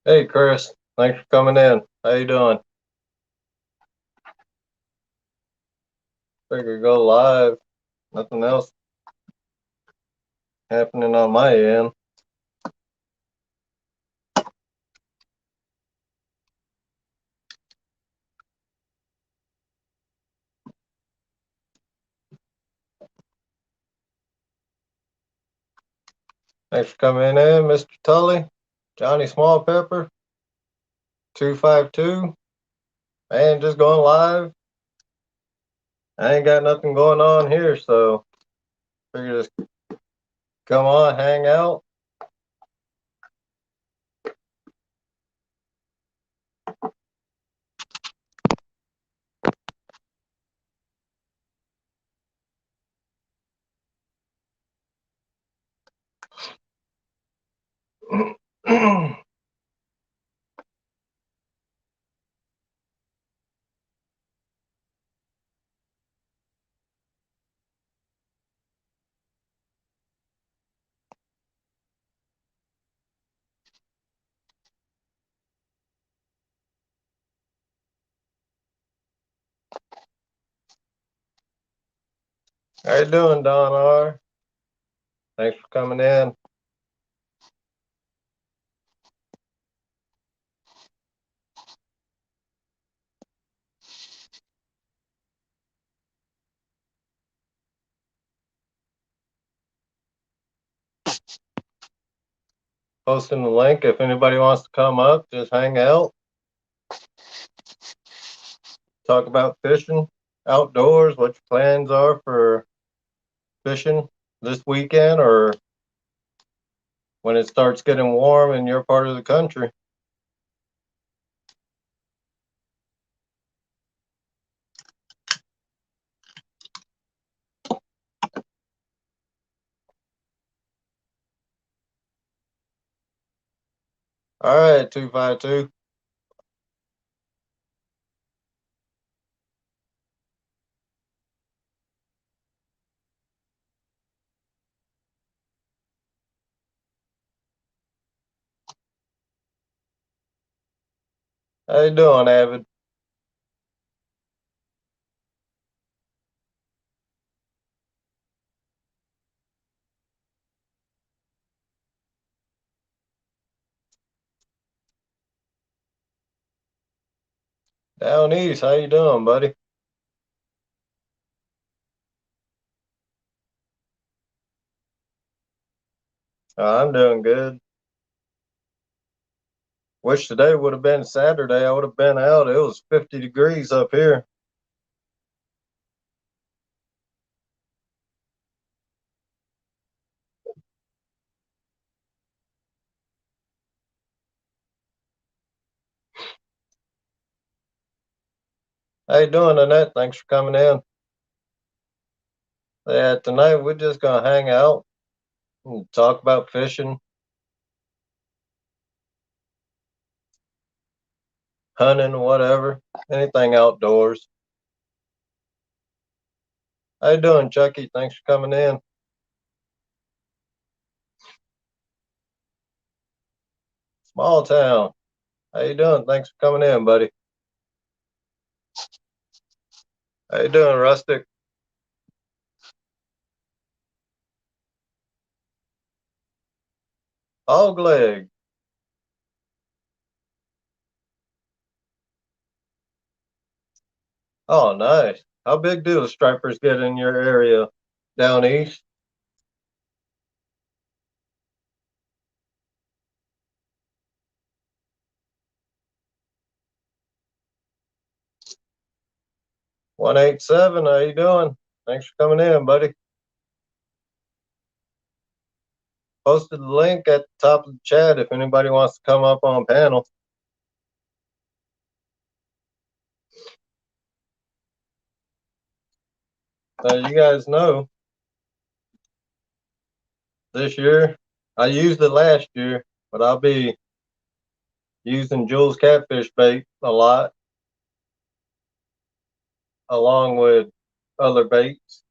Hey Chris, thanks for coming in. How you doing? Figure go live. Nothing else happening on my end. Thanks for coming in, Mr. Tully, Johnny Small Pepper, 252. Man, just going live. I ain't got nothing going on here, so figure just come on, hang out. How you doing, Don R? Thanks for coming in. Posting the link if anybody wants to come up, just hang out, talk about fishing outdoors, what your plans are for fishing this weekend or when it starts getting warm in your part of the country. All right, 252. How you doing, Avid? Down east, how you doing, buddy? I'm doing good. Wish today would have been Saturday. I would have been out. It was 50 degrees up here. How you doing, Annette? Thanks for coming in. Yeah, tonight we're just gonna hang out and talk about fishing, hunting, whatever, anything outdoors. How you doing, Chucky? Thanks for coming in. Small town. How you doing? Thanks for coming in, buddy. How you doing, Rustic? Hog leg. Oh, nice. How big do the stripers get in your area down east? 187. How you doing? Thanks for coming in, buddy. Posted the link at the top of the chat if anybody wants to come up on panel. You guys know this year, I used it last year, but I'll be using Jules catfish bait a lot along with other baits,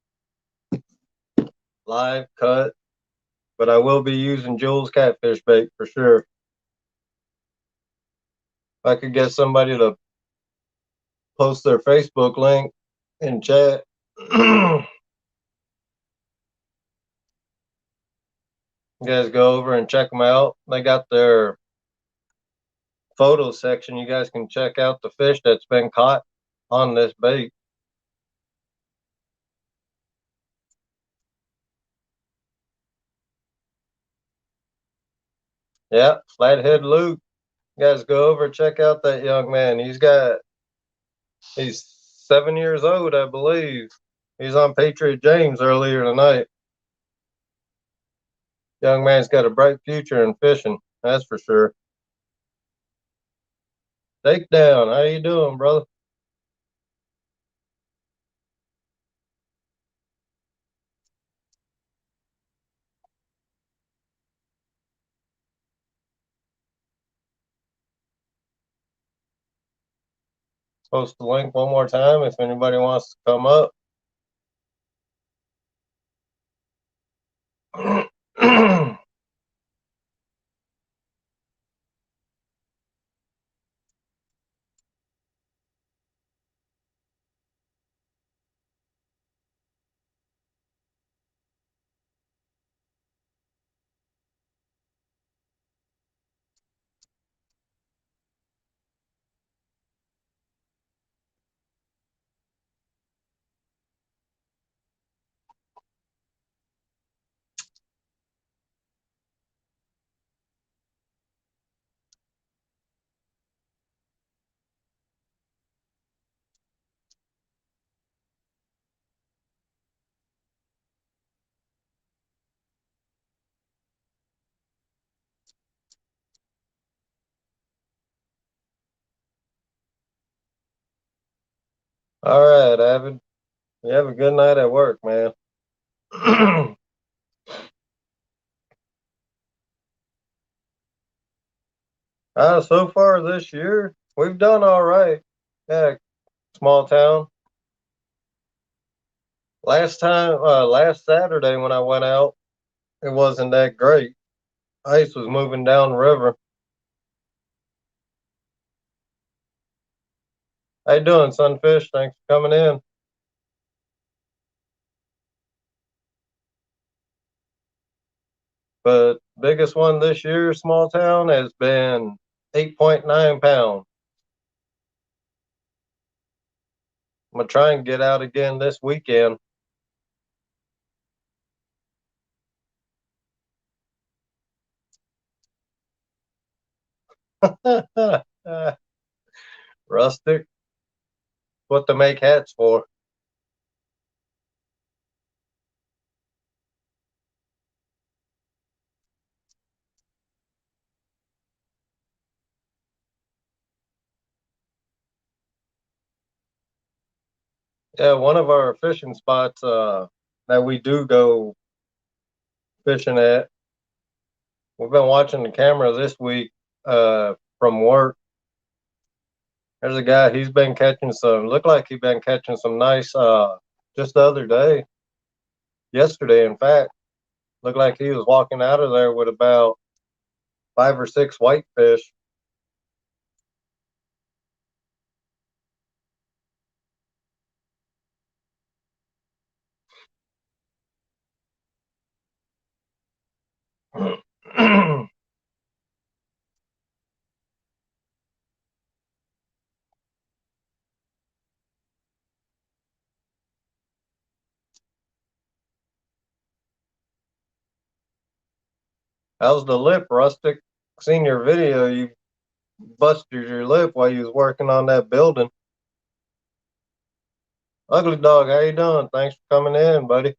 live cut, but I will be using Jules catfish bait for sure. I could get somebody to post their Facebook link in chat. You guys go over and check them out. They got their photo section. You guys can check out the fish that's been caught on this bait. Yeah, Flathead Luke. You guys go over and check out that young man. He's 7 years old, I believe. He's on Patriot James earlier tonight. Young man's got a bright future in fishing, that's for sure. Takedown, how you doing, brother? Post the link one more time if anybody wants to come up. All right, Avid. You have a good night at work, man. So far this year, we've done all right. Yeah, small town. Last Saturday when I went out, it wasn't that great. Ice was moving down the river. How you doing, Sunfish? Thanks for coming in. But biggest one this year, small town, has been 8.9 pounds. I'm gonna try and get out again this weekend. Rustic, what to make hats for. Yeah, one of our fishing spots that we do go fishing at. We've been watching the camera this week from work. There's a guy. He's been catching some. Looked like he'd been catching some nice. Just the other day, yesterday, in fact, looked like he was walking out of there with about 5 or 6 whitefish. How's the lip, Rustic? Seen your video. You busted your lip while you was working on that building. Ugly Dog, how you doing? Thanks for coming in, buddy.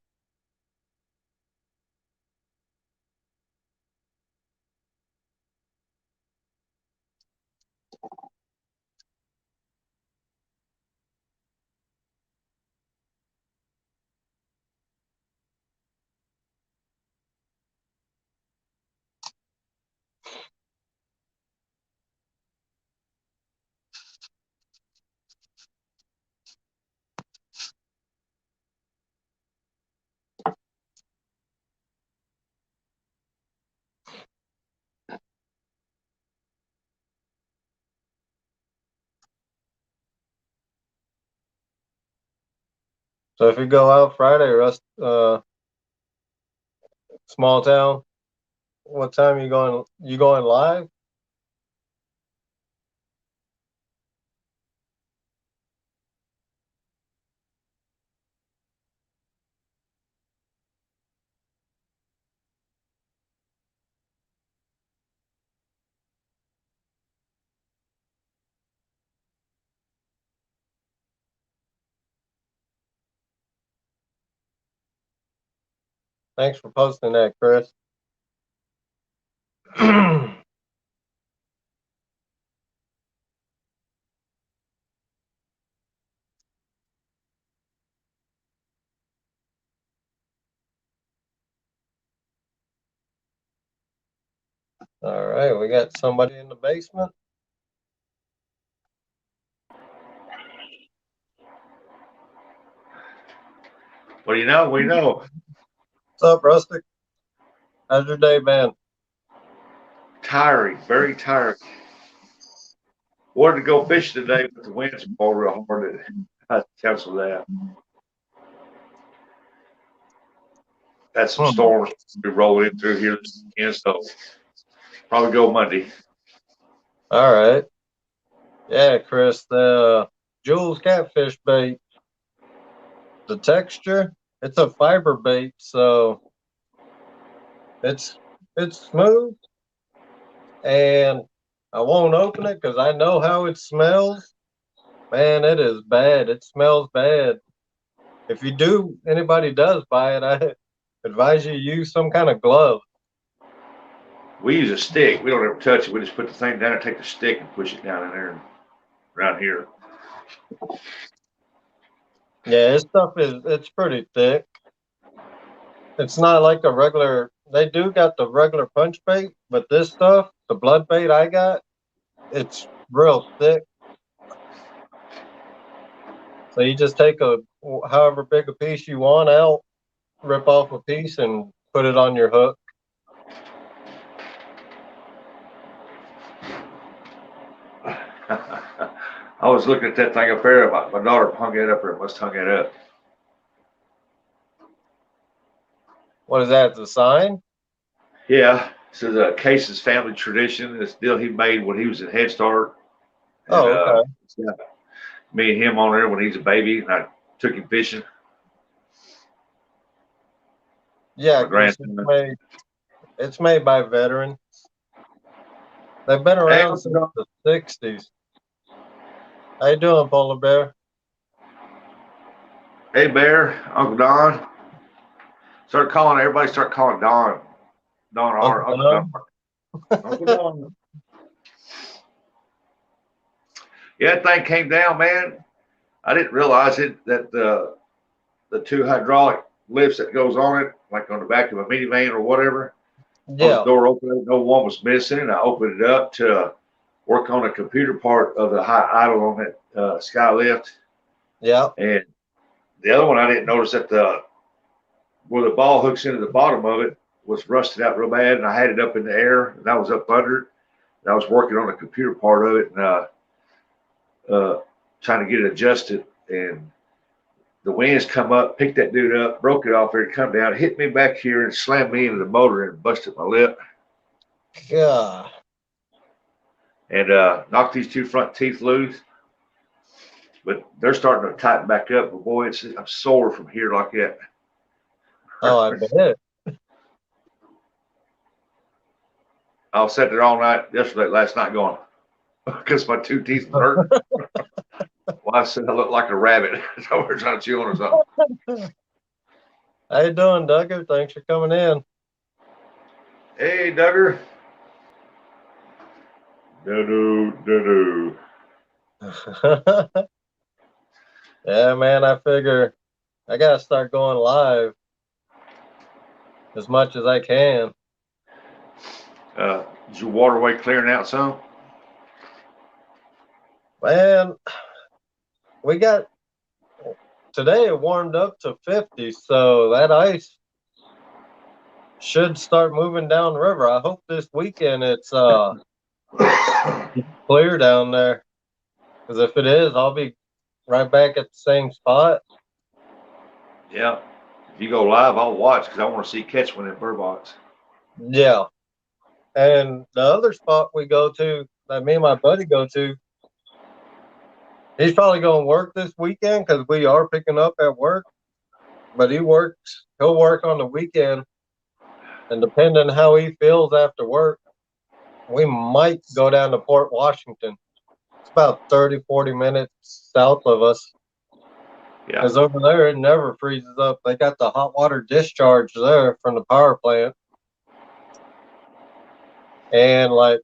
So if you go out Friday, small town, what time you going? You going live? Thanks for posting that, Chris. All right, we got somebody in the basement. Well, you know, we know. What's up, Rustic? How's your day been? Tiring, very tiring. Wanted to go fishing today, but the winds blow real hard. I canceled that. Had some Hmm. storms be rolling in through here this weekend, so probably go Monday. All right. Yeah, Chris, the Jules catfish bait, the texture, it's a fiber bait, so it's it's smooth, and I won't open it because I know how it smells. Man, it is bad. It smells bad. If anybody does buy it, I advise you use some kind of glove. We use a stick. We don't ever touch it. We just put the thing down and take the stick and push it down in there and around here. Yeah, this stuff it's pretty thick. It's not like a regular. They do got the regular punch bait, but this stuff, the blood bait I got, it's real thick. So you just take however big a piece you want out, rip off a piece, and put it on your hook. I was looking at that thing up there. My daughter hung it up there. Must hung it up. What is that? The sign? Yeah, this is a Case's family tradition. This deal he made when he was in Head Start, and Oh, okay. it's got me and him on there when he's a baby, and I took him fishing. Yeah, My Chris, grandson. it's made by veterans. They've been Hey, around since the '60s. How you doing, Polar Bear? hey, Bear, Uncle Don. Start calling everybody. Start calling Don. Don Uncle R. Uncle Don. Don? Uncle Don. Yeah, that thing came down, man. I didn't realize it that the two hydraulic lifts that goes on it, like on the back of a minivan or whatever, on the Yeah, door opener, no one was missing. And I opened it up to work on the computer part of the high idle on that sky lift. yeah. And the other one, I didn't notice that the where the ball hooks into the bottom of it was rusted out real bad, and I had it up in the air, and I was up under it, and I was working on the computer part of it, and trying to get it adjusted, and the winds come up, picked that dude up, broke it off there, come down, hit me back here, and slammed me into the motor and busted my lip, Yeah. and knocked these two front teeth loose. But they're starting to tighten back up. But boy, I'm sore from here like that. Oh, I bet. I was sitting there all night last night, going because my two teeth was hurting. Well, I said I look like a rabbit. So we're trying to chew on or something. How you doing, Duggar? Thanks for coming in. Hey, Duggar. No. Yeah, man, I figure I gotta start going live as much as I can. Is your waterway clearing out some? Man, we got today it warmed up to 50, so that ice should start moving down the river. I hope this weekend it's clear down there. Because if it is, I'll be right back at the same spot. Yeah. If you go live, I'll watch because I want to see catch one in bird box. Yeah. And the other spot we go to, that me and my buddy go to, he's probably going to work this weekend because we are picking up at work. But he'll work on the weekend. And depending on how he feels after work, we might go down to Port Washington. It's about 30, 40 minutes south of us. Yeah. Because over there, it never freezes up. They got the hot water discharge there from the power plant. And like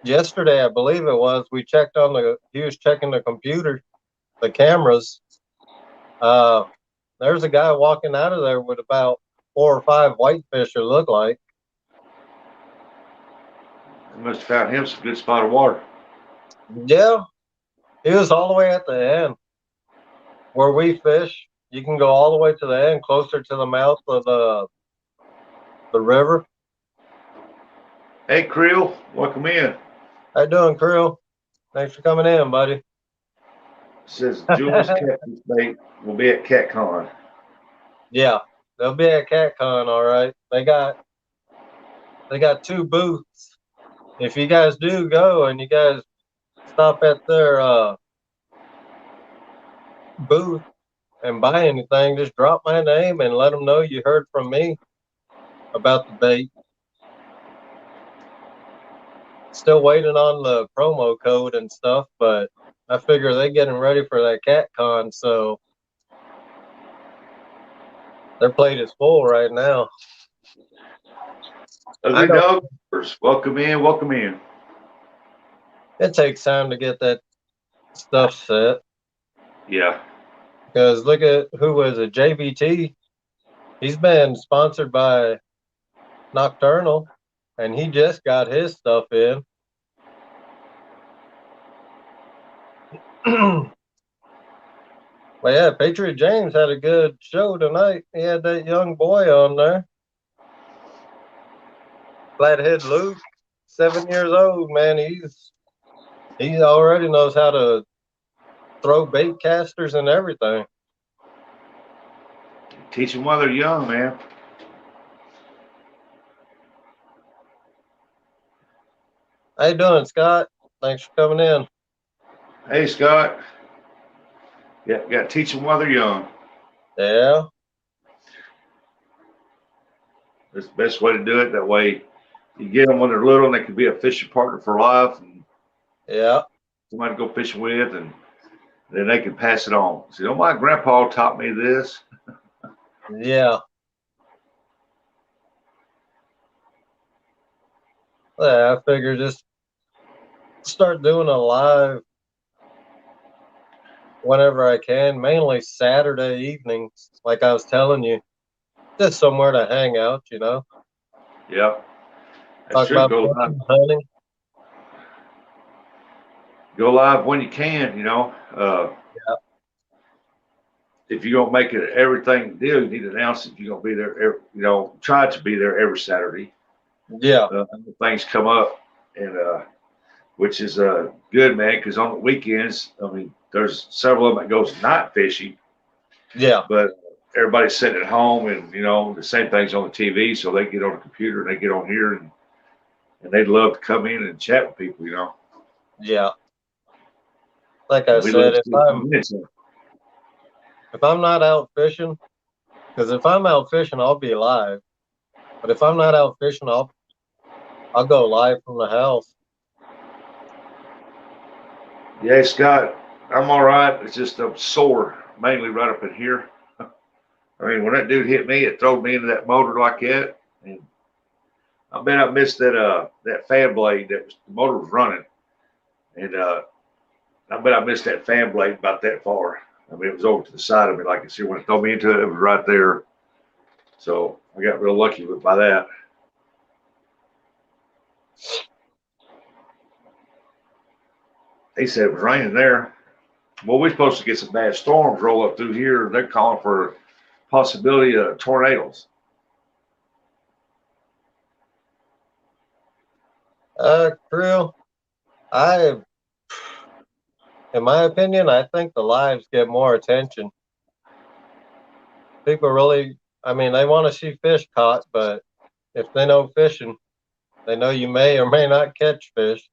yesterday, I believe it was, he was checking the computer, the cameras. There's a guy walking out of there with about 4 or 5 whitefish, it looked like. I must have found him some good spot of water. Yeah, he was all the way at the end where we fish. You can go all the way to the end, closer to the mouth of the river. Hey, Creel, welcome in. How you doing, crew? Thanks for coming in, buddy. It says Jules Catfish Bait will be at CatCon. Yeah, they'll be at CatCon, all right. They got 2 booths. If you guys do go and you guys stop at their booth and buy anything, just drop my name and let them know you heard from me about the bait. Still waiting on the promo code and stuff, but I figure they're getting ready for that CatCon, so their plate is full right now. Ugly Doggers, welcome in, welcome in. It takes time to get that stuff set. Yeah. Because look at who was it, JVT. He's been sponsored by Nocturnal, and he just got his stuff in. But yeah, Patriot James had a good show tonight. He had that young boy on there. Flathead Luke, 7 years old, man. He already knows how to throw bait casters and everything. Teach them while they're young, man. How you doing, Scott? Thanks for coming in. Hey, Scott. Yeah, got to teach them while they're young. Yeah. That's the best way to do it. That way, you get them when they're little, and they can be a fishing partner for life, and Yeah. somebody to go fishing with, and then they can pass it on. Say, "Oh, my grandpa taught me this." Yeah. Yeah, I figure just start doing a live whenever I can, mainly Saturday evenings, like I was telling you, just somewhere to hang out, you know. Yeah, that's Talk true. about fishing, hunting. Go live when you can. Yeah. If you're gonna make it everything deal, you need to announce that you're gonna be there. Try to be there every Saturday. Yeah. Things come up, and which is good, man. Because on the weekends, I mean, there's several of them that goes night fishing, Yeah. but everybody's sitting at home, and the same thing's on the TV, so they get on the computer and they get on here, and they'd love to come in and chat with people. Yeah. Like I We love said, to see if I'm not out fishing, because if I'm out fishing, I'll be live. But if I'm not out fishing, I'll go live from the house. Yeah, Scott, I'm all right. It's just I'm sore, mainly right up in here. I mean, when that dude hit me, it threw me into that motor like that, and I bet I missed that fan blade. The motor was running, and I bet I missed that fan blade about that far. I mean, it was over to the side of me, like I see when it threw me into it, it was right there. So I got real lucky by that. He said it was raining there. Well, we're supposed to get some bad storms roll up through here. They're calling for possibility of tornadoes. Crew, in my opinion, I think the lives get more attention. people really, I mean, they want to see fish caught, but if they know fishing, they know you may or may not catch fish.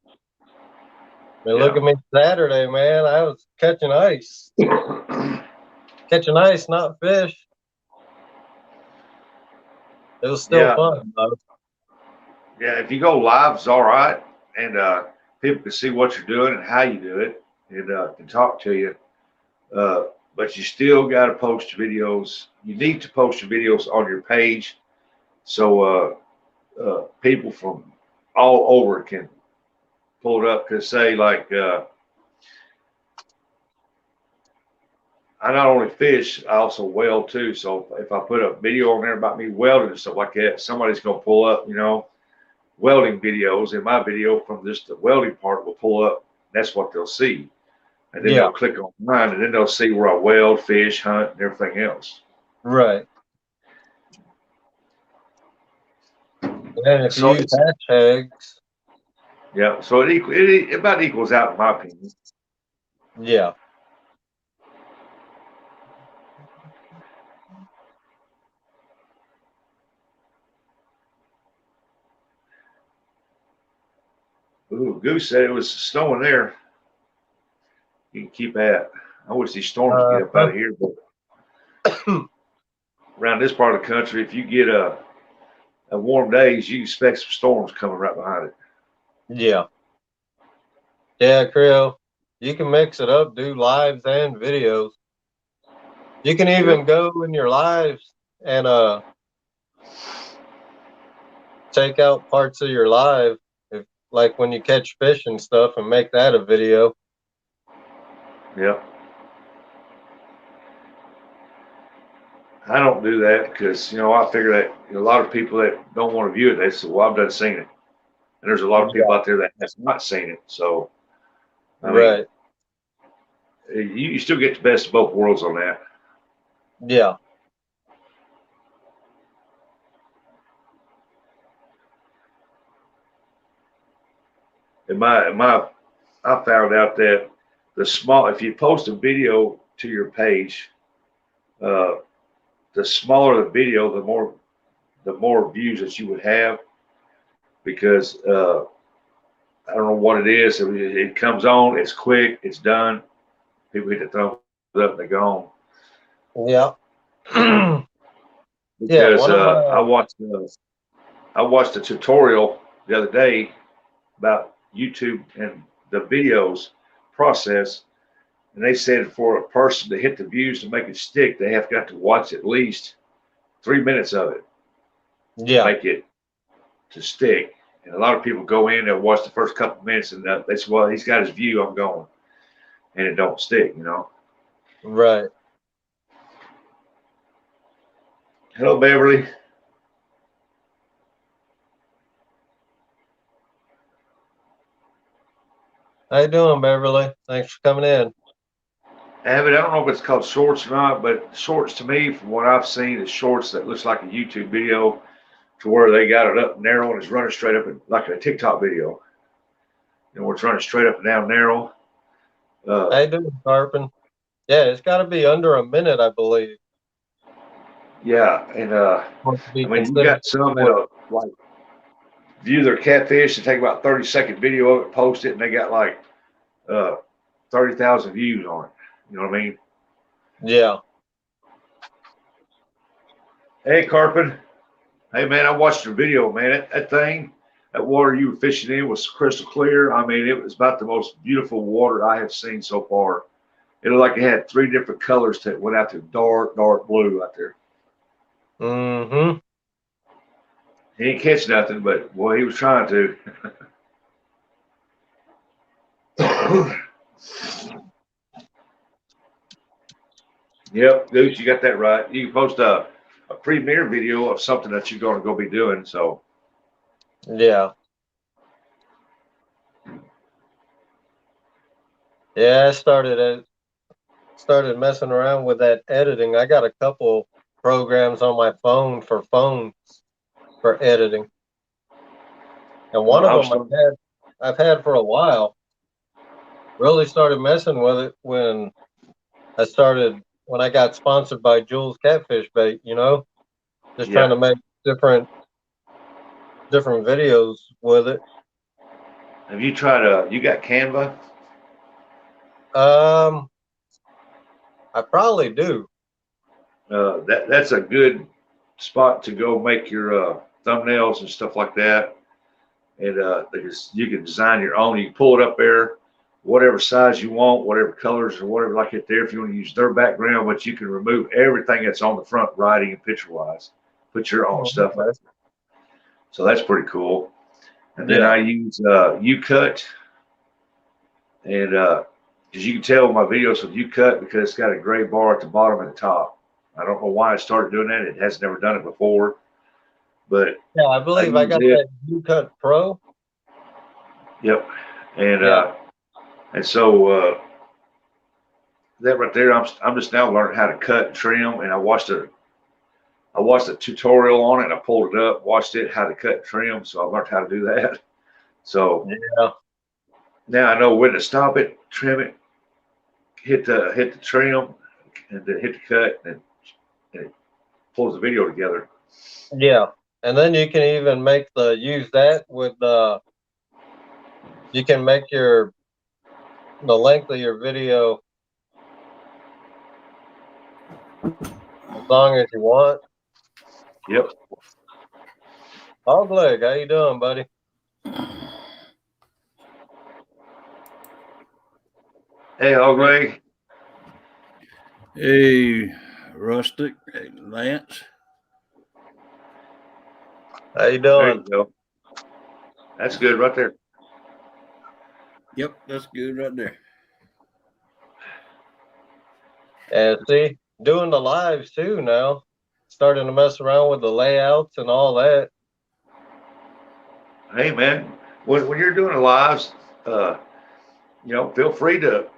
I mean, look Yeah. at me Saturday, man. I was catching ice. Catching ice, not fish. It was still Yeah. fun, though. Yeah. If you go live, it's all right. And people can see what you're doing and how you do it and can talk to you. Uh, but you still got to post your videos. You need to post your videos on your page so people from all over can pull it up. Because, say, like, I not only fish, I also weld too. So if I put a video on there about me welding and stuff like that, somebody's gonna pull up, welding videos. In my video from just the welding part will pull up. That's what they'll see, and then Yeah, they'll click on mine, and then they'll see where I weld, fish, hunt, and everything else. right. And if you So use it's hashtags, yeah. So it about equals out in my opinion. yeah. Ooh, Goose said it was snowing there. You can keep that. I wish these storms get up out Uh, of here, but around this part of the country, if you get a warm days, you expect some storms coming right behind it. yeah. Yeah, Creo. You can mix it up, do lives and videos. You can even Yep. go in your lives and take out parts of your live, if like when you catch fish and stuff, and make that a video. Yep. I don't do that because, I figure that a lot of people that don't want to view it, they say, well, I've done seen it. And there's a lot of people Yeah, out there that has not seen it. So, I mean, right. you still get the best of both worlds on that. Yeah. I found out that if you post a video to your page, uh, the smaller the video, the more views that you would have because I don't know what it is. It comes on, it's quick, it's done. People hit the thumbs up and they're gone. Yeah. Yeah, Because one of my I watched a tutorial the other day about YouTube and the videos process, and they said for a person to hit the views to make it stick, they have got to watch at least 3 minutes of it to yeah, make it to stick. And a lot of people go in, they'll watch the first couple of minutes, and they say, "Well, he's got his view, I'm going," and it don't stick. right. Hello, Beverly. How you doing, Beverly? Thanks for coming in. Avid, I don't know if it's called shorts or not, but shorts to me, from what I've seen, is shorts that looks like a YouTube video to where they got it up narrow and it's running straight up like a TikTok video. Where it's running straight up and down narrow. How Uh, you doing, Carpin? Yeah, it's got to be under a minute, I believe, yeah, and for it to be I mean, you considered got some short. that'll like view their catfish and take about 30-second video of it, post it, and they got like uh, 30,000 views on it. You know what I mean? Yeah, Hey, Carpin. Hey, man, I watched your video, man. That thing, that water you were fishing in was crystal clear. I mean, it was about the most beautiful water I have seen so far. It looked like it had three different colors that went out to dark, dark blue out there. mm-hmm. He didn't catch nothing, but boy, he was trying to. Yep, Goose, you got that right. You can post a premiere video of something that you're going to go be doing. So, Yeah. Yeah, I started messing around with that editing. I got a couple programs on my phone for phones for editing. And one of I was them starting. I've had for a while. Really started messing with it when I started when I got sponsored by Jules Catfish Bait, just Yeah. trying to make different videos with it. Have you tried? You got Canva? I probably do. That's a good spot to go make your thumbnails and stuff like that. And you can design your own. You can pull it up there, whatever size you want, whatever colors or whatever like it there. If you want to use their background, but you can remove everything that's on the front, writing and picture wise. Put your own stuff up. So that's pretty cool. And then I use UCut, and because you can tell my videos with UCut because it's got a gray bar at the bottom and the top. I don't know why I started doing that. It has never done it before, but yeah, I believe I got that UCut Pro. Yep, and so that right there, I'm just now learning how to cut and trim, and I watched a tutorial on it, and I pulled it up, watched it how to cut and trim, so I learned how to do that. So now I know when to stop it, trim it, hit the trim, and then hit the cut, and it pulls the video together. Yeah, and then you can even use that with you can make the length of your video as long as you want. Yep. Hogleg, how you doing, buddy? Hey, Hogleg. Hey, Rustic. Hey, Lance. How you doing? There you go. That's good right there. Yep, that's good right there. And see, doing the lives too now. Starting to mess around with the layouts and all that. Hey, man, when you're doing the lives, feel free to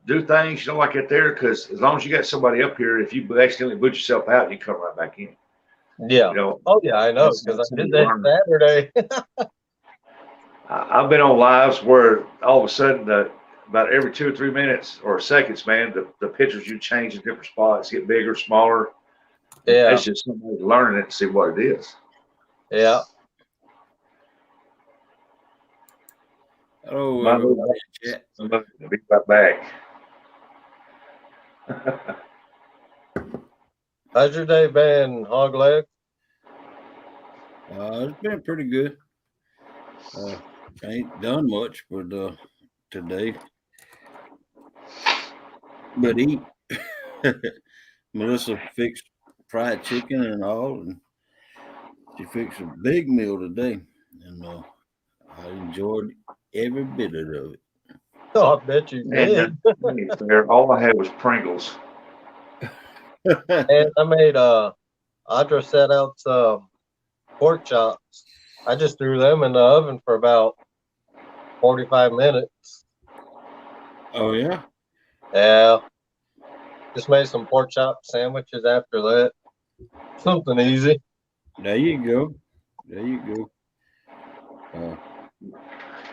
do things, like that there, because as long as you got somebody up here, if you accidentally boot yourself out, you come right back in. Yeah. Oh, yeah, I know, because I did that Saturday. I've been on lives where all of a sudden, about every 2 or 3 minutes or seconds, man, the pictures you change in different spots get bigger, smaller. Yeah. It's just somebody learning it and see what it is. Yeah. Hello, everybody in chat. I'll be right back. How's your day been, Hogleg? It's been pretty good. I ain't done much for today, but eat. Melissa fixed fried chicken and all, and she fixed a big meal today, and I enjoyed every bit of it. Oh, I bet you did. All I had was Pringles. And I made Audra set out some pork chops. I just threw them in the oven for about 45 minutes. Oh, yeah? Yeah. Just made some pork chop sandwiches after that. Something easy. There you go. There you go.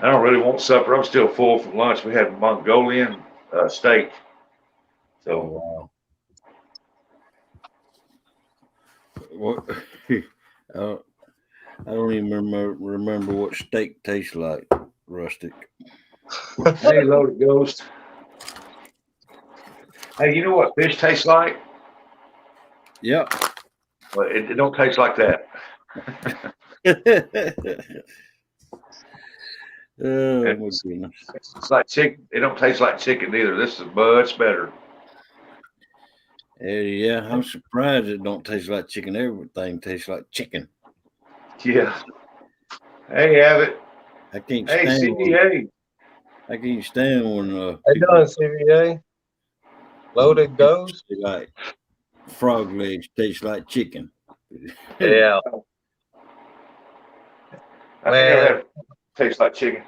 I don't really want supper. I'm still full from lunch. We had Mongolian steak. So, what? I don't even remember what steak tastes like, Rustic. Hey, Loaded Ghost. Hey, you know what fish tastes like? Yep. Well, it don't taste like that. Oh, my goodness. It's like chicken. It don't taste like chicken either. This is much better. Yeah, I'm surprised it don't taste like chicken. Everything tastes like chicken. Yeah. Hey, Abbott. I can't hey, stand CBA. I can't stand when How you doing, CBA? Loaded Ghost? Like frog legs taste like chicken. Yeah. I think that tastes like chicken.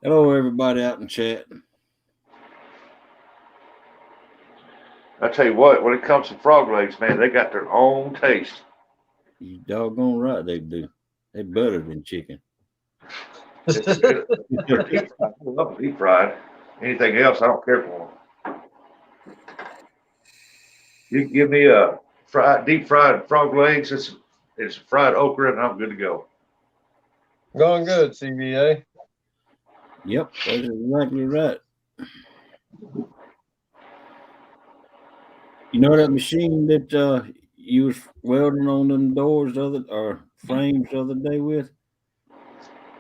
Hello, everybody out in chat. I tell you what, when it comes to frog legs, man, they got their own taste. You doggone right they do. They better than chicken. It's good. I love deep fried. Anything else, I don't care for them. You can give me a deep fried frog legs, it's fried okra, and I'm good to go. Going good, CBA. Yep, that's exactly right. You know that machine that you was welding on them doors or frames the other day with?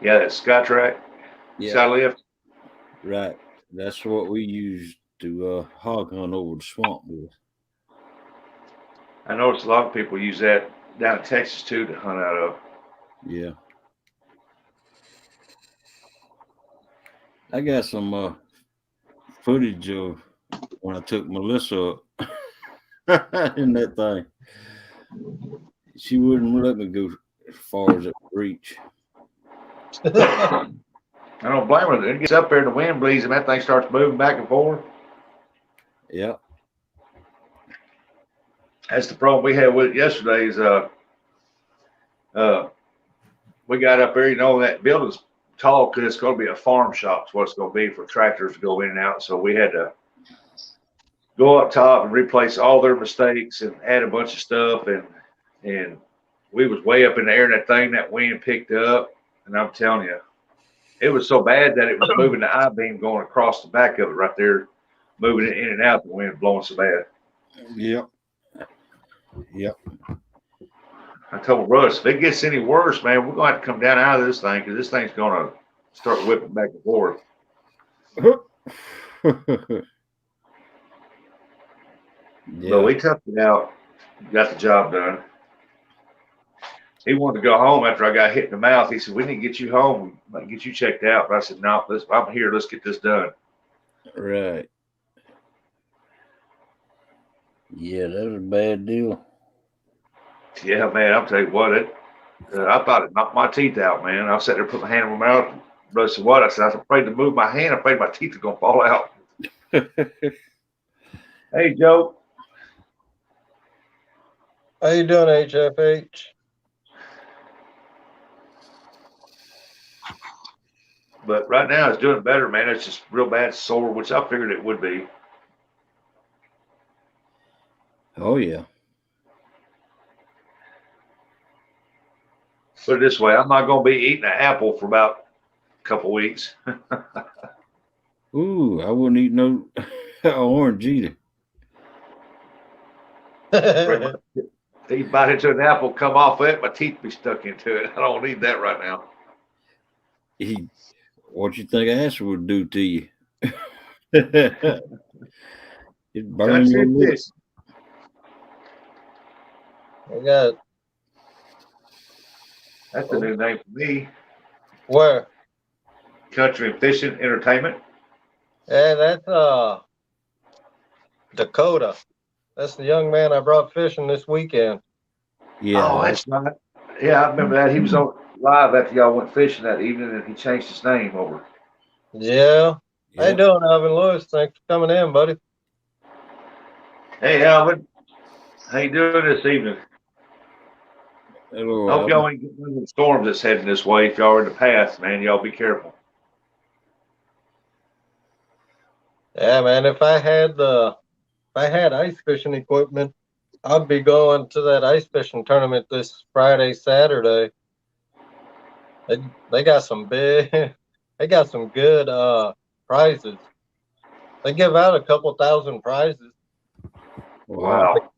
Yeah, that Skytrack, Yeah, Skylift. right. That's what we used to hog hunt over the swamp with. I noticed a lot of people use that down in Texas too to hunt out of. Yeah. I got some footage of when I took Melissa up in that thing. She wouldn't let me go as far as it would reach. I don't blame her. It gets up there and the wind bleeds and that thing starts moving back and forth. Yeah. That's the problem we had with it yesterday is we got up there, that building's tall because it's going to be a farm shop. It's what it's going to be for tractors to go in and out. So we had to go up top and replace all their mistakes and add a bunch of stuff. And we was way up in the air and that wind picked up. And I'm telling you, it was so bad that it was moving the I-beam going across the back of it right there, moving it in and out. The wind blowing so bad. Yep. Yep. I told Russ, if it gets any worse, man, we're going to have to come down out of this thing because this thing's going to start whipping back and forth. Yeah. But we toughed it out, got the job done. He wanted to go home after I got hit in the mouth. He said, we need to get you home, get you checked out. But I said, no, I'm here. Let's get this done. Right. Yeah, that was a bad deal. Yeah, man, I'll tell you what, I thought it knocked my teeth out, man. I sat there, put my hand in my mouth. Brother said, what? I said, I was afraid to move my hand. I'm afraid my teeth are going to fall out. Hey, Joe. How you doing, HFH? But right now it's doing better, man. It's just real bad sore, which I figured it would be. Oh, yeah. Put it this way, I'm not going to be eating an apple for about a couple weeks. Ooh, I wouldn't eat no orange either. You bite into an apple, come off it, my teeth be stuck into it. I don't need that right now. What you think acid would do to you? It burn your lips. I got That's the new name for me. where? Country and Fishing Entertainment. Yeah, that's Dakota. That's the young man I brought fishing this weekend. Yeah. Oh, that's right. Yeah, I remember that. He was on live after y'all went fishing that evening, and he changed his name over. Yeah. How you Yep. doing, Alvin Lewis? Thanks for coming in, buddy. Hey, Alvin, how you doing this evening? Hello, I hope y'all Alvin. ain't getting into the storms that's heading this way. If y'all are in the path, man, y'all be careful. Yeah, man. If I had ice fishing equipment, I'd be going to that ice fishing tournament this Friday, Saturday. They got some they got some good prizes. They give out a couple thousand prizes. Wow.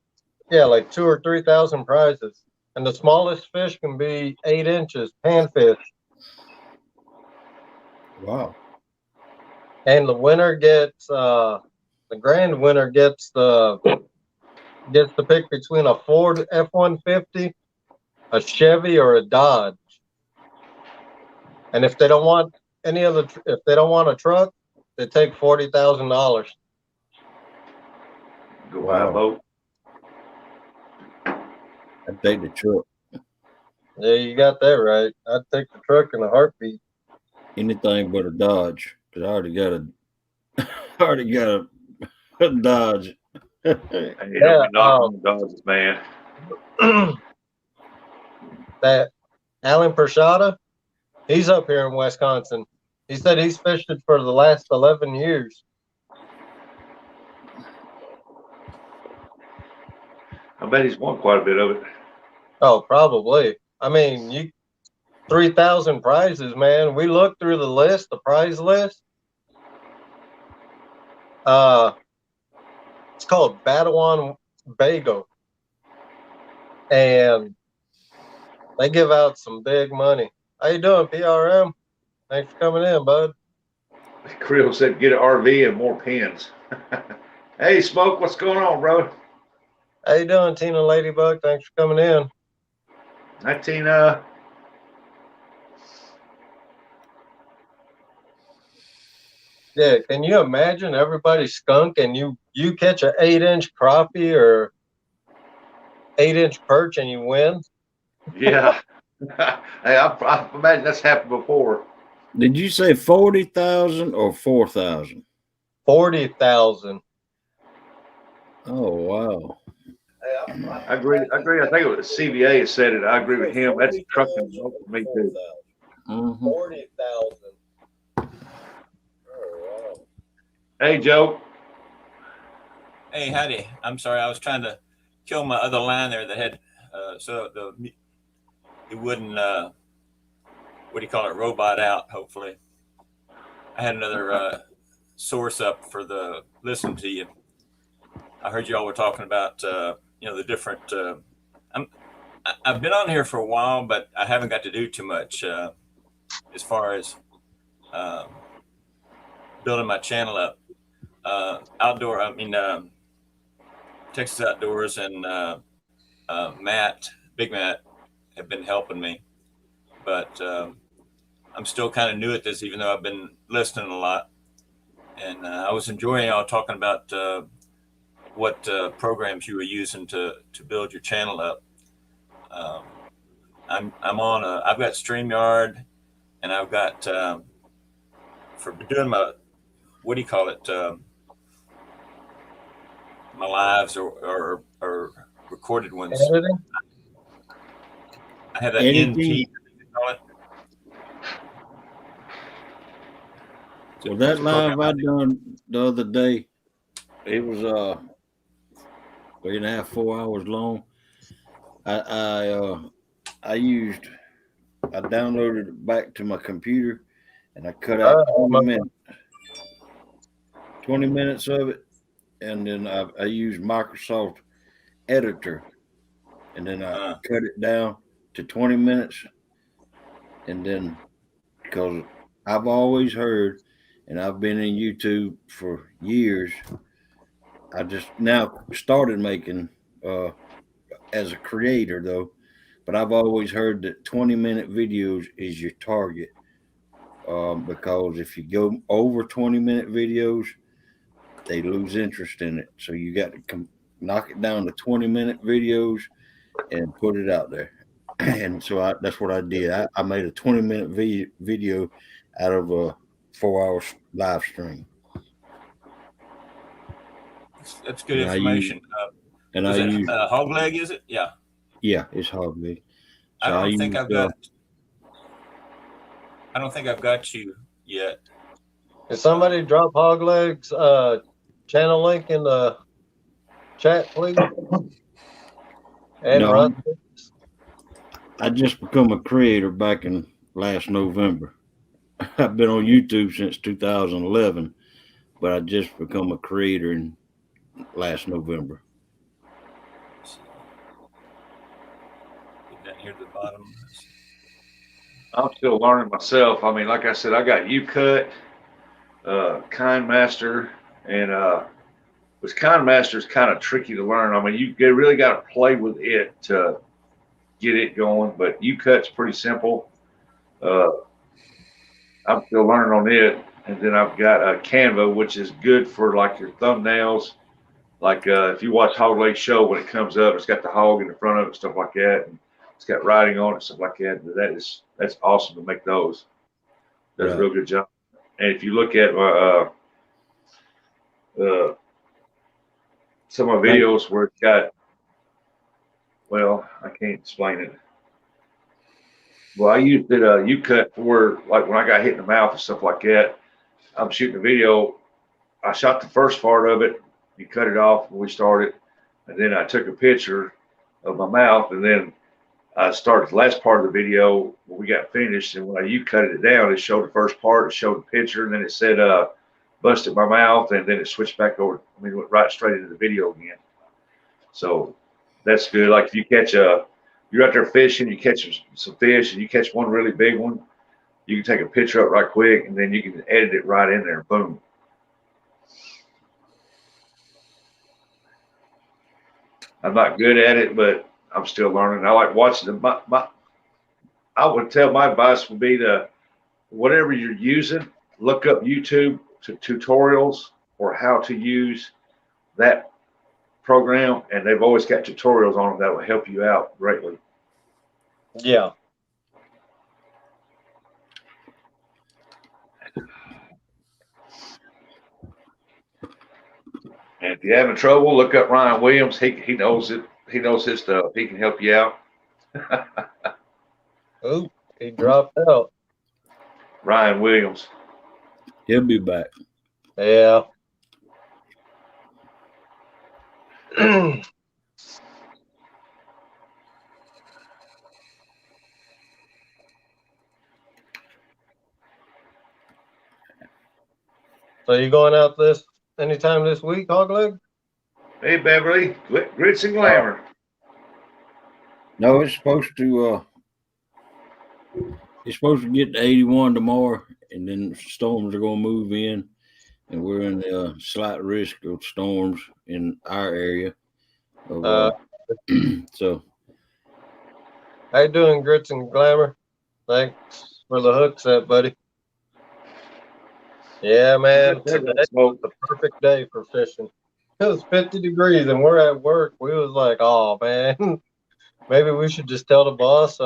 Yeah, like 2,000 or 3,000 prizes. And the smallest fish can be 8 inches, panfish. Wow. And the winner gets the grand winner gets to pick between a Ford F-150, a Chevy, or a Dodge. And if they don't want if they don't want a truck, they take $40,000. Go buy a Wow. boat. I'd take the truck. Yeah, you got that right. I'd take the truck in a heartbeat. Anything but a Dodge, because I already got a Dodge. Hey, Yeah, don't be knocking on Dodges, man. that Alan Pershada, he's up here in Wisconsin. He said he's fished it for the last 11 years. I bet he's won quite a bit of it. Oh, probably. I mean, 3,000 prizes, man. We looked through the prize list. It's called Badawan Bagel. And they give out some big money. How you doing, PRM? Thanks for coming in, bud. Creel said get an RV and more pins. Hey, Smoke, what's going on, bro? How you doing, Tina Ladybug? Thanks for coming in. Hi, Tina. Yeah, can you imagine everybody skunk and you catch an 8-inch crappie or 8-inch perch and you win? Yeah. Hey, I imagine that's happened before. Did you say 40,000 or 4,000? 40,000. Oh wow! I agree. I think it was CVA that said it. I agree with him. That's trucking for me too. 40,000. Hey, Joe. Hey, howdy. I'm sorry, I was trying to kill my other line there that had so it wouldn't what do you call it, robot out. Hopefully, I had another source up for the listen to you. I heard y'all were talking about the different. I've been on here for a while, but I haven't got to do too much as far as building my channel up. Outdoor. Texas Outdoors and Big Matt, have been helping me, but I'm still kind of new at this, even though I've been listening a lot. And I was enjoying y'all talking about what programs you were using to build your channel up. I'm on I've got StreamYard, and I've got for doing my, what do you call it, my lives or recorded ones. Editing? I have that Anything? NT, you call it. Well, that live I done the other day, it was 3.5, 4 hours long. I downloaded it back to my computer, and I cut out 20 minutes of it, and then I used Microsoft Editor, and then I cut it down to 20 minutes, and then because I've always heard, and I've been in YouTube for years, I just now started making as a creator though, but I've always heard that 20-minute videos is your target, because if you go over 20-minute videos, they lose interest in it. So you got to knock it down to 20-minute videos and put it out there. And so that's what I did. I made a 20-minute video out of a 4-hour live stream. That's good information. And is I it use hog leg? Is it? Yeah. Yeah, it's hog leg. So I don't think I've got you yet. Can somebody drop Hogleg's channel link in the chat, please? And no, I just become a creator back in last November. I've been on YouTube since 2011, but I just become a creator in last November. Get down here to the bottom. I'm still learning myself. I mean, like I said, I got U-Cut, Kind Master, and which Kind Master is kind of tricky to learn. I mean, you really got to play with it to get it going, but U-Cut's pretty simple. I'm still learning on it. And then I've got a Canva, which is good for like your thumbnails. Like if you watch Hog Leg Show, when it comes up, it's got the hog in the front of it, stuff like that. And it's got writing on it, stuff like that. That's awesome to make those. Does a real good job. And if you look at some of my videos where it's got, well, I can't explain it. Well, I used it, U-cut for like when I got hit in the mouth and stuff like that. I'm shooting a video. I shot the first part of it. You cut it off when we started, and then I took a picture of my mouth, and then I started the last part of the video when we got finished. And when you cut it down, it showed the first part, it showed the picture, and then it said busted my mouth, and then it switched back over. I mean, it went right straight into the video again. So that's good. Like if you catch you're out there fishing, you catch some fish, and you catch one really big one, you can take a picture up right quick, and then you can edit it right in there. Boom. I'm not good at it, but I'm still learning. I like watching them. I would tell my advice would be to whatever you're using, look up YouTube tutorials or how to use that program, and they've always got tutorials on them that will help you out greatly. Yeah. And if you're having trouble, look up Ryan Williams. He knows it. He knows his stuff. He can help you out. Oh, he dropped out. Ryan Williams. He'll be back. Yeah. So you going out anytime this week, Hogleg? Hey, Beverly, grits and glamour. No, it's supposed to get to 81 tomorrow, and then storms are going to move in, and we're in the slight risk of storms in our area. So, How you doing, Grits and Glamour? Thanks for the hook set, buddy. Yeah, man. Today was the perfect day for fishing. It was 50 degrees, and we're at work. We was like, oh, man, maybe we should just tell the boss,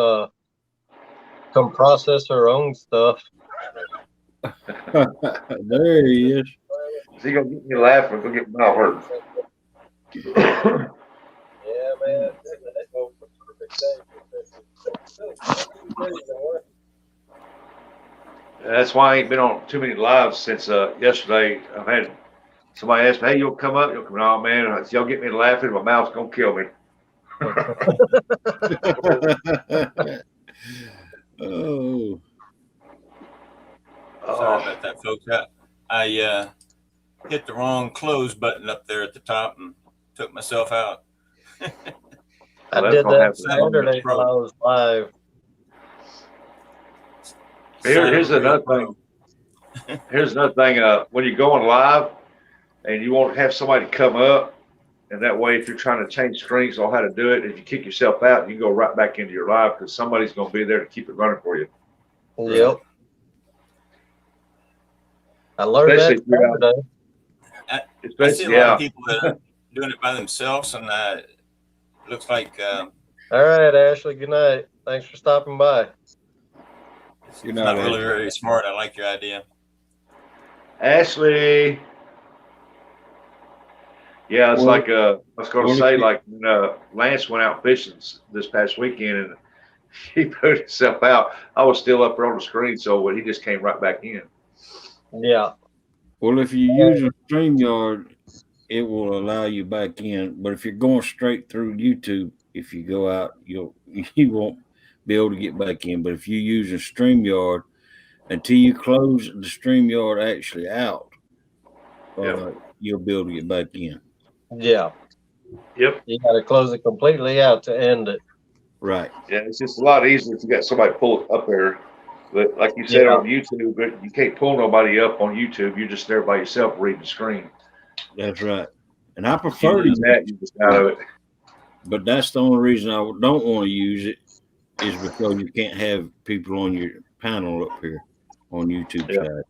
come process our own stuff. there he is. Is he going to get me laughing? Go get my hurt. Yeah, man. Today was the perfect day for fishing. That's why I ain't been on too many lives since yesterday. I've had somebody ask me, hey, you'll come up? You'll come, oh, man, y'all get me laughing, my mouth's going to kill me. Oh. Sorry about that, folks. I hit the wrong close button up there at the top and took myself out. I did that Saturday while I was live. Here's another thing. Here's another thing. When you're going live and you won't have somebody come up, and that way, if you're trying to change screens on how to do it, if you kick yourself out, you can go right back into your live because somebody's going to be there to keep it running for you. Yep. I learned that Saturday. I see a lot of people that are doing it by themselves, and it looks like. All right, Ashley. Good night. Thanks for stopping by. It's not really very smart. I like your idea. Ashley. Yeah, it's like I was going to say, like when Lance went out fishing this past weekend and he put himself out. I was still up there on the screen, so he just came right back in. Yeah. Well, if you use a StreamYard, it will allow you back in. But if you're going straight through YouTube, if you go out, you won't be able to get back in. But if you use a StreamYard, until you close the StreamYard actually out, you'll be able to get back in. Yeah. Yep. You got to close it completely out to end it. Right. Yeah, it's just a lot easier if you got somebody pull it up there. But like you said on YouTube, but you can't pull nobody up on YouTube. You're just there by yourself reading the screen. That's right. And I prefer to use that. You just out of it. But that's the only reason I don't want to use it is because you can't have people on your panel up here on YouTube side.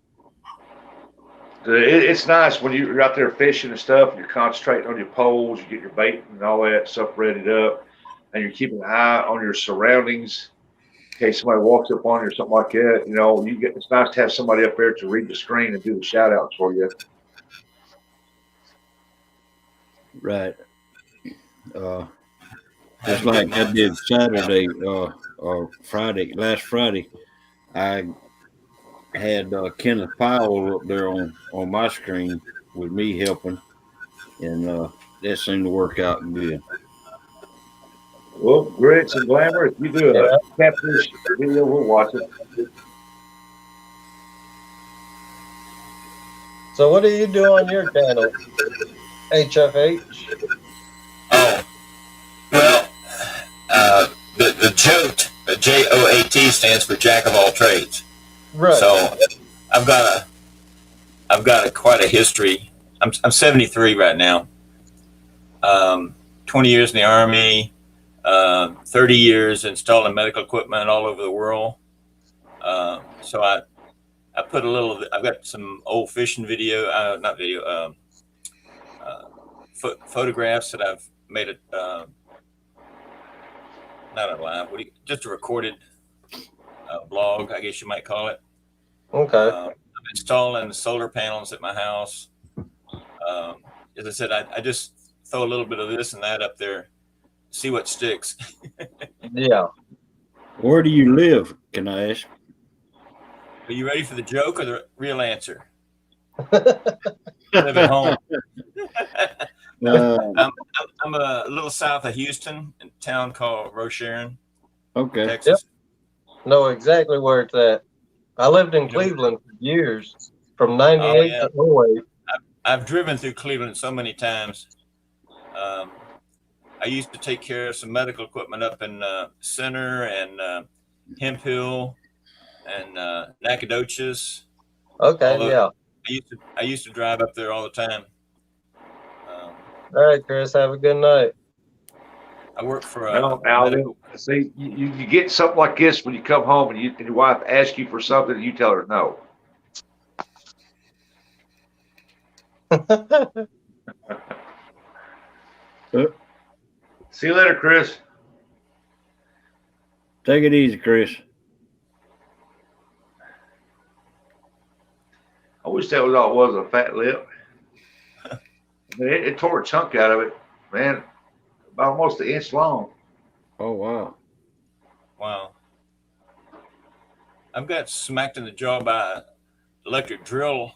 It's nice when you're out there fishing and stuff, and you're concentrating on your poles, you get your bait and all that stuff readied up, and you're keeping an eye on your surroundings in case somebody walks up on you or something like that. You know, it's nice to have somebody up there to read the screen and do the shout outs for you. Right. Just like I did Saturday, or last Friday, I had Kenneth Powell up there on my screen with me helping, and that seemed to work out good. Well, Grits and Glamour, if you do Yeah. a catfish video, we'll watch it. So what do you do on your channel? HFH? Oh, well, the JOAT, JOAT stands for Jack of all trades. Right. So I've got quite a history. I'm 73 right now. 20 years in the Army, 30 years installing medical equipment all over the world. So I put a little. I've got some old fishing video, not video, photographs that I've made it. Not a live. Just a recorded blog, I guess you might call it. Okay. I'm installing solar panels at my house. As I said, I just throw a little bit of this and that up there, see what sticks. Yeah. Where do you live? Can I ask? Are you ready for the joke or the real answer? I live at home. I'm a little south of Houston, in a town called Rocheron, Okay. Texas. Know exactly where it's at. I lived in Cleveland for years, from 98 yeah. to 08. I've driven through Cleveland so many times. I used to take care of some medical equipment up in Center and Hemp Hill and Nacogdoches. Okay, yeah. I used to drive up there all the time. All right, Chris, have a good night. I work for Well, Alvin, see, you get something like this when you come home and your wife asks you for something and you tell her no. See you later, Chris. Take it easy, Chris. I wish that was all it was, a fat lip. I mean, it tore a chunk out of it, man, about almost an inch long. Oh, wow. Wow. I've got smacked in the jaw by an electric drill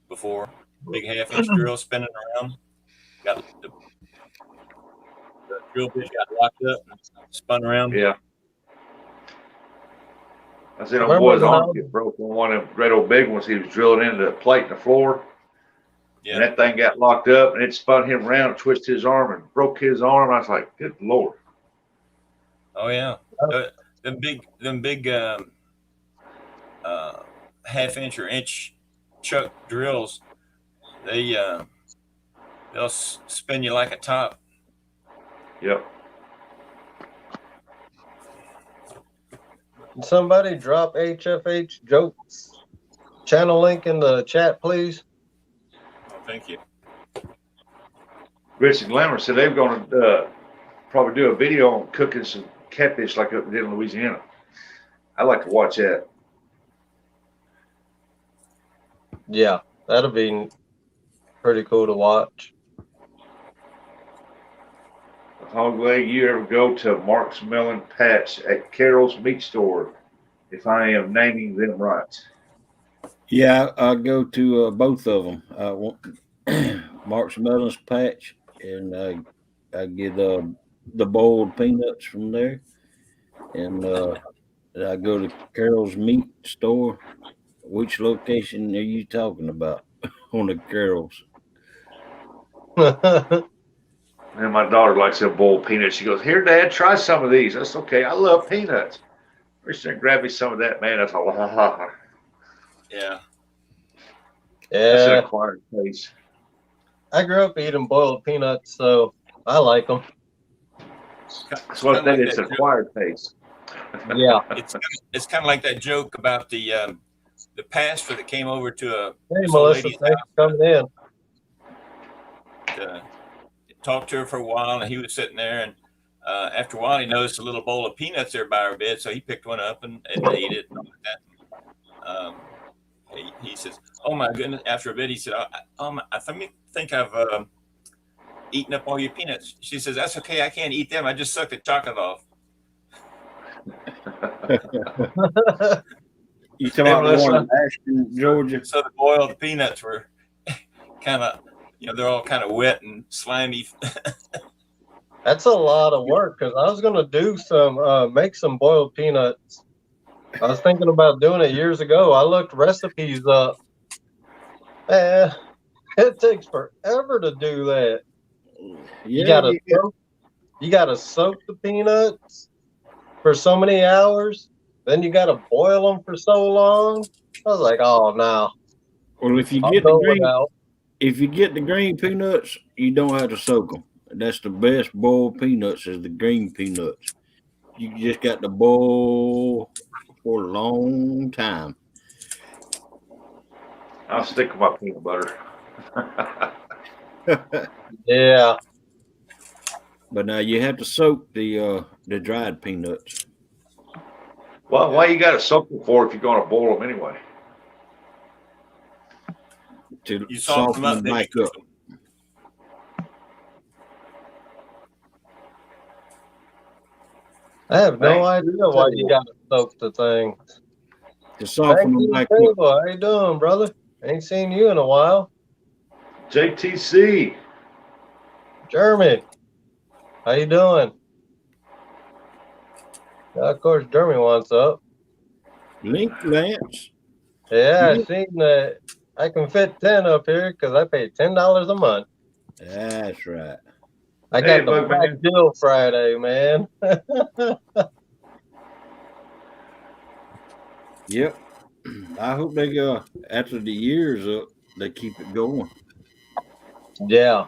before. Big half-inch drill spinning around. Got the drill bit got locked up and spun around. Yeah. I seen a boy's arm get broke on one of them great old big ones. He was drilling into the plate in the floor. Yeah. And that thing got locked up and it spun him around and twisted his arm and broke his arm. I was like, good Lord. Oh yeah. Them big half-inch or inch chuck drills, they'll spin you like a top. Yep. Somebody drop HFH jokes channel link in the chat, please. Oh, thank you. Rich and Glamour said they're going to probably do a video on cooking some catfish like up in Louisiana. I'd like to watch that. Yeah, that'll be pretty cool to watch. Hog leg, you ever go to Mark's Melon Patch at Carol's Meat Store, if I am naming them right? Yeah, I go to both of them. I want Mark's Melon's Patch, and I get the boiled peanuts from there, and I go to Carol's Meat Store. Which location are you talking about on the Carol's? And my daughter likes them boiled peanuts. She goes, "Here, Dad, try some of these." That's okay. I love peanuts. Reach there and grab me some of that, man. That's all. Yeah. That's an Yeah, acquired taste. I grew up eating boiled peanuts, so I like them. That's what I think. It's an acquired taste. Yeah. It's kind of like that joke about the pastor that came over to a Hey, some Melissa, lady's thanks for coming in. house, talked to her for a while, and he was sitting there, and after a while, he noticed a little bowl of peanuts there by her bed, so he picked one up and ate it and all like that. He says, "Oh my goodness!" After a bit, he said, "I think I've eaten up all your peanuts." She says, "That's okay. I can't eat them. I just sucked the chocolate off." You talking about the Hey, one in Ashton, Georgia? So the boiled peanuts were kind of, they're all kind of wet and slimy. That's a lot of work because I was gonna do make some boiled peanuts. I was thinking about doing it years ago. I looked recipes up. Man, it takes forever to do that. You Yeah, gotta soak, you gotta soak the peanuts for so many hours. Then you gotta boil them for so long. I was like, oh no, well, if you I'll get the go green, without. if you get the green peanuts, you don't have to soak them. That's the best boiled peanuts is the green peanuts. You just got to boil for a long time. I'll stick with my peanut butter. Yeah, But now you have to soak the dried peanuts. Well, why you got to soak them for if you're going to boil them anyway? To You soften them up, them then you back cook up. them. I have no Thanks. idea why you gotta soak the thing. To Back soften to them the back up. table. How you doing, brother? Ain't seen you in a while. JTC. Jeremy, how you doing? Of course, Jeremy wants up. Link Lance. Yeah, I seen that. I can fit 10 up here because I pay $10 a month. That's right. I Hey, got the Bug Black Man. Deal Friday, man. Yep. I hope they go after the year's up, they keep it going. Yeah,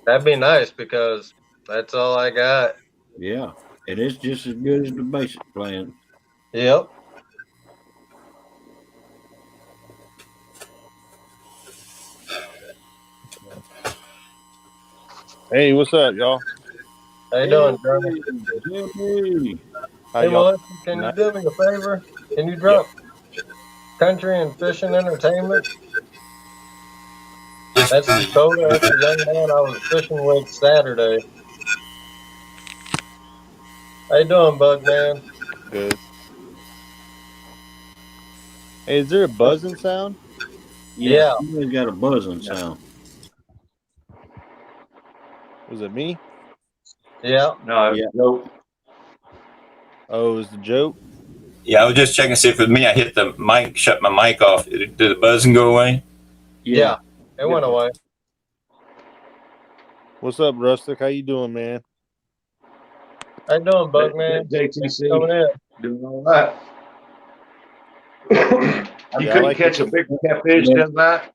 that'd be nice because that's all I got. Yeah. And it's just as good as the basic plan. Yep. Hey, what's up, y'all? How you doing, Jeremy? Jimmy. How Hey, y'all? Melissa, can you tonight? do me a favor? Can you Yeah. drop country and fishing entertainment? That's Dakota. That's the young man I was fishing with Saturday. How you doing, Bug Man? Good. Hey, is there a buzzing sound? Yeah, Yeah. somebody's got a buzzing Yeah. sound. Was it me? Yeah. No, Yeah. no. Oh, it was the joke? Yeah, I was just checking to see if it was me. I hit the mic, shut my mic off. Did the buzzing go away? Yeah. It went away. What's up, Rustic? How you doing, man? How you doing, Bug Man? Thanks for coming JTC. in. Doing all right. You Yeah, I couldn't like catch a it. big catfish Yeah. that night?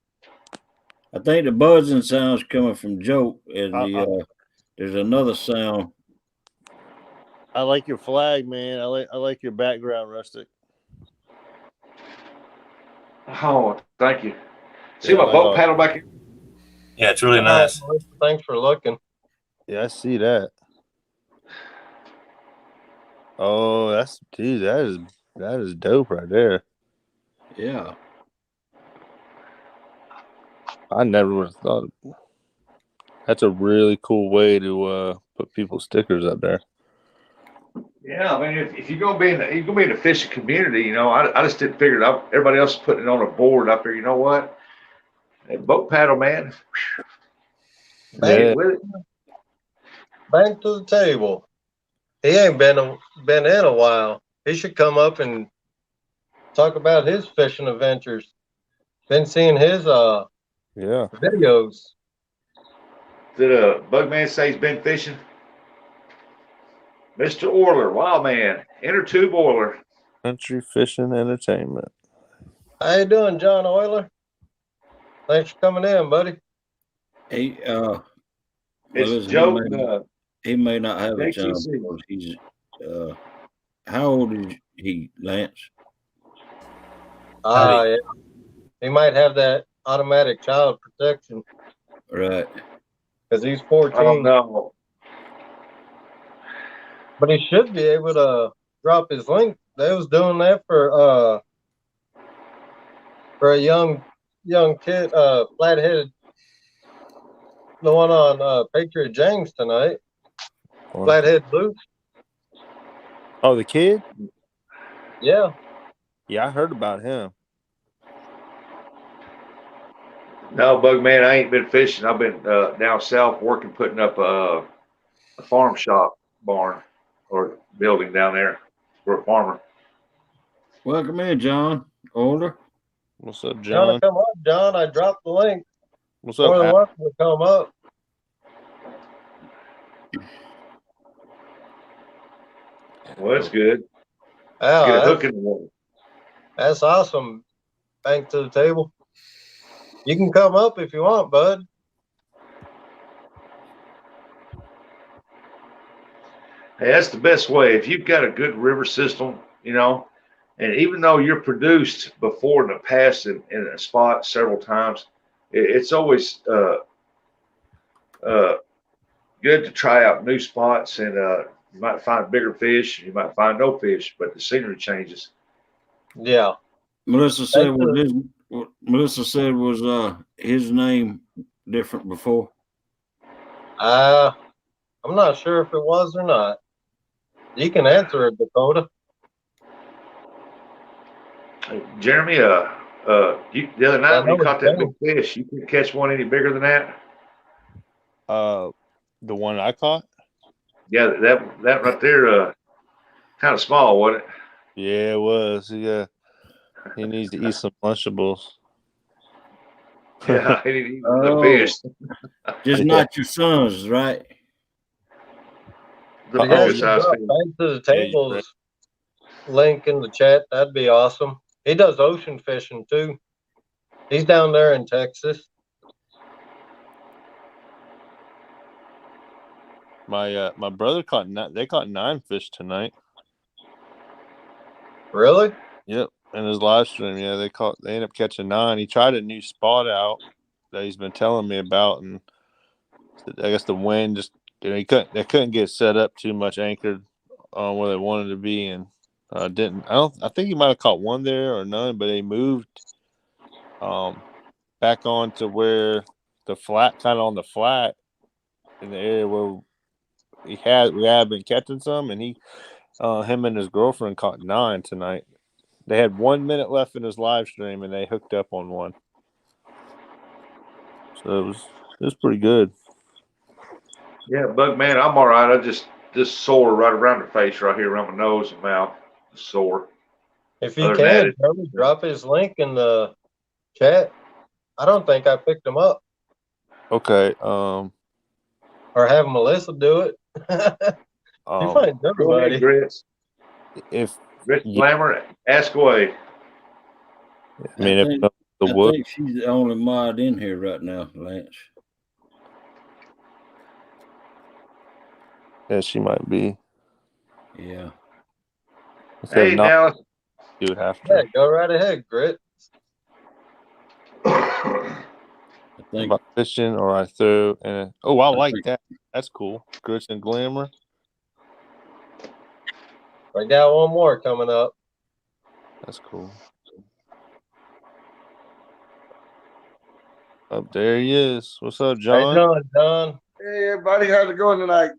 I think the buzzing sound's coming from Joe, and I there's another sound. like your flag, man. I like your background, Rustic. Oh, thank you. See Yeah, I my like boat all- paddle back here? Yeah, it's really Oh, nice. Melissa, thanks for looking. Yeah, I see that. Oh, that is dope right there. Yeah. I never would have thought of. That's a really cool way to put people's stickers up there. Yeah, I mean, if you're gonna be you're gonna be in the fishing community, I just didn't figure it out. Everybody else is putting it on a board up here. You know what? That boat paddle, man. Back, Yeah. With it. back to the table. He ain't been in a while. He should come up and talk about his fishing adventures. Been seeing his Yeah. videos. Did Bugman say he's been fishing? Mr. Orler, wild man, inner tube Orler. Country fishing entertainment. How you doing, John Euler? Thanks for coming in, buddy. He It's listen, Joe. he may not have a channel JTC. because he's how old is he, Lance? Yeah. He might have that automatic child protection Right. because he's I 14. don't know. But he should be able to drop his link. They was doing that for a young kid, flathead, the one on Patriot James tonight. Well, Flathead Luke. Oh, the kid? Yeah. Yeah, I heard about him. No, Bug Man, I ain't been fishing. I've been down south working, putting up a farm shop barn or building down there for a farmer. Welcome in, John. Older. What's up, You want John? to come up, John? I dropped the link. What's More up, than Al? welcome to come up. Well, that's good. Al, Get a that's, hook in the water. that's awesome. Bank to the table. You can come up if you want, bud. Hey, that's the best way. If you've got a good river system, you know, and even though you're produced before in the past in a spot several times, it's always good to try out new spots, and you might find bigger fish, you might find no fish, but the scenery changes. Yeah. Melissa said Thank you. what Melissa said was his name different before. I'm not sure if it was or not. You can answer it, Dakota. Jeremy, the other night I when you know caught it's that big fish, you couldn't catch one any bigger than that. The one I caught? Yeah, that right there, kind of small, wasn't it? Yeah, it was. Yeah, he needs to eat some Lunchables. Yeah, he didn't eat the Oh, fish. just Yeah. not your sons, right? The You guys good can size drop fish. Bank to the Yeah, you're tables link in the chat. That'd be awesome. He does ocean fishing too. He's down there in Texas. My brother caught they caught 9 fish tonight. Really? Yep, in his live stream, yeah, they ended up catching 9. He tried a new spot out that he's been telling me about, and I guess the wind just they couldn't get set up too much anchored on where they wanted to be, and didn't. I think he might have caught one there or none, but they moved back on to where the flat, kind of on the flat in the area where we had been catching some, and him and his girlfriend caught 9 tonight. They had 1 minute left in his live stream, and they hooked up on one. So it was pretty good. Yeah, Bug Man, I'm all right. I just sore right around the face, right here around my nose and mouth, sore. If you Other than that, can, Jeremy, drop his link in the chat. I don't think I picked him up. Okay. Or have Melissa do it. He finds Go everybody. ahead, Grits. If Grits Yeah. Glamour, ask away. I mean, think, if the I wood, think she's the only mod in here right now, Lance. yeah, she might be. Yeah. Instead Hey, of not, now. you would have Yeah, to. go right ahead, Grit. I think About fishing, or I threw. And oh, I like think- that. That's cool. Grits and Glamour. I got one more coming up. That's cool. Up there he is. What's up, How you John? doing, John? Hey everybody, how's it going tonight?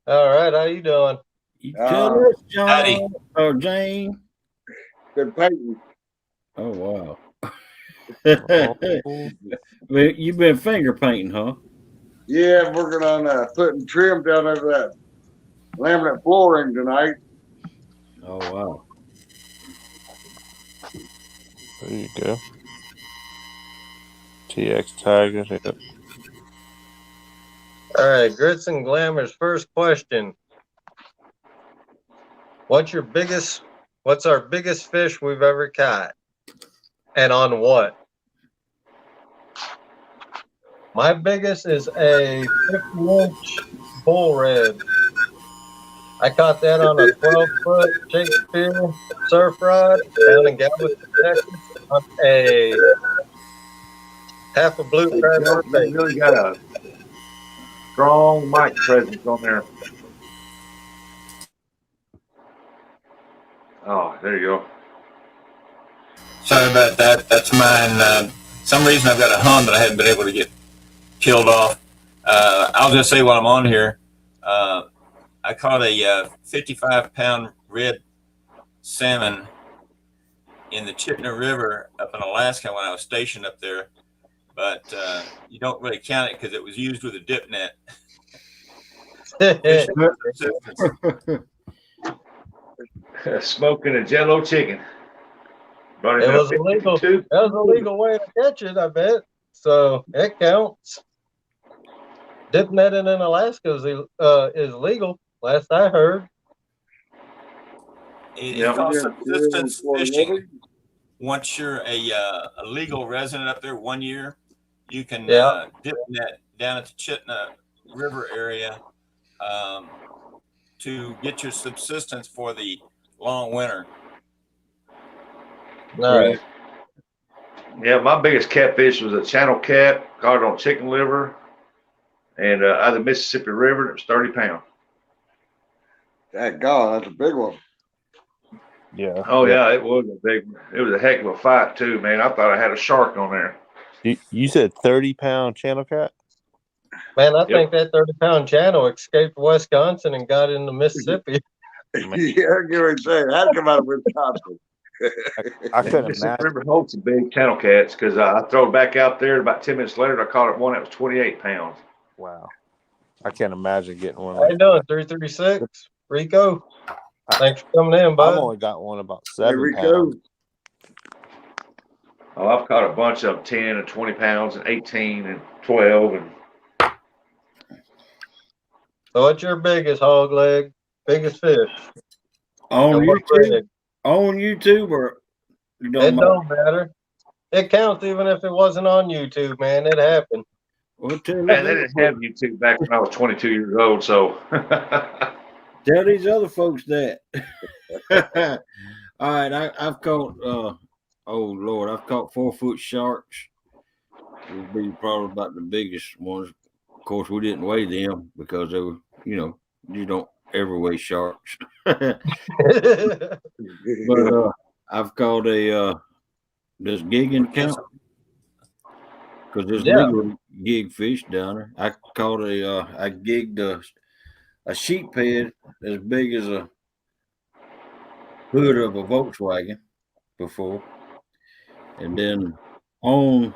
All right, how you doing? you tell us, John Howdy. or Jane. Been painting. Oh wow. Oh, Well, you've been finger painting, huh? Yeah, I'm working on putting trim down over that laminate flooring tonight. Oh wow. there you go. TX Tigers. Yep. All right, Grits and Glamour's first question. What's our biggest fish we've ever caught? And on what? My biggest is a 50-inch bull red. I caught that on a 12-foot Shakespeare surf rod down in Galveston, Texas, on a half a blue Hey, crab Joe, bait. you really got a strong mic presence on there. Oh, there you go. Sorry about that. That's mine. Some reason I've got a Hun that I haven't been able to get killed off. I'll just say while I'm on here, I caught a 55-pound red salmon in the Chittenden River up in Alaska when I was stationed up there, but you don't really count it because it was used with a dip net. Fishing for subsistence. Smoking a Jello chicken. Running It a was illegal. 52. That was a legal way to catch it, I bet. So it counts. Dip netting in Alaska is legal, last I heard. It's called subsistence fishing. Once you're a legal resident up there 1 year, you can dip net down at the Chittenden River area to get your subsistence for the long winter. Nice. Yeah, my biggest catfish was a channel cat, caught it on chicken liver, and out of the Mississippi River, and it was 30 pounds. That God, that's a big one. Yeah. Oh yeah, it was a big one. It was a heck of a fight too, man. I thought I had a shark on there. You said 30-pound channel cat? Man, I think that 30-pound channel escaped Wisconsin and got into Mississippi. Yeah, I get what you're saying. That'd come out of Wisconsin. I couldn't Mississippi imagine. River holds some big channel cats because I throw it back out there. About 10 minutes later, I caught one that was 28 pounds. Wow. I can't imagine getting one How you like doing, 336? Rico? Thanks for coming in, I've bud. only got one about Here 7 we pounds. Oh, I've caught a bunch of 10 and 20 pounds and 18 and 12. And So what's your biggest hog leg? Biggest fish? On And what YouTube? grade? On YouTube or it It don't matter? don't matter. It counts even if it wasn't on YouTube, man. It happened. Well, tell man, these they other didn't have folks- YouTube back when I was 22 years old. So tell these other folks that. All right, I've caught. Oh Lord, I've caught 4-foot sharks. Would be probably about the biggest ones. Of course, we didn't weigh them because they were, you don't ever weigh sharks. But I've caught does gigging count? Because there's legal gig fish down there. I caught I gigged a sheep head as big as a hood of a Volkswagen before. And then on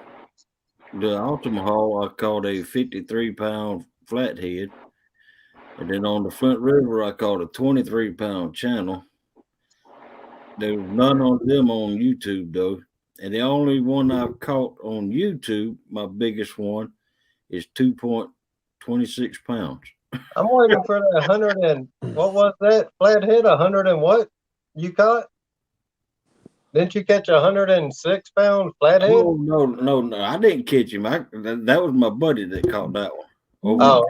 the Ultima Hall, I caught a 53-pound flathead. And then on the Flint River, I caught a 23-pound channel. There was none of them on YouTube, though. And the only one I've caught on YouTube, my biggest one, is 2.26 pounds. I'm waiting for that 100 and what was that flathead? 100 and what you caught? Didn't you catch a 106-pound flathead? Oh, no. I didn't catch him. That was my buddy that caught that one.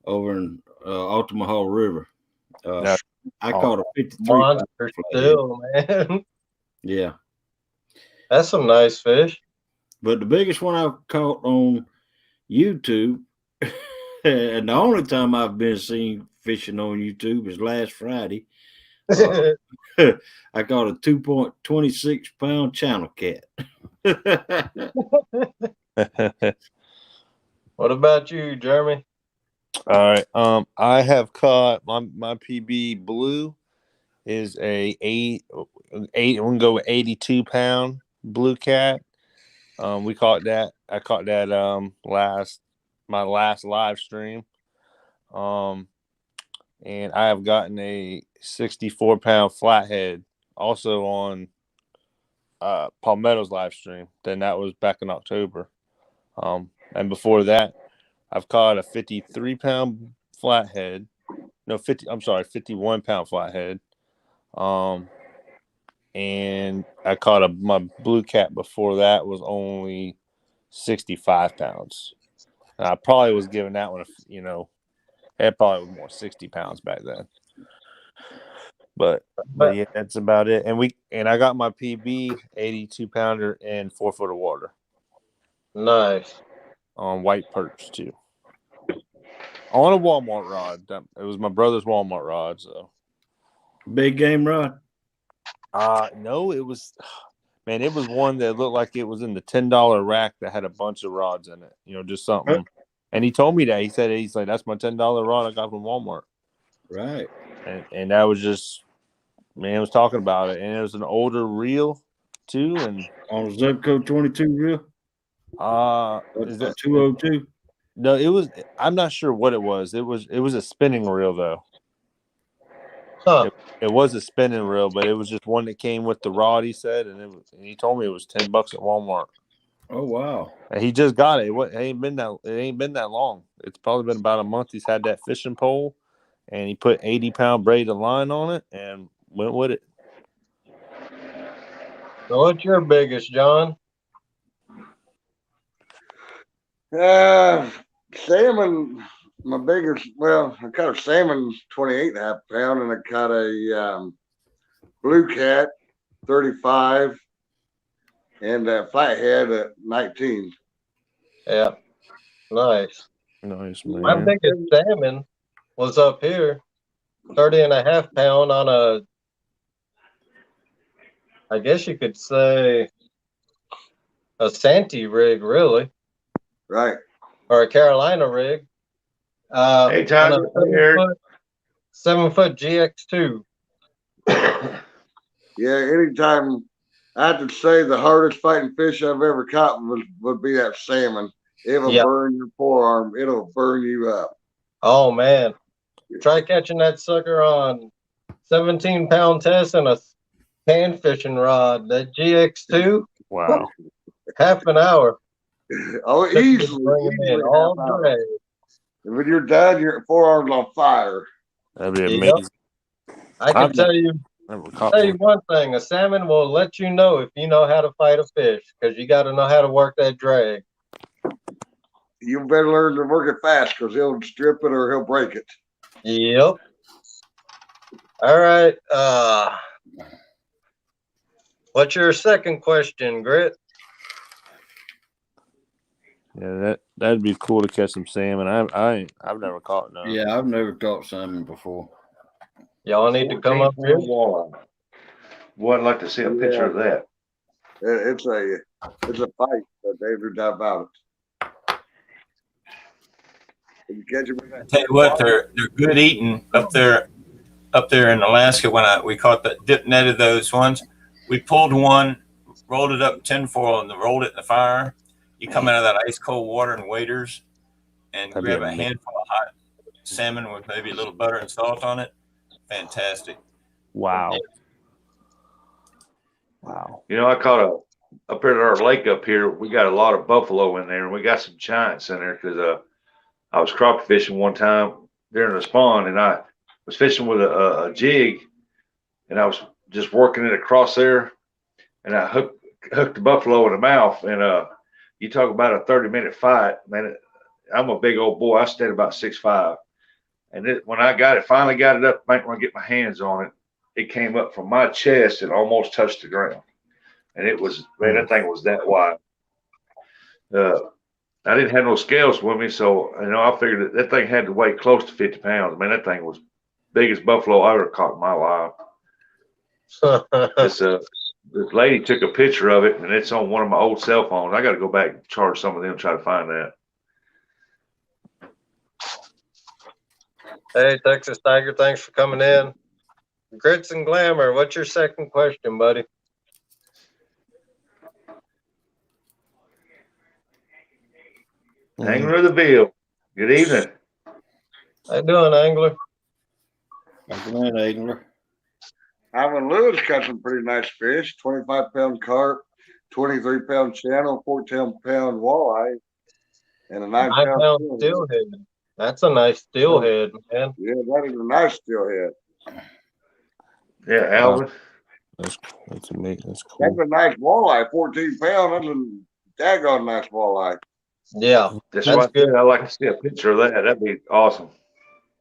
Over in Ultima Hall River. I caught a 53 monster still, man. Yeah. That's some nice fish. But the biggest one I've caught on YouTube, and the only time I've been seen fishing on YouTube is last Friday. I caught a 2.26 pound channel cat. What about you, Jeremy? All right. I have caught my PB blue is a we can go with 82-pound blue cat. We caught that. I caught that my last live stream. And I have gotten a 64-pound flathead also on Palmetto's live stream. Then that was back in October. And before that, I've caught a 53-pound flathead. No, 51-pound flathead. And I caught my blue cat before that was only 65 pounds. And I probably was giving that one, it probably was more 60 pounds back then. But yeah, that's about it. And I got my PB 82-pounder in 4 foot of water. Nice. On white perch too. On a Walmart rod. It was my brother's Walmart rod. So big game rod. No, it was one that looked like it was in the $10 rack that had a bunch of rods in it. Just something. And he told me that. He's like, that's my $10 rod I got from Walmart. Right. and that was just man was talking about it, and it was an older reel too, and On Zebco 22 reel? is that 202? no? It was. I'm not sure what it was. It was a spinning reel though. Huh. It was a spinning reel, but it was just one that came with the rod. He said, and he told me it was $10 at Walmart. Oh, wow. And he just got it. It ain't been that long. It's probably been about a month. He's had that fishing pole, and he put 80-pound braided line on it and went with it. So what's your biggest, John? Salmon, my biggest, well, I caught a salmon 28.5 pound, and I caught a blue cat 35 and a flathead at 19. Yeah. Nice. Nice, My man. biggest salmon was up here, 30.5 pound on a, I guess you could say, a Santee rig, really, Right. or a Carolina rig. Hey, On Tiger. a Hey, Eric. 7-foot GX2. Yeah, anytime I have to say the hardest fighting fish I've ever caught would be that salmon. It'll Yeah. burn your forearm. It'll burn you up. Oh man, try catching that sucker on 17-pound test and a pan fishing rod. That GX2, Wow. half an hour. Oh, Just easily, bring 'em in easily all half hour. day. And when you're done, your forearm's on fire. That'd be Yep. amazing. I can I've tell you Never caught one. one thing: a salmon will let you know if you know how to fight a fish, because you got to know how to work that drag. You better learn to work it fast, because he'll strip it or he'll break it. Yep. All right. What's your second question, Grit? Yeah, that'd be cool to catch some salmon. I've never caught none. Yeah, I've never caught salmon before. Y'all need to come up here. Boy, I'd like to see a picture of that. It's a fight, but there's no doubt about it. If you catch it with that, Tell you what, they're good eating up there in Alaska. When we caught the dip netted those ones, we pulled one, rolled it up in tinfoil, and rolled it in the fire. You come out of that ice cold water and waders, and That'd be grab a amazing. handful of hot salmon with maybe a little butter and salt on it. Fantastic. Wow. Wow. You know, I caught up at our lake up here. We got a lot of buffalo in there, and we got some giants in there because I was crappie fishing one time during the spawn, and I was fishing with a jig, and I was just working it across there, and I hooked the buffalo in the mouth, and you talk about a 30-minute fight, man. I'm a big old boy. I stayed about 6'5", and when I finally got it up, when I get my hands on it, it came up from my chest and almost touched the ground, and it was, man, that thing was that wide. I didn't have no scales with me, so I figured that thing had to weigh close to 50 pounds. Man, that thing was biggest buffalo I ever caught in my life. This lady took a picture of it, and it's on one of my old cell phones. I got to go back and charge some of them, try to find that. Hey, Texas Tiger, thanks for coming in. Grits and Glamour, what's your second question, buddy? Angler of the Bill. Good evening. How you doing, Angler? Good angler. Ivan Lewis caught some pretty nice fish, 25-pound carp, 23-pound channel, 14-pound walleye, and a 9-pound 9-pound steelhead. That's a nice steelhead, man. Yeah, that is a nice steelhead. Yeah, Alvin. That's amazing. That's cool. That's a nice walleye, 14 pound. That's a daggone nice walleye. Yeah, That's that's right. good. I'd like to see a picture of that. That'd be awesome.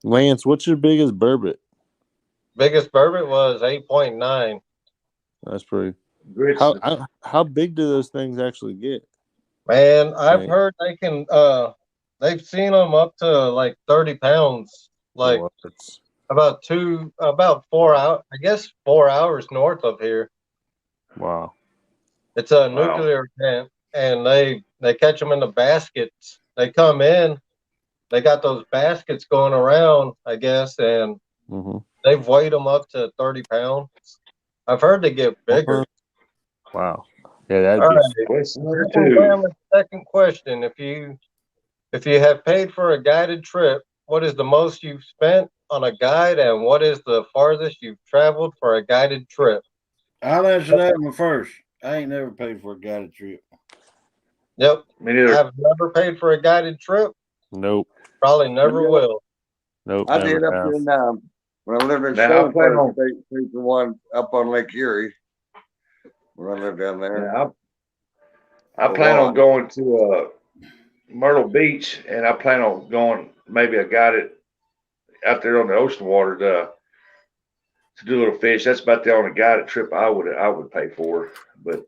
Lance, what's your biggest burbot? Biggest burbot was 8.9. That's pretty. Grits. How big do those things actually get? Man, I've Right. heard they can, they've seen them up to like 30 pounds, like What? about 4 hours, I guess 4 hours north of here. Wow. It's a Wow. nuclear plant, and they catch them in the baskets. They come in, they got those baskets going around, I guess, and Mm-hmm. they've weighed them up to 30 pounds. I've heard they get bigger. Wow. Yeah, that'd All be. right. Well, it's number Second two. Grandma's second question. If you have paid for a guided trip, what is the most you've spent on a guide, and what is the farthest you've traveled for a guided trip? I'll answer that one first. I ain't never paid for a guided trip. Yep. Me neither. I've never paid for a guided trip. Nope. Probably never will. Nope. I never did up have. here now. When I lived in Now, I plan Stone on- paid for one up on Lake Erie. When I lived down there. Yeah, I plan on going to Myrtle Beach, and I plan on going maybe I got it out there on the ocean water to do a little fish. That's about the only guided trip I would pay for. But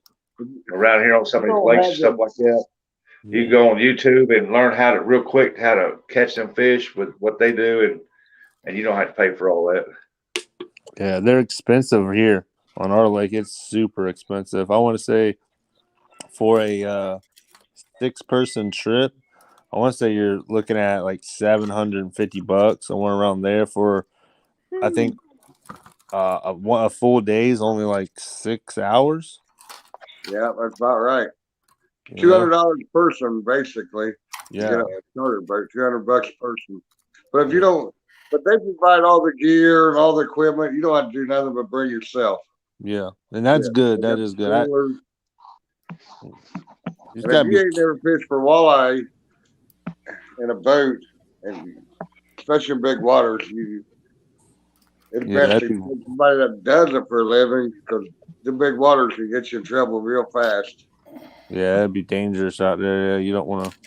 around here on some of these lakes and stuff like that, you can go on YouTube and learn how to catch them fish with what they do, and you don't have to pay for all that. Yeah, they're expensive here on our lake. It's super expensive. I want to say for a 6-person trip, I want to say you're looking at like $750, somewhere around there for, I think, a full day is only like 6 hours. Yeah, that's about right. you know? $200 a person, basically. Yeah. You know, starter about $200 a person. But if you don't, but they provide all the gear and all the equipment. You don't have to do nothing but bring yourself. Yeah, and that's good. That is good. And It's if gotta you be. ain't never fished for walleye in a boat, and especially in big waters, it's Yeah, best to that'd be- get somebody that does it for a living, because the big waters can get you in trouble real fast. Yeah, it'd be dangerous out there. Yeah, you don't want to.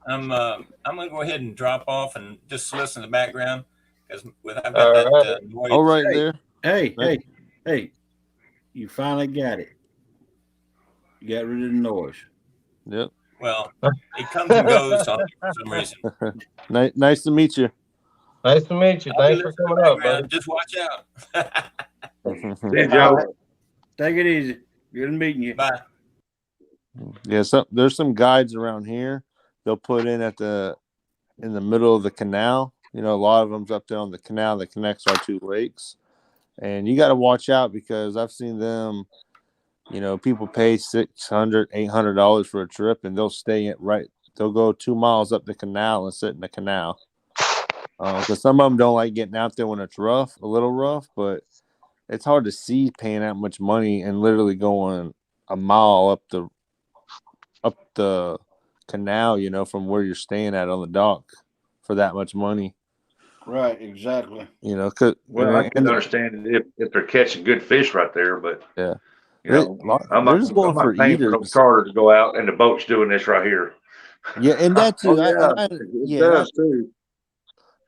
I'm gonna go ahead and drop off and just listen to the background because I've got All that right. noise. All right, Hey. there. Hey, you finally got it. You got rid of the noise. Yep. Well, it comes and goes for some reason. Nice to meet you. Nice to meet you. I'll be Thanks for listening to coming the up, background. buddy. Just watch out. Hey, Joe. Take it easy. Good meeting you. Bye. Yeah, there's some guides around here. They'll put in in the middle of the canal. You know, a lot of them's up there on the canal that connects our two lakes, and you got to watch out because I've seen them. You know, people pay $600, $800 for a trip, and they'll stay in right. They'll go 2 miles up the canal and sit in the canal. Because some of them don't like getting out there when it's rough, a little rough, but it's hard to see paying that much money and literally going a mile up the canal, you know, from where you're staying at on the dock for that much money. Right, exactly. You know, Well, I can understand it if they're catching good fish right there, but yeah, you know, I'm they're not, just going I'm not for paying for no eaters. charter to go out and the boat's doing this right here. Yeah, and that too. Oh, yeah, it does too.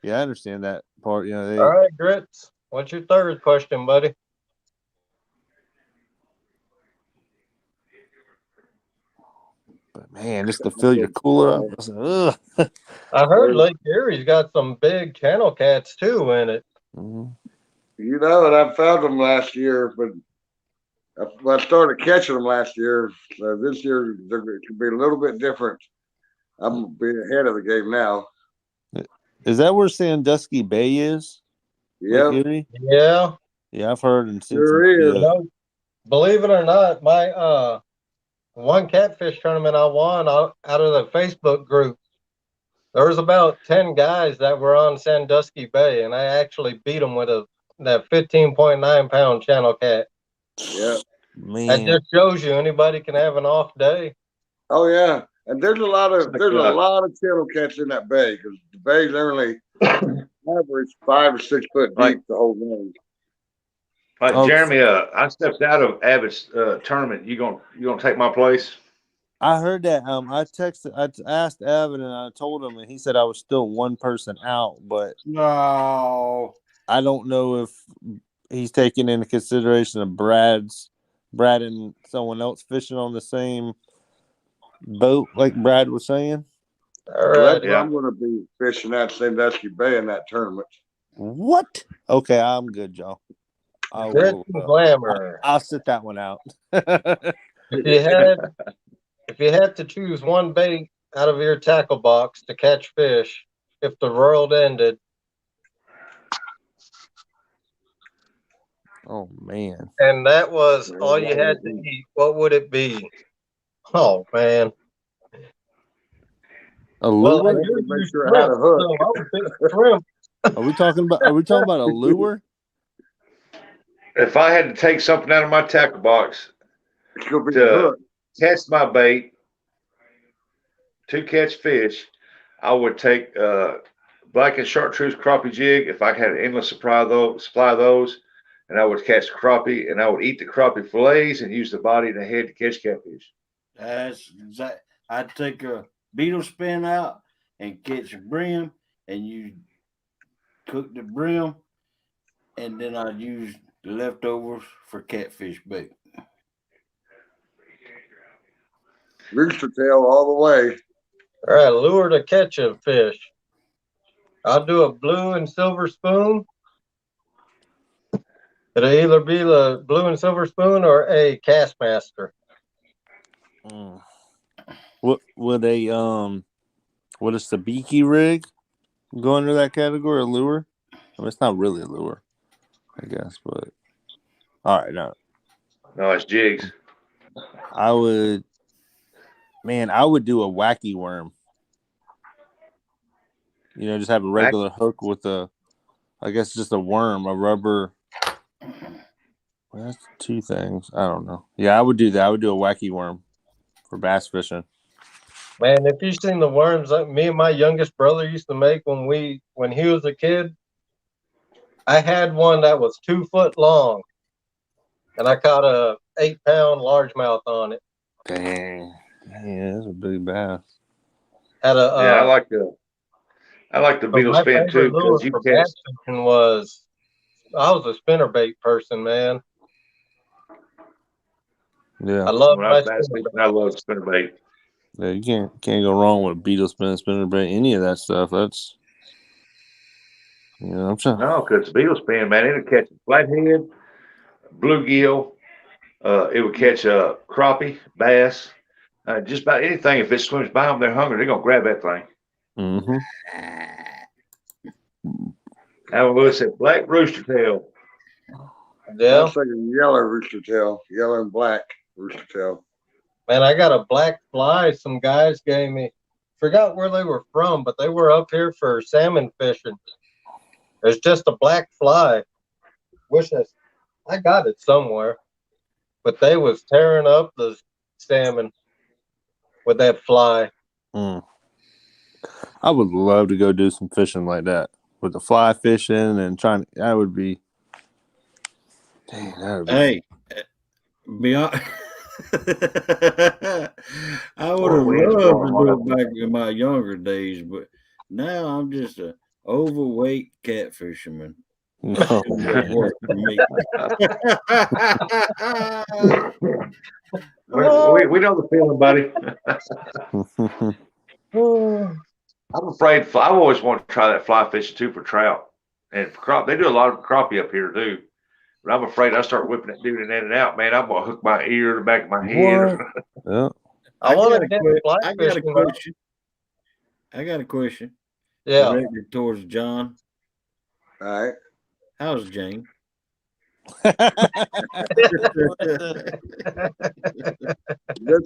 Yeah, I understand that part. You know, All right, Grits. What's your third question, buddy? but man, just to fill your cooler up. I was like, ugh. I heard Lake Erie's got some big channel cats too in it. Mhm. You know, and I found them last year, but I started catching them last year. So this year, it could be a little bit different. I'm being ahead of the game now. Is that where Sandusky Bay is? Yep, Lake Erie? Yeah. Yeah, I've heard and seen Sure some is. videos. No, believe it or not, my one catfish tournament I won out of the Facebook group, there was about 10 guys that were on Sandusky Bay, and I actually beat them with that 15.9 pound channel cat. yep. That Man, just shows you anybody can have an off day. Oh yeah, and there's a lot of channel cats in that bay, because the bay's only average 5 or 6 foot deep Right. the whole way. Like Oh. Jeremy, I stepped out of Abbott's tournament. You gonna take my place? I heard that. I asked Evan and I told him, and he said I was still one person out, but No. I don't know if he's taking into consideration of Brad and someone else fishing on the same boat, like Brad was saying. All Well, right. that's where I'm going to be fishing at Sandusky Bay in that tournament. What? Okay, I'm good, Joe. I Grits will, and glamour. I'll sit that one out. If you had to choose one bait out of your tackle box to catch fish, if the world ended, Oh man. and that was all you had to eat, what would it be? Oh man. A Well, I lure? do Make use sure it had shrimp, a hook. so I would pick shrimp. Are we talking about a lure? If I had to take something out of my tackle box It's gonna be a to hook. catch my bait, to catch fish, I would take black and chartreuse crappie jig if I had an endless supply of those, and I would catch crappie, and I would eat the crappie fillets and use the body and the head to catch catfish. That's exact. I'd take a beetle spin out and catch a brim, and you cook the brim, and then I'd use the leftovers for catfish bait. Rooster tail all the way. All right, lure to catch a fish. I'll do a blue and silver spoon. It'll either be the blue and silver spoon or a Castmaster. What would a what is the beaky rig go under that category? A lure? I mean, it's not really a lure, I guess, but all right, no. No, it's jigs. I would do a wacky worm. You know, just have a regular hook with I guess just a worm, a rubber. Well, that's two things. I don't know. Yeah, I would do that. I would do a wacky worm for bass fishing. Man, if you've seen the worms that me and my youngest brother used to make when he was a kid, I had one that was 2 foot long, and I caught a 8-pound largemouth on it. Dang, yeah, that's a big bass. Had a Yeah, I like the but beetle my spin favorite too lure because you for catch. bass fishing was I was a spinnerbait person, man. Yeah, I love When I my was bass spinnerbait. fishing, I love spinnerbait. yeah, you can't go wrong with a beetle spin, spinnerbait, any of that stuff. That's I'm trying. No, because beetle spin, man, it'll catch a flathead, bluegill. It would catch a crappie, bass, just about anything. If it swims by them, they're hungry. They're gonna grab that thing. Mm-hmm. Alan Lewis said black rooster tail. I Yeah, was thinking yellow rooster tail, yellow and black rooster tail. man, I got a black fly some guys gave me. Forgot where they were from, but they were up here for salmon fishing. There's just a black fly. I got it somewhere, but they was tearing up the salmon with that fly. Mm. I would love to go do some fishing like that with the fly fishing and trying. That would be. Dang, that would be. Hey, beyond. I would have Wind's loved blowing to hard do up it back in my younger days, but now I'm just a overweight cat fisherman. Oh, It man. won't work for me. We know the feeling, buddy. I'm afraid. I've always wanted to try that fly fishing too for trout and for crop. They do a lot of crappie up here too. But I'm afraid I start whipping that dude in and out, man. I'm gonna hook my ear, the back of my head. Yeah. I want to get fly I got a fishing. question. I got a question. Yeah. Directed towards John. All right. How's Jane?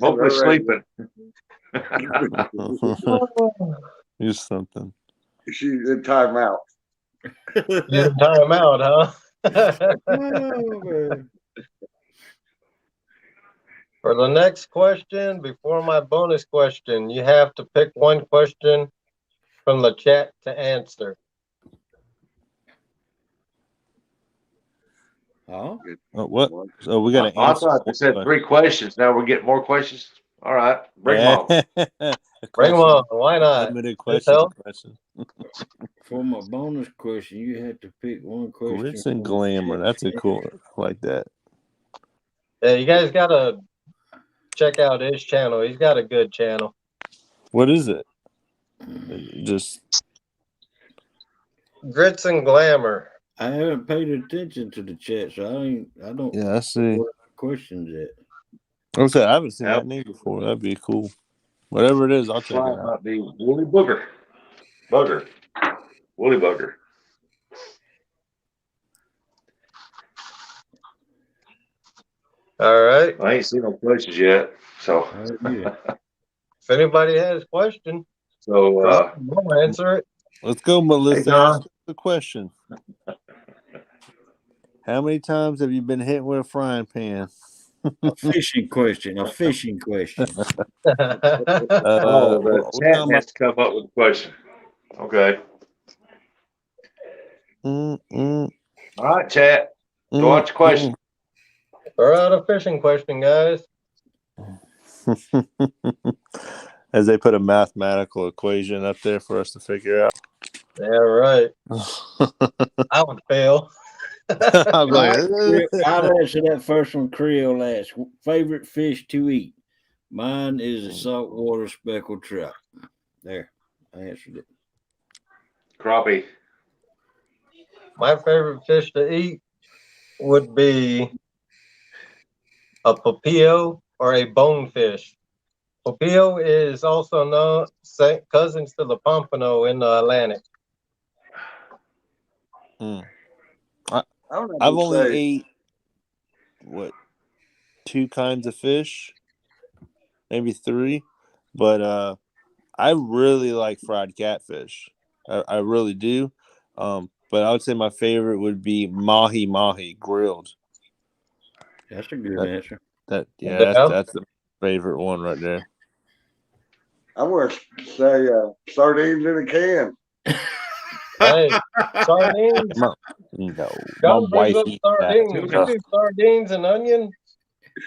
Hopefully sleeping. You're something. She's in timeout. You time out, huh? Oh, man. For the next question, before my bonus question, you have to pick one question from the chat to answer. Oh, What? So we got to I answer. thought they said 3 questions. Now we're getting more questions. All right, bring them on. Bring them on. Why not? Limited This question. helps. for my bonus question, you had to pick one question. Glitz and from the glamour. chat. That's a cool. I like that. Yeah, you guys got to check out his channel. He's got a good channel. What is it? Just Grits and Glamour. I haven't paid attention to the chat, so I don't I see. what questions yet. Okay, I haven't seen Yep. that name before. That'd be cool. Whatever it is, I'll check it Fly out. might be Woolly Booger. Woolly Booger. All right. I ain't seen no places yet. So, Yeah. If anybody has a question, so I'll answer it. Let's go, Melissa. John. Ask the question. How many times have you been hit with a frying pan? A fishing question. A fishing question. the we're chat talking has to come up with a question. Okay. about- All right, chat. Go watch the question. Throw out a fishing question, guys. As they put a mathematical equation up there for us to figure out. Yeah, right. I would fail. I'm like, I'll answer that first one. Creole asks, favorite fish to eat. Mine is a saltwater speckled trout. There, I answered it. Crappie. My favorite fish to eat would be a papillo or a bonefish. Papillo is also known cousins to the pompano in the Atlantic. I've only ate two kinds of fish, maybe three, but I really like fried catfish. I really do. But I would say my favorite would be mahi grilled. That's a good answer. That's the favorite one right there. I'm going to say sardines in a can. Hey, sardines. No, John my brings wife up eats sardines. that. You do sardines and onion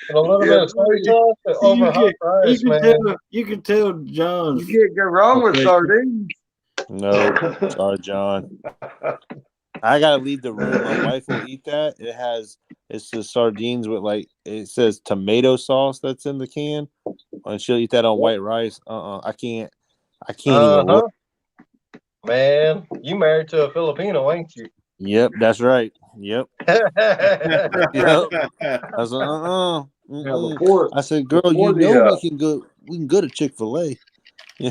and a little Yeah, bit of soy buddy. sauce over hot rice, man. You can tell John's. You can't go wrong with sardines. No, sorry, John. I gotta leave the room. My wife will eat that. It's the sardines with it says tomato sauce that's in the can, and she'll eat that on white rice. I can't even look. Man, you married to a Filipino, ain't you? Yep, that's right. Yep. Yep. I was Now, I said, girl, before we can go to Chick-fil-A.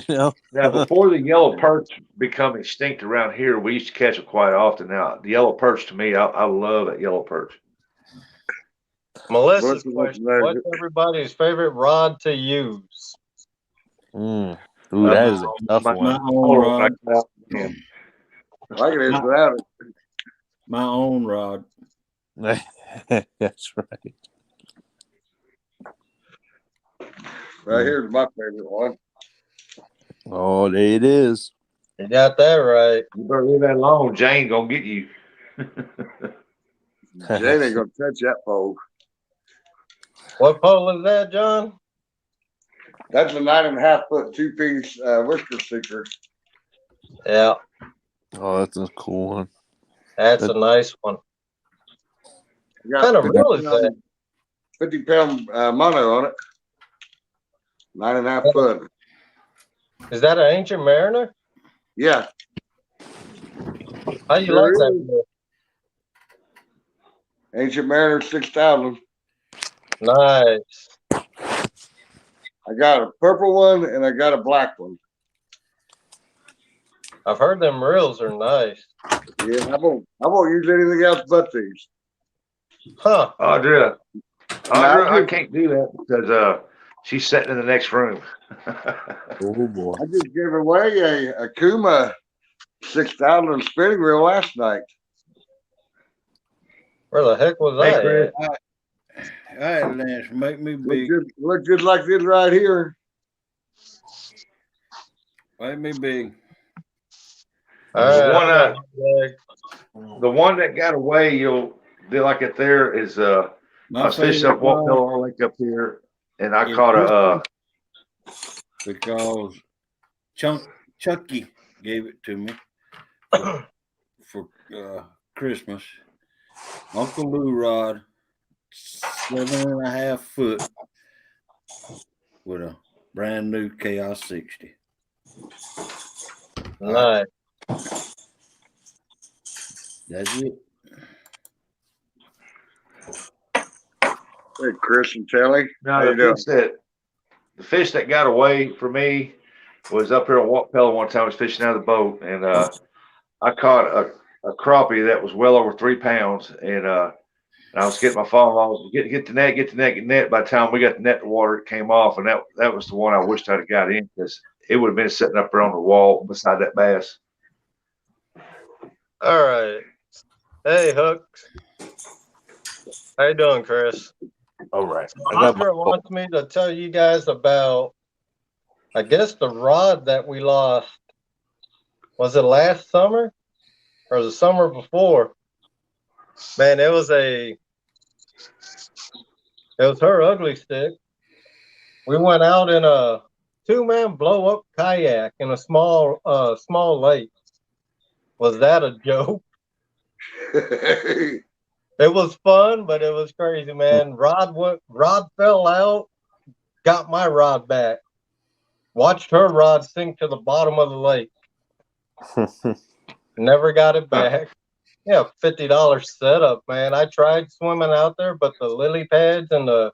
Now, before the yellow perch become extinct around here, we used to catch it quite often. Now, the yellow perch to me, I love that yellow perch. Melissa's question: what's everybody's favorite rod to use? Ooh, that is a tough one. My own rod. I can answer that. My own rod. That's right. Right here's my favorite one. Oh, there it is. You got that right. You better leave that alone. Jane gonna get you. Jane ain't gonna touch that pole. What pole is that, John? That's a 9.5 foot 2-piece whisker seeker. Yeah. Oh, that's a cool one. That's a nice one. What kind of reel is that? 50-pound mono on it. 9.5 foot. Is that an Ancient Mariner? Yeah. How you like that reel? Ancient Mariner 6000. Nice. I got a purple one and I got a black one. I've heard them reels are nice. Yeah, I won't use anything else but these. Huh. Audra, I can't do that because she's sitting in the next room. Oh boy. I just gave away a Kuma 6000 spinning reel last night. Where the heck was Hey, I Chris. at? All right, Lance, make me big. Look just like this right here. Make me big. All right. The one that got away, you'll be like it there is I was fishing up Walt Miller Lake up here, and I caught a because Chucky gave it to me for Christmas. Uncle Lou rod, 7.5 foot with a brand new Chaos 60. Nice. That's it. Hey, Chris and Telly. No, the fish that got away for me was up here at Walt Pella one time. I was fishing out of the boat, and I caught a crappie that was well over 3 pounds, and And I was getting my phone. I was get the net, get the net, get the net. By the time we got the net to water, it came off, and that was the one I wished I'd have got in because it would have been sitting up there on the wall beside that bass. All right. Hey, Hooks. How you doing, Chris? All right. So I got my Andre wants me to tell you guys about, I guess, the rod that we lost. Was it last summer or the summer before? Man, it was her ugly stick. We went out in a 2-man blow up kayak in a small lake. Was that a joke? It was fun, but it was crazy, man. Rod fell out, got my rod back. Watched her rod sink to the bottom of the lake. Never got it back. Yeah, $50 setup, man. I tried swimming out there, but the lily pads and the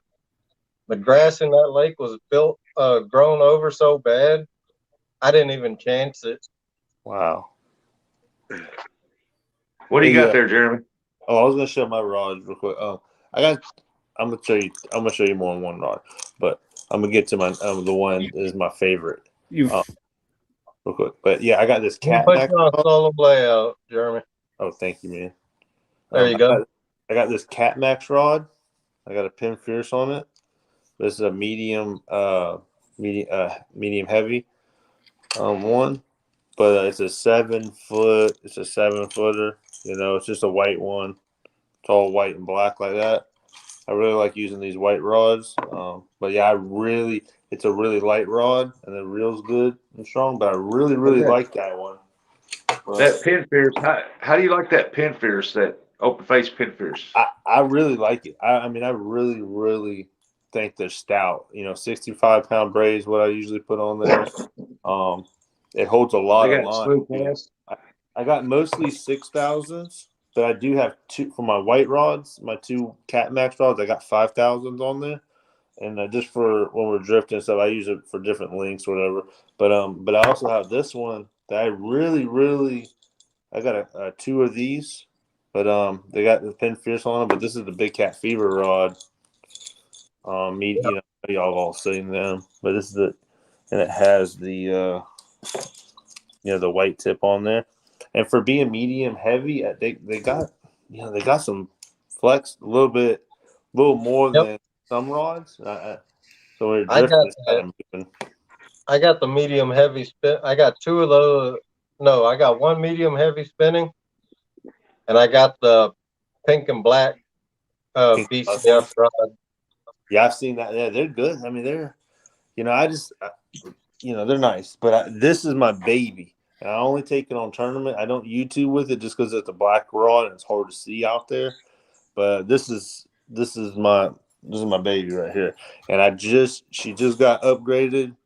grass in that lake was grown over so bad, I didn't even chance it. Wow. What do you Hey, got there, Jeremy? Oh, I was gonna show my rods real quick. I'm gonna show you. I'm gonna show you more than one rod, but I'm gonna get to my the one that is my favorite. You Real quick, but yeah, I got this You cat put back. you on solo layout, Jeremy. Oh, thank you, man. There you go. I got this Cat Max rod. I got a pin fierce on it. This is a medium heavy one, but it's a 7 foot. It's a 7-footer. You know, it's just a white one. It's all white and black like that. I really like using these white rods. But yeah, it's a really light rod and the reel's good and strong. But I really like that one. That pin fierce. How do you like that pin fierce? That open face pin fierce. I really like it. I mean, I really think they're stout. 65-pound braid is what I usually put on there. It holds a lot They of got line. smooth cast. I got mostly 6,000s, but I do have two for my white rods. My two Cat Max rods, I got 5,000s on there, and just for when we're drifting stuff, I use it for different lengths or whatever. But I also have this one that I really. I got two of these, but they got the pin fierce on them. But this is the Big Cat Fever rod. Y'all all seen them, but this is and it has the the white tip on there. And for being medium heavy, they got they got some flex a little more than some rods. So when you're I drifting, got it's kind of moving. I got the medium heavy spin. I got two of those. No, I got one medium heavy spinning, and I got the pink and black BCF rod. Yeah, I've seen that. Yeah, they're good. I mean, they're they're nice. But this is my baby, and I only take it on tournament. I don't YouTube with it just because it's a black rod and it's hard to see out there. But this is my baby right here, and she just got upgraded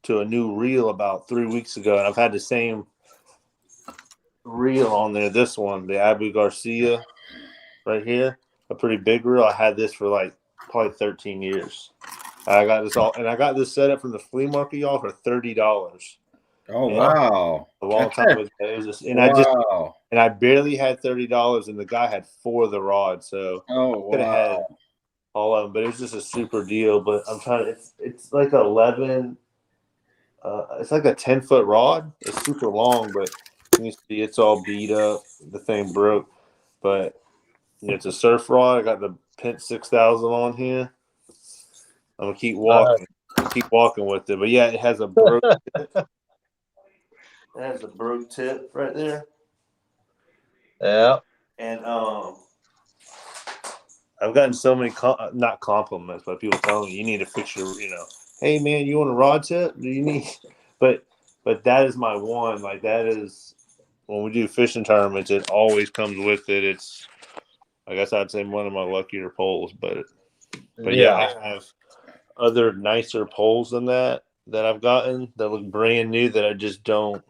to a new reel about 3 weeks ago, and I've had the same reel on there. This one, the Abu Garcia, right here, a pretty big reel. I had this for like probably 13 years. I got this set up from the flea market, y'all, for $30. Oh, wow. A long time ago. It was just, and Wow. I barely had $30, and the guy had 4 of the rods, so Oh, could have had wow. all of them. But it was just a super deal. But I'm trying to. It's like 11. It's like a 10-foot rod. It's super long, but you see it's all beat up. The thing broke, but it's a surf rod. I got the Pent 6000 on here. I'm gonna keep walking with it. But yeah, it has a broke. It has a broke tip right there. Yeah. And I've gotten so many not compliments, but people telling me you need to fix your, hey man, you want a rod tip? Do you need? But that is my one. Like that is when we do fishing tournaments, it always comes with it. It's I guess I'd say one of my luckier poles, but yeah, I have other nicer poles than that I've gotten that look brand new that I just don't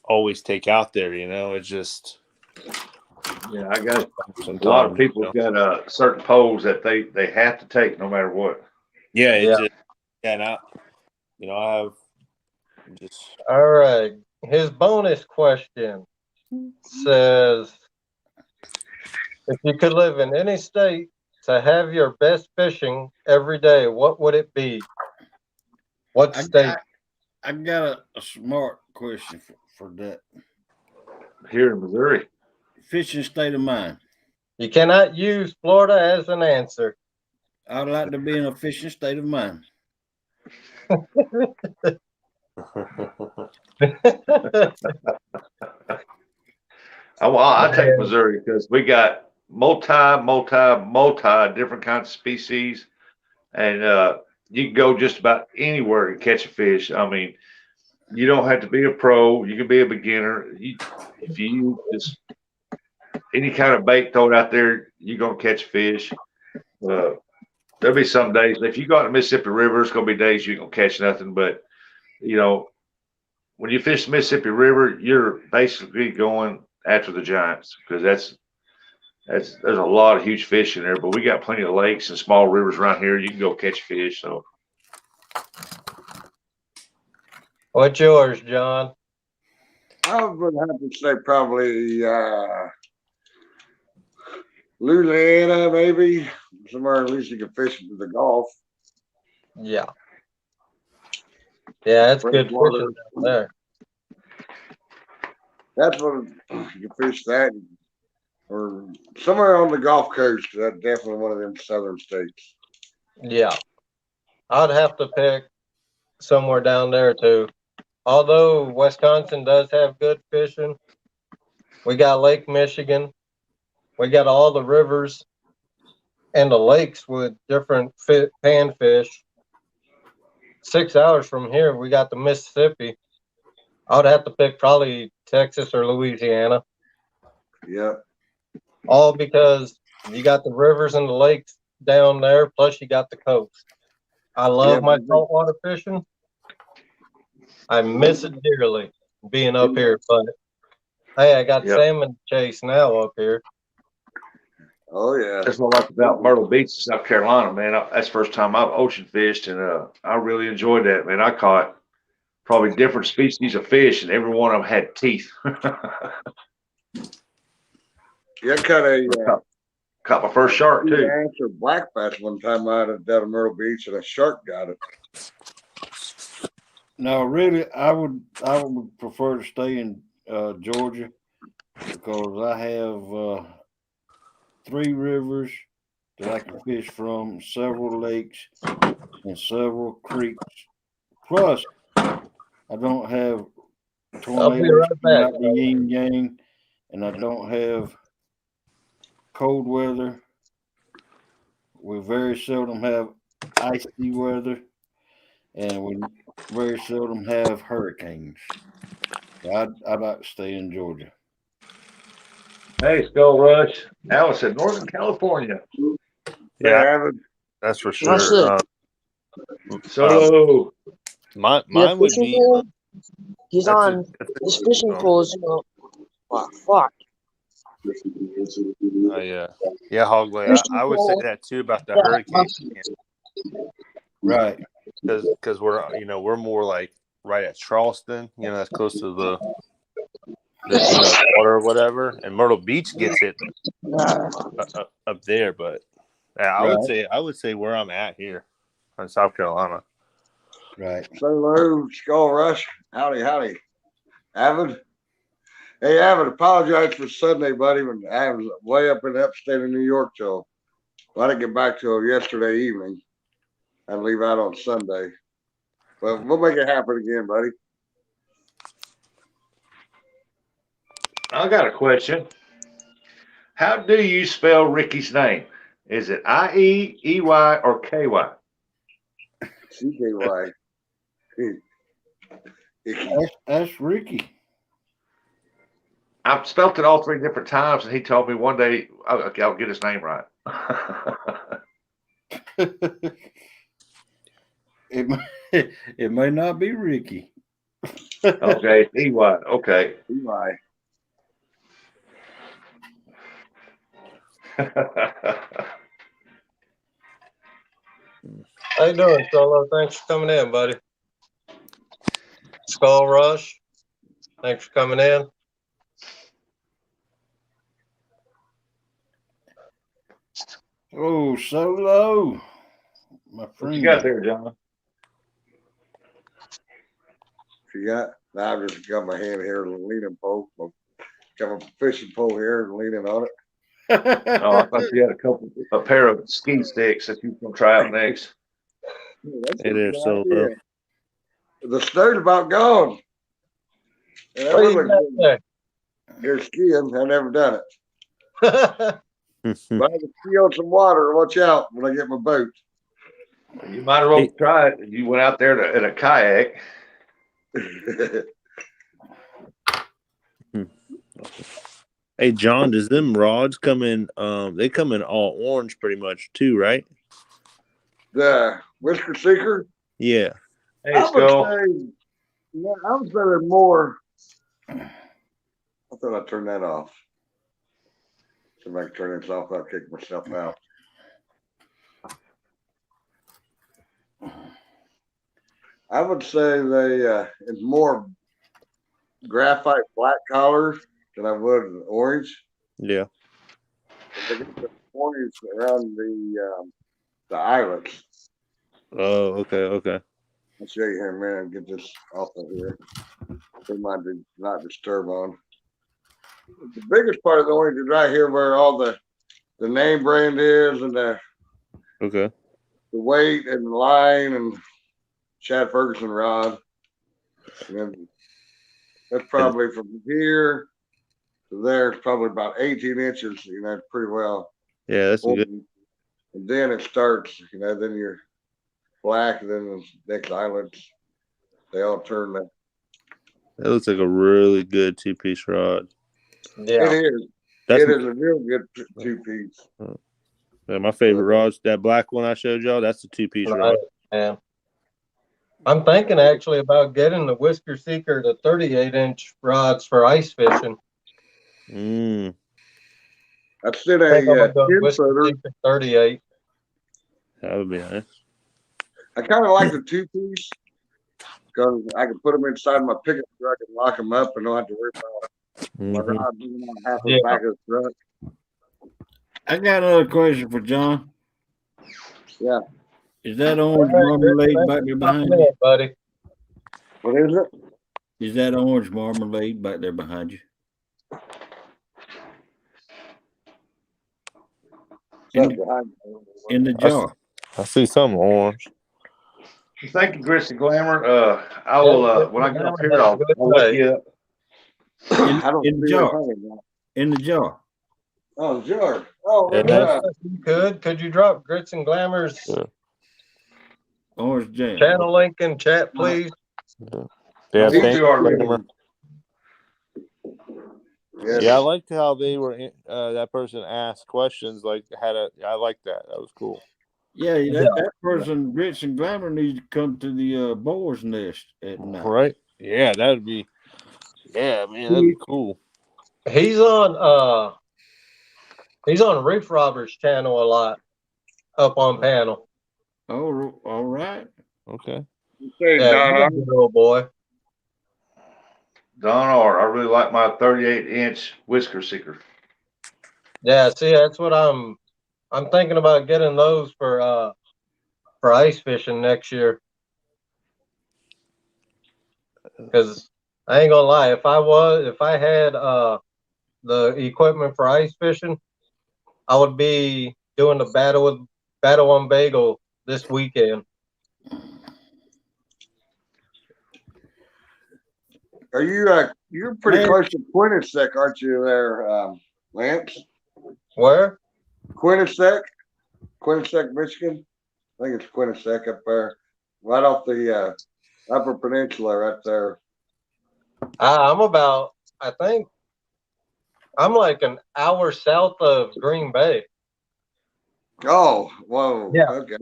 always take out there. It's just Yeah, I got sometimes, a lot of people got certain poles that they have to take no matter what. Yeah, and I have just All right. His bonus question says, If you could live in any state to have your best fishing every day, what would it be? What state? I got a smart question for that. Here in Missouri. Fishing state of mind. You cannot use Florida as an answer. I'd like to be in a fishing state of mind. I take Missouri because we got multi different kinds of species, and you can go just about anywhere and catch a fish. I mean, you don't have to be a pro. You can be a beginner. If you just any kind of bait thrown out there, you're gonna catch fish. There'll be some days if you go out to Mississippi River, it's gonna be days you're gonna catch nothing. But when you fish the Mississippi River, you're basically going after the giants because there's a lot of huge fish in there. But we got plenty of lakes and small rivers around here. You can go catch fish. So, What's yours, John? I would have to say probably Louisiana, maybe somewhere at least you can fish with the Gulf. Yeah. Yeah, that's good fishing down there. That's what you can fish that, or somewhere on the Gulf Coast. That's definitely one of them southern states. Yeah. I'd have to pick somewhere down there too. Although Wisconsin does have good fishing, we got Lake Michigan. We got all the rivers and the lakes with different panfish. 6 hours from here, we got the Mississippi. I would have to pick probably Texas or Louisiana. Yeah. All because you got the rivers and the lakes down there, plus you got the coast. I love my saltwater fishing. I miss it dearly being up here, but hey, I got salmon chase now up here. Oh yeah, that's what I like about Myrtle Beach, South Carolina, man. That's the first time I've ocean fished, and I really enjoyed that, man. I caught probably different species of fish, and every one of them had teeth. Yeah, caught my first shark too. I answered black bass one time out at down at Myrtle Beach, and a shark got it. No, really, I would prefer to stay in Georgia because I have 3 rivers that I can fish from, several lakes, and several creeks. Plus, I don't have tornadoes like the yin yang, and I don't have cold weather. We very seldom have icy weather, and we very seldom have hurricanes. I'd like to stay in Georgia. Hey, Skull Rush. Alice in Northern California. Yeah, that's for sure. So mine would be. He's on this fishing pool. Fuck. Oh yeah, Hogley. I would say that too about the hurricane. Right. Because we're more like right at Charleston. That's close to the water or whatever, and Myrtle Beach gets it up there. But I would say where I'm at here in South Carolina. Right. So hello, Skull Rush. Howdy. Avid. Hey, Avid, apologize for Sunday, buddy, when I was way up in the upstate of New York till I didn't get back till yesterday evening. I'd leave out on Sunday. But we'll make it happen again, buddy. I got a question. How do you spell Ricky's name? Is it I-E-E-Y or K-Y? C-K-Y. That's Ricky. I've spelt it all 3 different times, and he told me one day I'll get his name right. It may not be Ricky. Okay, E-Y. Okay. E-Y. How you doing, Solo? Thanks for coming in, buddy. Skull Rush, thanks for coming in. Oh, Solo. My What friend. you got there, John? You got? Now I've just got my hand here, a leaning pole. Got a fishing pole here and leaning on it. Oh, I thought you had a pair of ski sticks that you can try out next. That's Hey a there, good Solo. idea. The snow's about gone. And that What do would you look got good. Here skiing. I've never done it. there? But I can ski on some water. Watch out when I get my boat. You might as well Hey. try it. You went out there in a kayak. Hey, John, does them rods come in? They come in all orange pretty much too, right? The Whisker Seeker. Yeah. Hey, I would Skull. say, yeah, I would say they're more. I thought I'd turn that off. See if I can turn this off. I'll kick myself out. I would say it's more graphite black collars than I would orange. Yeah. They get the orange around the eyelets. Oh, okay. I'll show you here in a minute and get this off of here. They might be not disturb on. The biggest part of the orange is right here where all the name brand is and the weight and the line and Chad Ferguson rod. And then that's probably from here to there. It's probably about 18 inches. You know, pretty well. Yeah, that's good. And then it starts. You know, then you're black, and then the next islands, they all turn that. That looks like a really good two-piece rod. Yeah. It is. That's It is a real good two-piece. yeah, my favorite rods. That black one I showed y'all, that's the two-piece rod. Yeah. I'm thinking actually about getting the Whisker Seeker, the 38-inch rods for ice fishing. I've seen I think I'm a gonna go 10 Whisker footer. Seeker 38. That would be nice. I kind of like the two-piece because I can put them inside my pickup truck and lock them up and don't have to worry about my rod being on half the back of the truck. I got another question for John. Yeah. Is that orange marmalade back there behind you? Buddy. What is it? Is that orange marmalade back there behind you? In the jar. I see some orange. Thank you, Grits and Glamour. I will when I get up here, I'll look you up. In the jar. In the jar. Oh, jar. Oh, yeah. You could you drop Grits and Glamour's orange jam channel link in chat, please? Yeah, thank you. Yes. Yeah, I liked how they were. That person asked questions like I like that. That was cool. Yeah, that person, Grits and Glamour, needs to come to the boar's nest at night. Right? Yeah, that'd be. Yeah, man, that'd be cool. He's on Reef Robbers channel a lot, up on panel. Oh, all right. Okay. Yeah, good little boy. Don R. I really like my 38-inch Whisker Seeker. Yeah, see, that's what I'm thinking about getting those for ice fishing next year. Because I ain't gonna lie, if I had the equipment for ice fishing, I would be doing the battle on Bagel this weekend. Are you you're pretty close to Quinnipiac, aren't you there, Lance? Where? Quinnipiac, Michigan. I think it's Quinnipiac up there, right off the Upper Peninsula, right there. I think I'm like an hour south of Green Bay. Oh, whoa. Yeah. Okay.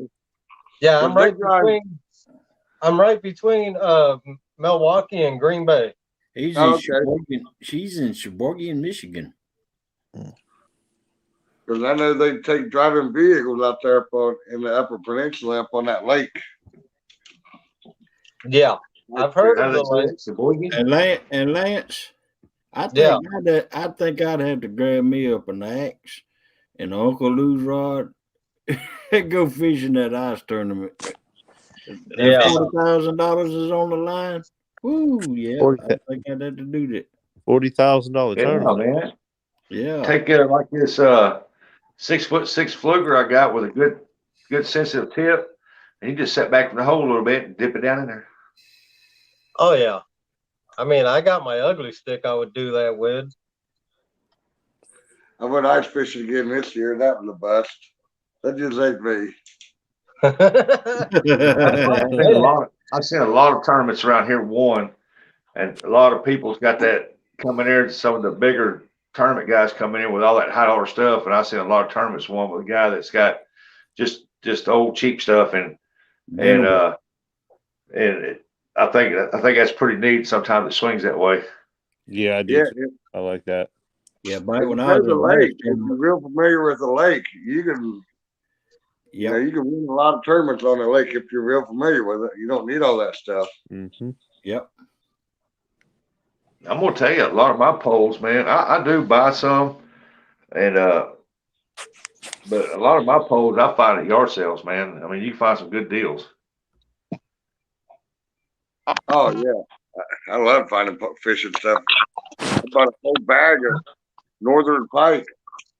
Yeah, I'm right between Milwaukee and Green Bay. She's in Sheboygan, Michigan. Because I know they take driving vehicles out there in the Upper Peninsula up on that lake. Yeah, I've heard of the lake. And Lance, I think I'd have to grab me up an axe and Uncle Lou's rod Go fishing that ice tournament. Yeah. That $40,000 is on the line. Woo, yeah. 40 I think I'd have to do that. $40,000 Yeah, tournament. man. Yeah. Take like this 6'6" fluker I got with a good sensitive tip, and you just set back from the hole a little bit and dip it down in there. Oh yeah. I mean, I got my ugly stick I would do that with. I went ice fishing again this year. That was a bust. That just ain't me. I've seen a lot of tournaments around here won, and a lot of people's got that coming there. Some of the bigger tournament guys coming in with all that high dollar stuff, and I've seen a lot of tournaments won with a guy that's got just old cheap stuff, and I think that's pretty neat. Sometimes it swings that way. Yeah, I do. Yeah, I like that. Yeah, back if when you I play was the at lake, last if you're tournament. real familiar with the lake, you can Yep. you can win a lot of tournaments on the lake if you're real familiar with it. You don't need all that stuff. Mm-hmm. Yep. I'm gonna tell you, a lot of my poles, man, I do buy some, and but a lot of my poles I find at yard sales, man. I mean, you can find some good deals. Oh yeah, I love finding fishing stuff. I bought a whole bag of northern pike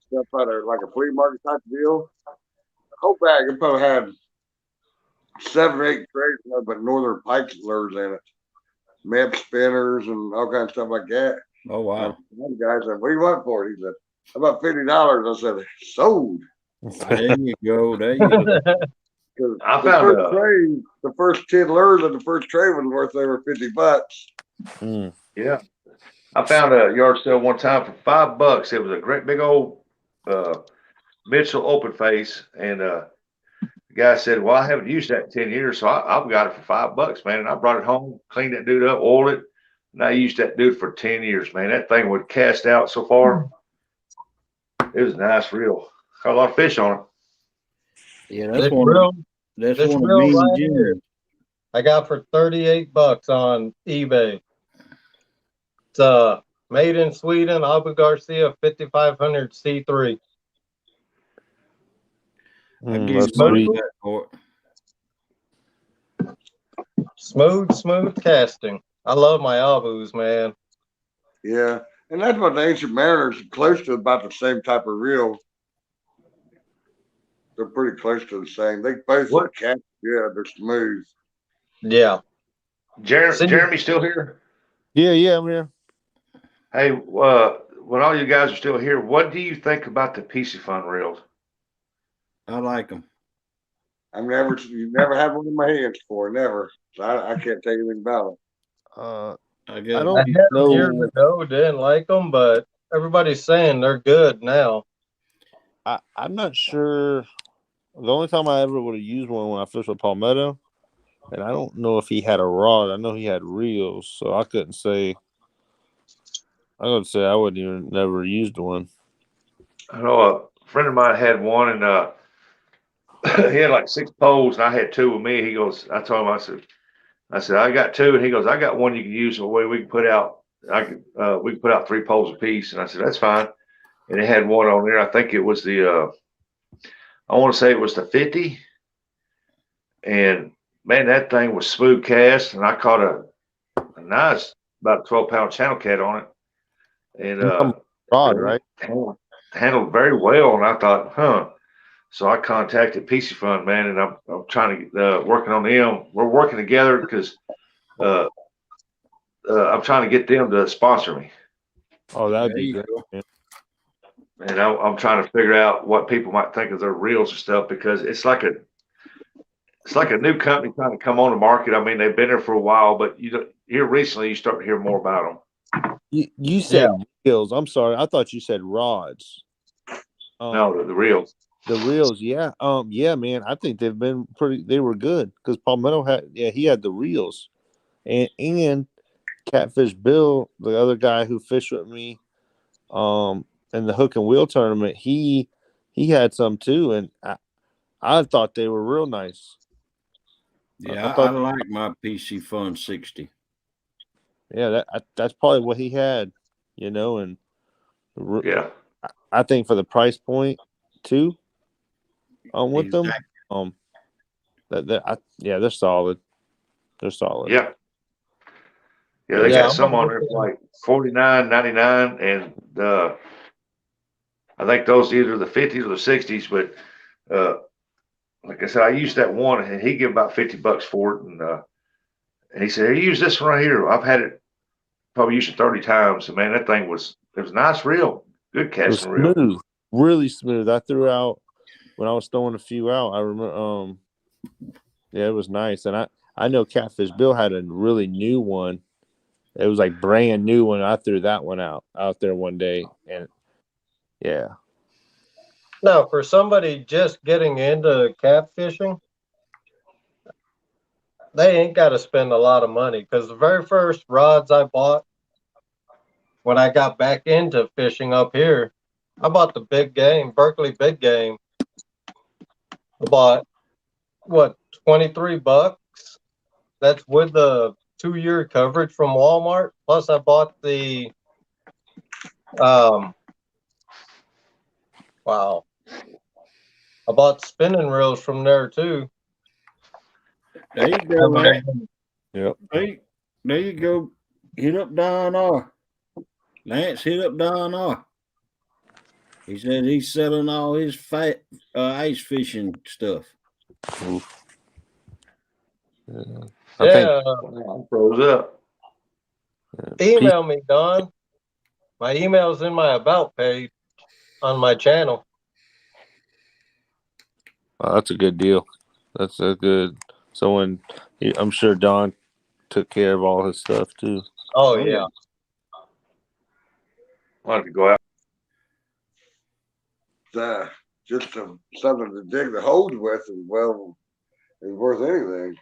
stuff out of like a flea market type deal. A whole bag. It probably had 7 or 8 trays of but northern pike lures in it, meb spinners and all kinds of stuff like that. Oh wow. One guy said, "What do you want for it?" He said, "About $50." I said, "Sold." There you go. There you go. I The found first tray, the first 10 lures in the first tray was worth over $50. Mm. Yeah, I found a yard sale one time for $5. It was a great big old Mitchell open face, and the guy said, "Well, I haven't used that in 10 years, so I've got it for $5, man." And I brought it home, cleaned that dude up, oiled it, and I used that dude for 10 years, man. That thing would cast out so far. It was a nice reel. Caught a lot of fish on it. Yeah, This that's one. reel, That's this one of reel me right and here, Jim's. I got for $38 on eBay. It's made in Sweden, Abu Garcia 5500 C3. I give you That's money sweet. back for it. Smooth casting. I love my Abus, man. Yeah. And that's what the Ancient Mariner's close to about the same type of reel. They're pretty close to the same. They both What? cast, yeah, they're smooth. Yeah. Jeremy still here? Yeah, man. Hey, when all you guys are still here, what do you think about the PC Fun reels? I like them. I've never had one in my hands before, never. So I can't tell you anything about it. I I got don't I had them know. years ago, didn't like them, but everybody's saying they're good now. I'm not sure. The only time I ever would have used one when I fished with Palmetto, and I don't know if he had a rod. I know he had reels, so I couldn't say. I would say I wouldn't even never used one. I know a friend of mine had one, and he had like 6 poles, and I had 2 with me. He goes, I told him, I said, I got 2, and he goes, I got one you can use the way we can put out. We can put out 3 poles apiece, and I said that's fine. And it had one on there. I think it was the I want to say it was the 50, and man, that thing was smooth cast, and I caught a nice about 12-pound channel cat on it, and Rod, right? handled very well. And I thought, huh. So I contacted PC Fun, man, and I'm trying to working on them. We're working together because I'm trying to get them to sponsor me, Oh, that'd There be you great. go. and I'm trying to figure out what people might think of their reels and stuff, because it's like a new company trying to come on the market. I mean, they've been there for a while, but here recently you start to hear more about them. You said reels. I'm sorry. I thought you said rods. No, the reels. The reels, yeah. Yeah, man. I think they've been they were good because Palmetto he had the reels. And Catfish Bill, the other guy who fished with me, in the hook and wheel tournament, he had some too, and I thought they were real nice. Yeah, I like my PC Fun 60. Yeah, that's probably what he had, and Yeah. I think for the price point too, with them. Exactly. Yeah, they're solid. They're solid. Yeah. Yeah, they Yeah, got I'm some on gonna there look for like $49.99, and I think those either the 50s or the 60s. But like I said, I used that one, and he gave about $50 for it, and he said, "Hey, use this one right here. I've had it probably used it 30 times, and man, that thing was nice reel, good It was casting reel." smooth, really smooth. I threw out when I was throwing a few out. I remember, yeah, it was nice. And I know Catfish Bill had a really new one. It was like brand new one. I threw that one out there one day, and yeah, Now, for somebody just getting into catfishing, they ain't got to spend a lot of money because the very first rods I bought when I got back into fishing up here, I bought the big game, Berkeley big game. I bought what, $23? That's with the 2-year coverage from Walmart. Plus, I bought the wow, I bought spinning reels from there too. There you go, man. yep. There you go. Hit up Don R. Lance, hit up Don R. He said he's selling all his ice fishing stuff. I think I'm froze up. Email me, Don. My email's in my about page on my channel. that's a good deal. That's a good. So I'm sure Don took care of all his stuff too. Oh yeah. Wanted to go out. Just something to dig the holes with as well is worth anything.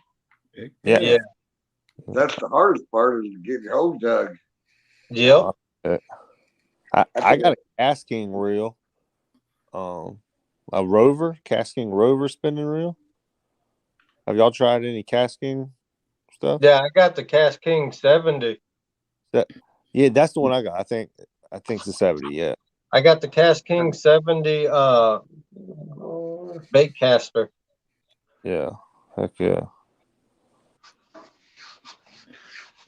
Yeah. Yeah. That's the hardest part, is to get your hole dug. Yep. I got a casting reel, a casting rover spinning reel. Have y'all tried any casting stuff? Yeah, I got the Cast King 70. Yeah, that's the one I got. I think it's the 70. Yeah. I got the Cast King 70 bait caster. Yeah. Heck yeah.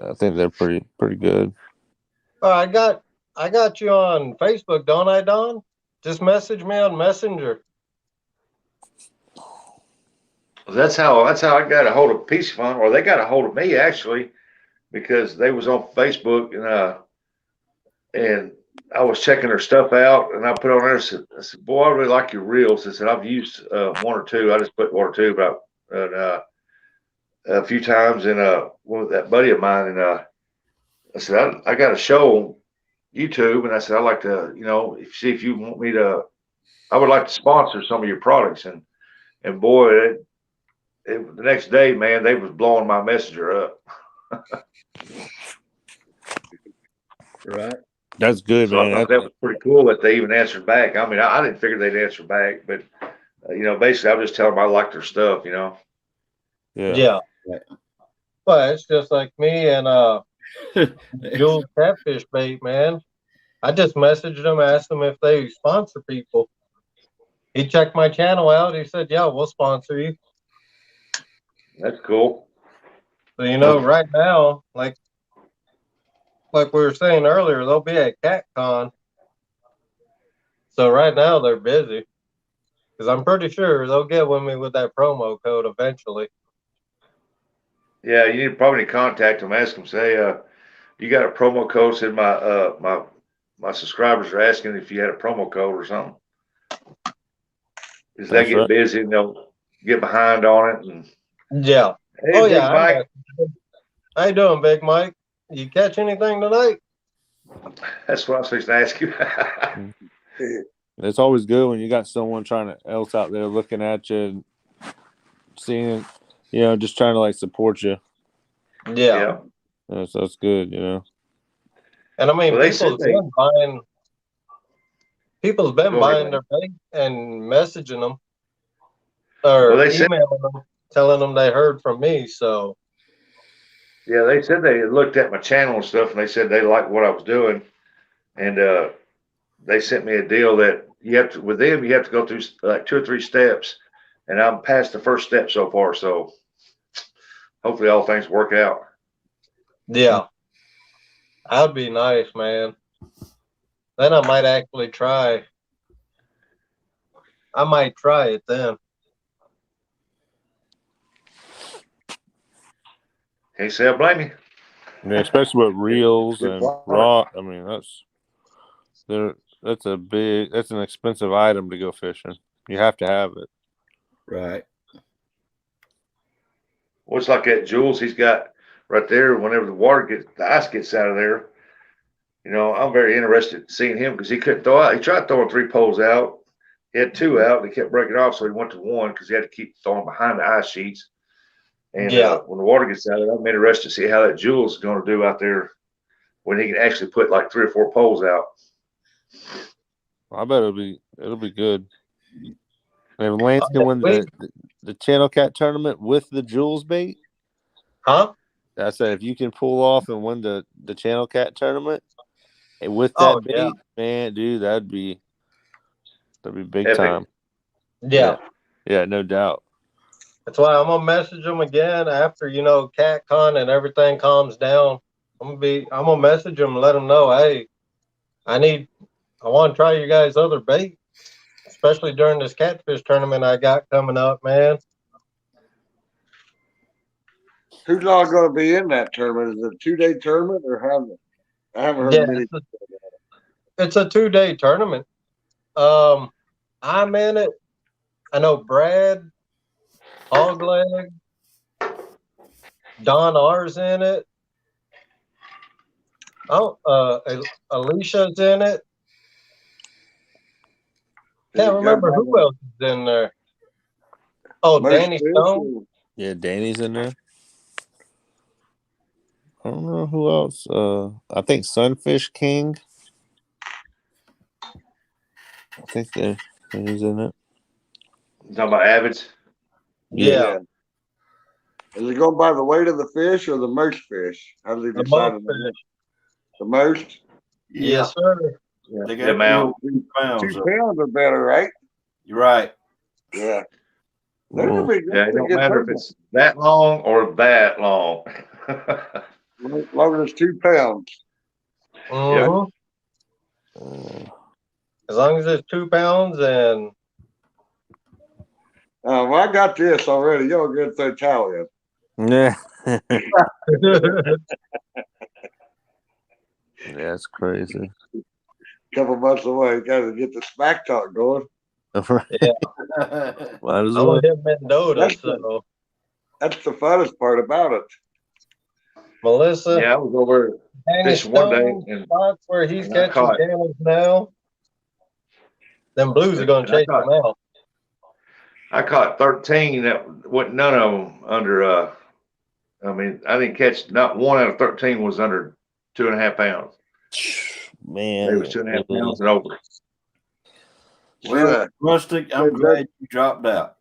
I think they're pretty good. Oh, I got you on Facebook, don't I, Don? Just message me on Messenger. That's how I got a hold of Peace Fund, or they got a hold of me actually, because they was on Facebook, and I was checking their stuff out, and I put on there. I said, "Boy, I really like your reels." I said, "I've used one or two. I just put one or two about a few times, and with that buddy of mine, and I said, I got a show on YouTube, and I said, I'd like to, see if you want me to. I would like to sponsor some of your products." And boy, the next day, man, they was blowing my messenger up. Right. That's good, So I man. thought that was pretty cool that they even answered back. I mean, I didn't figure they'd answer back, but basically, I was just telling them I like their stuff. Yeah. Well, it's just like me and Jewel Catfish Bait, man. I just messaged them, asked them if they sponsor people. He checked my channel out. He said, "Yeah, we'll sponsor you." That's cool. So right now, like we were saying earlier, they'll be at CatCon. So right now they're busy because I'm pretty sure they'll get with me with that promo code eventually. Yeah, you probably need to contact them, ask them, say, you got a promo code? Said my subscribers are asking if you had a promo code or something. Because they get busy and they'll get behind on it. And yeah. hey, Big Mike. How you doing, Big Mike? You catch anything tonight? That's what I was supposed to ask you. It's always good when you got someone else out there looking at you and seeing, just trying to like support you. Yeah. So that's good, And I mean, people's been buying their bait and messaging them or emailing them, telling them they heard from me. So yeah, they said they had looked at my channel and stuff, and they said they liked what I was doing, and they sent me a deal that you have to go through like 2 or 3 steps. and I'm past the first step so far. So hopefully all things work out. Yeah. That'd be nice, man. Then I might actually try. I might try it then. Can't say I blame you. Yeah, especially with reels and rod. I mean, that's an expensive item to go fishing. You have to have it. Right. Well, it's like that Jules he's got right there. Whenever the ice gets out of there, I'm very interested in seeing him because he couldn't throw out. He tried throwing 3 poles out. He had 2 out, and he kept breaking off, so he went to 1 because he had to keep throwing behind the ice sheets. And when the water gets out of it, I'm interested to see how that Jules is going to do out there when he can actually put like 3 or 4 poles out. I bet it'll be good. And if Lance can win the Channel Cat tournament with the Jules bait, Huh? I said if you can pull off and win the Channel Cat tournament and with that bait, man, dude, that'd be big Epic. time. Yeah. Yeah, no doubt. That's why I'm gonna message them again after CatCon and everything calms down. I'm gonna message them and let them know, hey, I want to try your guys' other bait, especially during this catfish tournament I got coming up, man. Who's all going to be in that tournament? Is it a 2-day tournament or how? I haven't heard many. It's a 2-day tournament. I'm in it. I know Brad, Hogleg, Don R's in it. Oh, Alicia's in it. Can't remember who else is in there. Oh, Danny Stone. Yeah, Danny's in there. I don't know who else. I think Sunfish King. I think he's in it. You talking about Avids? Yeah. Is it going by the weight of the fish or the most fish? How do they decide? The most? Yes, sir. They got the amount. 2 pounds. 2 pounds are better, right? You're right. Yeah. Yeah, it don't matter if it's that long or that long. As long as it's 2 pounds. Mm-hmm. As long as it's 2 pounds and. Well, I got this already. You're good to tell you. Yeah. That's crazy. Couple months away, got to get the smack talk going. Yeah. Might as I'm well. gonna hit Mendota, That's the funnest part about it. Melissa. Yeah, I was over fishing one day and spots where he's catching channels now. Them blues are gonna chase him out. I caught 13 that wasn't none of them under. I didn't catch not 1 out of 13 was under 2.5 pounds. Man, it was 2.5 pounds and over. Well, Rustic, I'm glad you dropped out.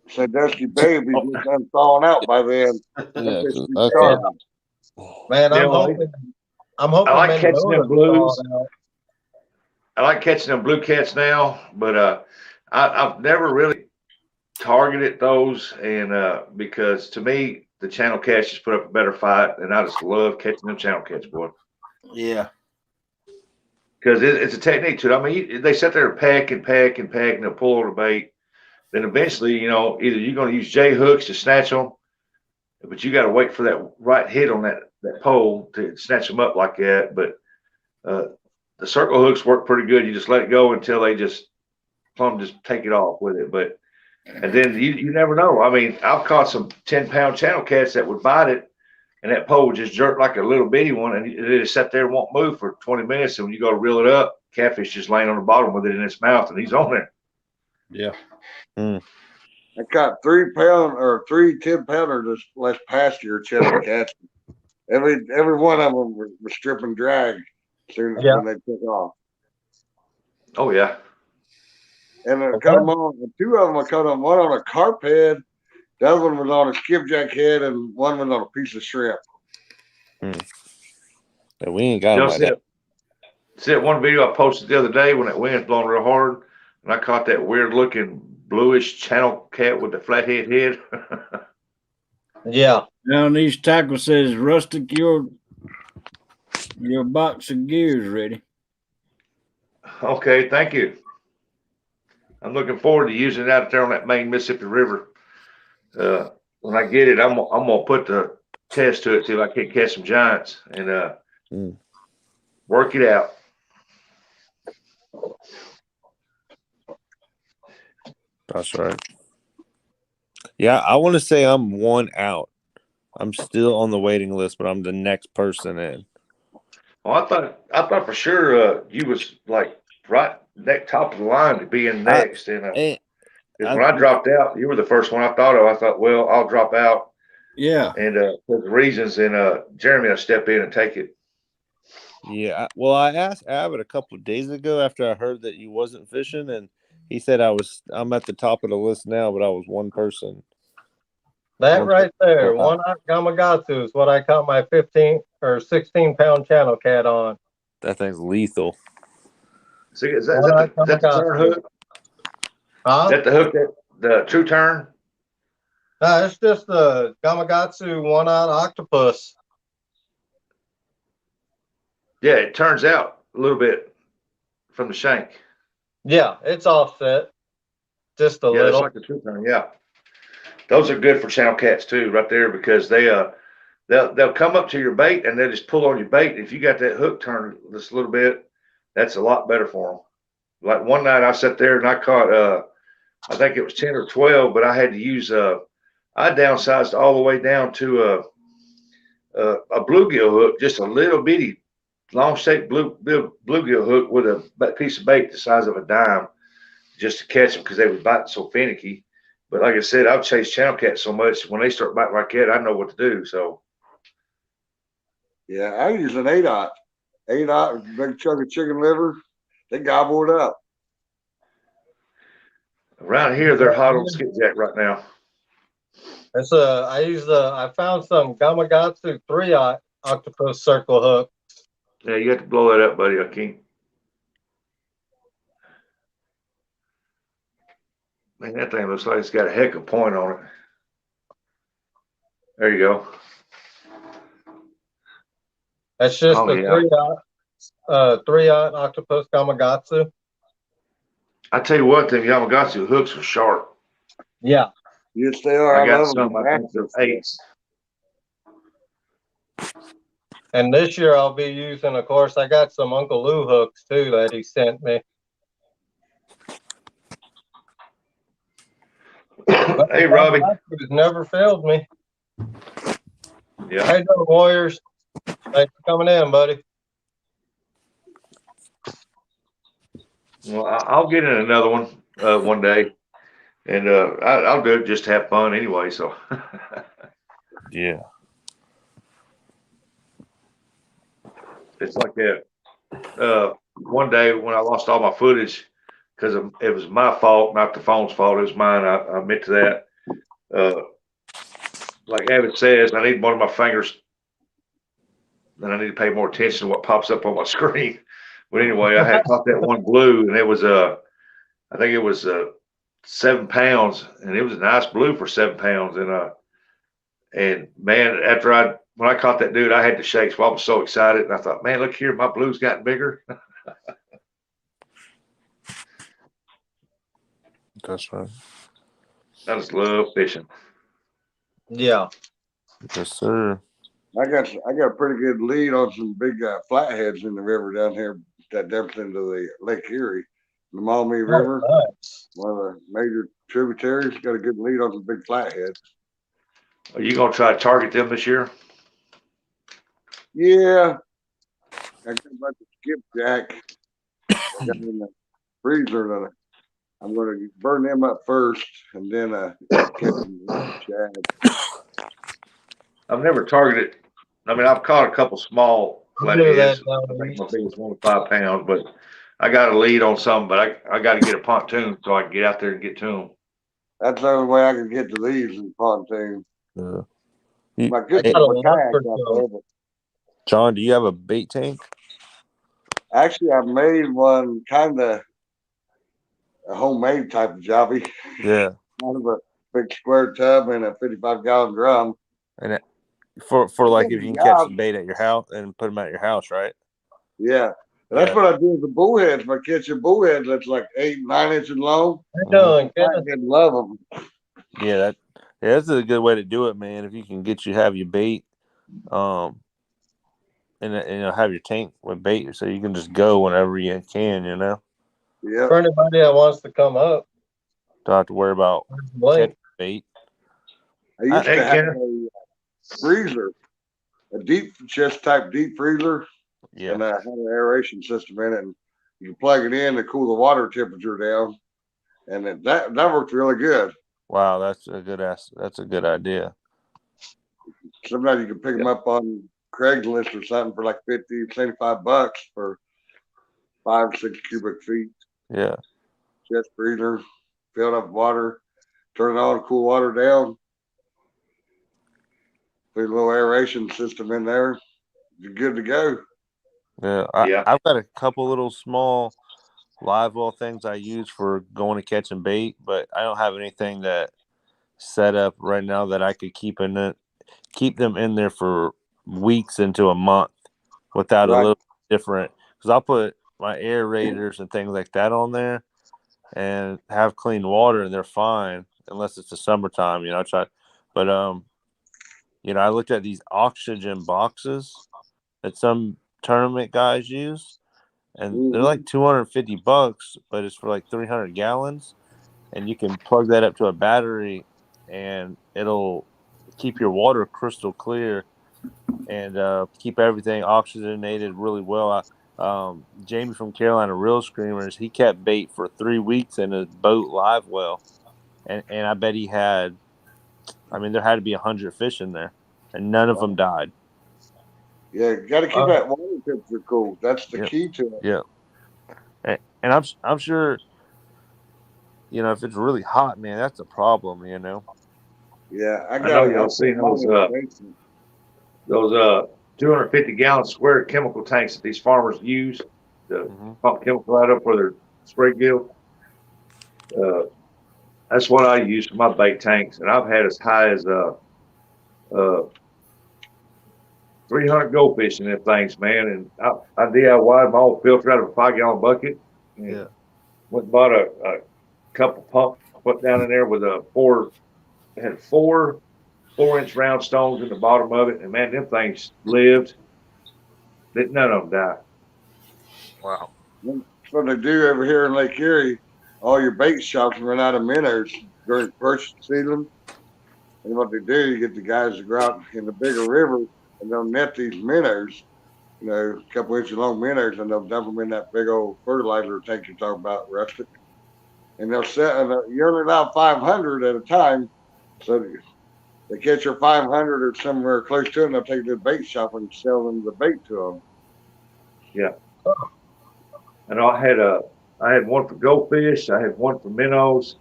So Dusty Baby just done falling out by then. Yeah, man, I'm hoping. I like catching them blues. I like catching them blue cats now, but I've never really targeted those, and because to me the channel cats just put up a better fight, and I just love catching them channel cats, boy. Yeah. Because it's a technique to it. I mean, they sit there and peck and peck and peck, and they'll pull on the bait. Then eventually, either you're going to use J hooks to snatch them, but you got to wait for that right hit on that pole to snatch them up like that. But the circle hooks work pretty good. You just let it go until they just take it off with it. But and then you never know. I mean, I've caught some 10-pound channel cats that would bite it, and that pole would just jerk like a little bitty one, and it just sat there and won't move for 20 minutes. And when you go to reel it up, catfish just laying on the bottom with it in its mouth, and he's on there. Yeah. I caught 3 10-pounders this last past year channel cats. Every one of them were stripping drag soon when they took off. Oh yeah. And I caught them on 2 of them. I caught them, one on a carp head, the other one was on a skipjack head, and one was on a piece of shrimp. Yeah, we ain't got them like that. See that one video I posted the other day when that wind's blowing real hard, when I caught that weird looking bluish channel cat with the flathead head. Yeah. Now these tackle says, Rustic, your box of gear is ready. Okay, thank you. I'm looking forward to using it out there on that main Mississippi River. When I get it, I'm gonna put the test to it till I can catch some giants and work it out. That's right. Yeah, I want to say I'm one out. I'm still on the waiting list, but I'm the next person in. Well, I thought for sure you was like right next top of the line to be in next, and 'cause when I dropped out, you were the first one I thought of. I thought, well, I'll drop out, Yeah. and for the reasons, and Jeremy will step in and take it. Yeah, well, I asked Abbott a couple of days ago after I heard that you wasn't fishing, and he said I'm at the top of the list now, but I was one person. That right there, Wow. one-eyed Gamakatsu is what I caught my 15 or 16-pound channel cat on. That thing's lethal. See, is that the turn hook? Huh? Is that the hook, the true turn? No, it's just the Gamakatsu one-eyed octopus. Yeah, it turns out a little bit from the shank. Yeah, it's offset. Just a Yeah, it's little. like a true turn. Yeah, those are good for channel cats too, right there, because they'll come up to your bait and they'll just pull on your bait. If you got that hook turned just a little bit, that's a lot better for them. Like one night I sat there and I caught I think it was 10 or 12, but I had to use I downsized all the way down to a bluegill hook, just a little bitty long shaped bluegill hook with a piece of bait the size of a dime, just to catch them because they were biting so finicky. But like I said, I've chased channel cats so much, when they start biting like that, I know what to do. So Yeah, I use an 8-aught. 8-aught, big chunk of chicken liver. They gobble it up. around here, they're hot on skipjack right now. It's I found some Gamakatsu 3-aught octopus circle hook. Yeah, you have to blow that up, buddy. I can't. Man, that thing looks like it's got a heck of a point on it. There you go. That's just Oh, the yeah. 3-aught octopus Gamakatsu. I tell you what, them Yamagata hooks are sharp. Yeah. Yes, they are. I got love some, them. I think they're 8s. And this year I'll be using, of course, I got some Uncle Lou hooks too that he sent me. Hey, Robbie. It's never failed me. Yeah. How you doing, Warriors? Thanks for coming in, buddy. Well, I'll get in another one one day, and I'll do it just to have fun anyway. So. Yeah. It's like that. One day when I lost all my footage because it was my fault, not the phone's fault. It was mine. I admit to that. Like Abbott says, I need one of my fingers, and I need to pay more attention to what pops up on my screen. But anyway, I had caught that one blue, and it was I think it was 7 pounds, and it was a nice blue for 7 pounds. And man, when I caught that dude, I had the shakes. Well, I was so excited, and I thought, man, look here, my blue's gotten bigger. That's right. I just love fishing. Yeah. Yes, sir. I got a pretty good lead on some big flatheads in the river down here that dumps into the Lake Erie, the Maumee River. Nice. One of the major tributaries. Got a good lead on some big flatheads. Are you gonna try to target them this year? Yeah. I got a bunch of skipjack. I got in the freezer. And I'm going to burn them up first, and then catch them with shad. I've never targeted. I mean, I've caught a couple small flatheads. I think my biggest one was 5 pounds, but I got a lead on some. But I got to get a pontoon so I can get out there and get to them. That's the only way I can get to these in pontoon. Yeah. My good I got a kayak lump out or there, but John, do you have a bait tank? actually, I made one kind of a homemade type of jobby. Yeah. Out of a big square tub and a 55-gallon drum. And it, for like if you can catch the bait at your house and put them at your house, right? Yeah. And that's what I do with the bullheads. If I catch a bullhead that's like 8, 9 inches long, I love them. Yeah, that's a good way to do it, man. If you can have your bait, and have your tank with bait, so you can just go whenever you can, Yeah. For anybody that wants to come up, don't have to worry about catching bait. I used to have a freezer, a deep chest type deep freezer, and I had an aeration system in it. And you can plug it in to cool the water temperature down, and that worked really good. Wow, that's a good idea. Sometimes you can pick them up on Craigslist or something for like $50, $75 for 5 or 6 cubic feet. Yeah. Chest freezer, filled up water, turn it on, cool water down. Put a little aeration system in there. You're good to go. Yeah. I've got a couple little small live well things I use for going to catching bait, but I don't have anything that set up right now that I could keep them in there for weeks into a month without a little different, because I'll put my aerators and things like that on there and have clean water and they're fine unless it's the summertime, I try, but I looked at these oxygen boxes that some tournament guys use, and they're like $250, but it's for like 300 gallons, and you can plug that up to a battery and it'll keep your water crystal clear and keep everything oxygenated really well. Jamie from Carolina Real Screamers, he kept bait for 3 weeks in a boat live well, and I bet he had, there had to be 100 fish in there, and none of them died. Yeah, you got to keep that water temperature cool. That's the key to it. Yeah, and I'm sure, if it's really hot, man, that's a problem. Yeah, I know y'all seen those 250-gallon square chemical tanks that these farmers use to pump chemical out of for their spray gill. That's what I use for my bait tanks, and I've had as high as 300 goldfish in them things, man. And I DIY'd my own filter out of a 5-gallon bucket. And went and bought a couple pumps, put down in there with it had four 4-inch round stones in the bottom of it, and man, them things lived. None of them died. Wow. That's what they do over here in Lake Erie. All your bait shops run out of minnows during first season. And what they do, you get the guys to go out in the bigger river and they'll net these minnows, a couple inches long minnows, and they'll dump them in that big old fertilizer tank you're talking about, Rustic. And they'll you're only allowed 500 at a time. So they catch your 500 or somewhere close to it, and they'll take it to the bait shop and sell them the bait to them. Yeah. And I had one for goldfish, I had one for minnows,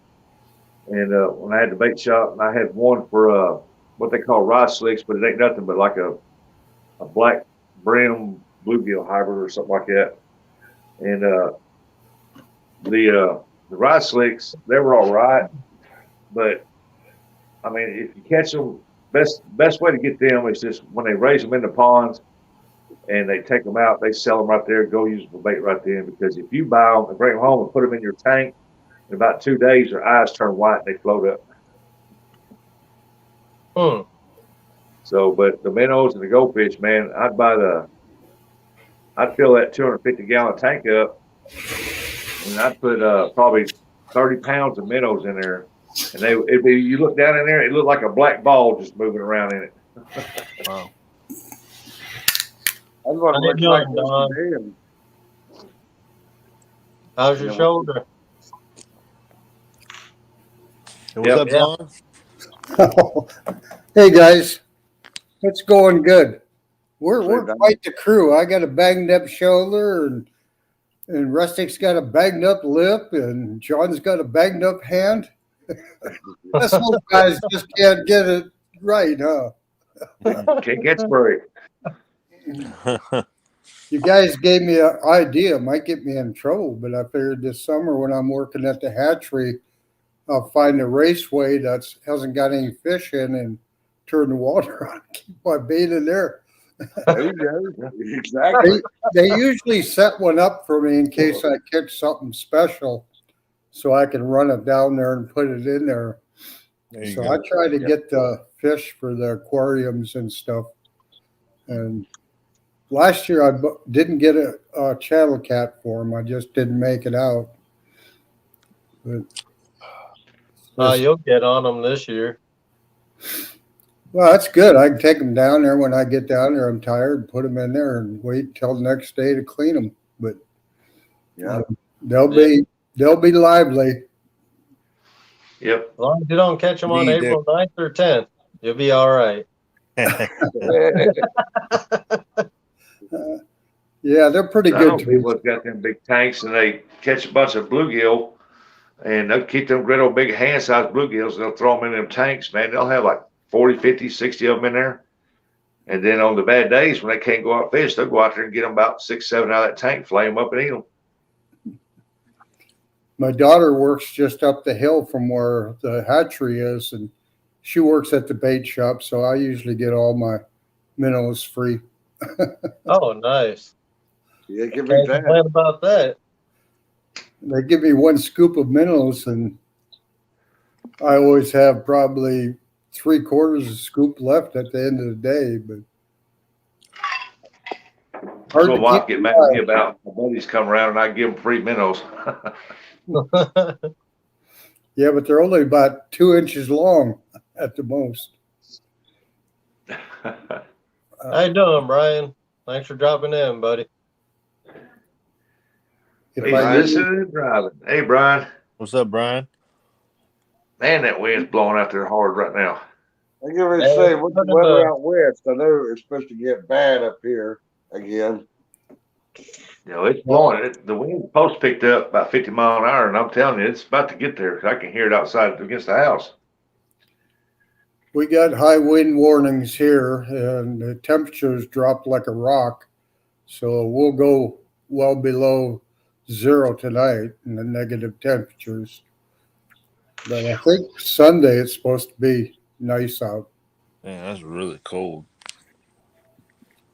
and when I had the bait shop, and I had one for what they call rice slicks, but it ain't nothing but like a black brim bluegill hybrid or something like that. And the rice slicks, they were all right, but if you catch them, best way to get them is just when they raise them in the ponds and they take them out, they sell them right there. Go use them for bait right then, because if you buy them and bring them home and put them in your tank, in about 2 days, their eyes turn white and they float up. So, but the minnows and the goldfish, man, I'd fill that 250-gallon tank up, and I'd put probably 30 pounds of minnows in there, and you look down in there, it looked like a black ball just moving around in it. Wow. That's what it looks like, Don. How's your shoulder? What's up, Don? Hey guys, it's going good. We're quite the crew. I got a banged up shoulder, and Rustic's got a banged up lip, and John's got a banged up hand. Us old guys just can't get it right, huh? Can't get sprayed. You guys gave me an idea. It might get me in trouble, but I figured this summer when I'm working at the hatchery, I'll find a raceway that hasn't got any fish in and turn the water on. Keep my bait in there. There you go. Exactly. They usually set one up for me in case I catch something special, so I can run it down there and put it in there. There you So go. I try to get the fish for the aquariums and stuff. And last year I didn't get a channel cat for them. I just didn't make it out. But You'll get on them this year. well, that's good. I can take them down there when I get down there. I'm tired, put them in there, and wait till the next day to clean them. But Yeah. they'll be lively. Yep. As long as you don't catch them on Indeed, April 9th or 10th, you'll be all right. Yeah, they're pretty I know good to me. people that's got them big tanks and they catch a bunch of bluegill and they'll keep them great old big hand-sized bluegills and they'll throw them in them tanks, man. They'll have like 40, 50, 60 of them in there. And then on the bad days when they can't go out fish, they'll go out there and get them about 6, 7 out of that tank, flame them up and eat them. My daughter works just up the hill from where the hatchery is, and she works at the bait shop, so I usually get all my minnows free. Oh, nice. Yeah, give me Can't that. complain about that. They give me one scoop of minnows, and I always have probably 3/4 of a scoop left at the end of the day. But That's what my wife get mad at me about. My buddies come around and I give them free minnows. Yeah, but they're only about 2 inches long at the most. How you doing, Brian? Thanks for dropping in, buddy. If He's I listening and driving. Hey, Brian. What's up, Brian? Man, that wind's blowing out there hard right now. I give it a say, what's the weather out west? I know it's supposed to get bad up here again. You know, it's blowing. The wind post picked up about 50 mile an hour, and I'm telling you, it's about to get there because I can hear it outside against the house. we got high wind warnings here, and the temperatures dropped like a rock, so we'll go well below 0 tonight in the negative temperatures. But I think Sunday it's supposed to be nice out. Man, that's really cold.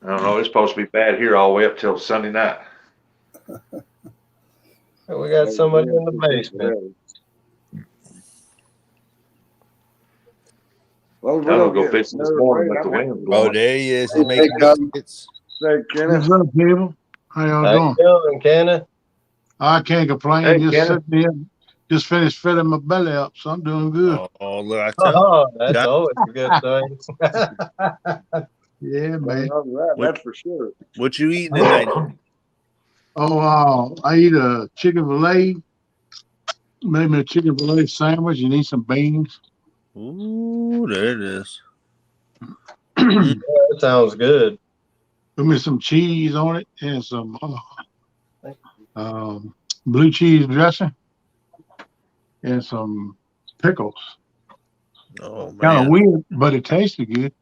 I don't know. It's supposed to be bad here all the way up till Sunday night. We got somebody in the basement. Well, I'm gonna go fishing this morning, but the wind's Oh, blowing. there he is. Hey, He's making biscuits. Say, Kenneth, What's up, people? How y'all How doing? you doing, Kenneth? I can't complain. Hey, Just Kenneth. sitting here, just finished filling my belly up, so I'm doing good. Oh, look, I tell you. Oh, that's Got- always a good thing. Yeah, man. all right, that's for sure. What you eating tonight? Oh, I eat a chicken fillet, maybe a chicken fillet sandwich, and eat some beans. Ooh, there it is. That sounds good. Put me some cheese on it and some blue cheese dressing and some pickles. Oh, Kind man. of weird, but it tasted good.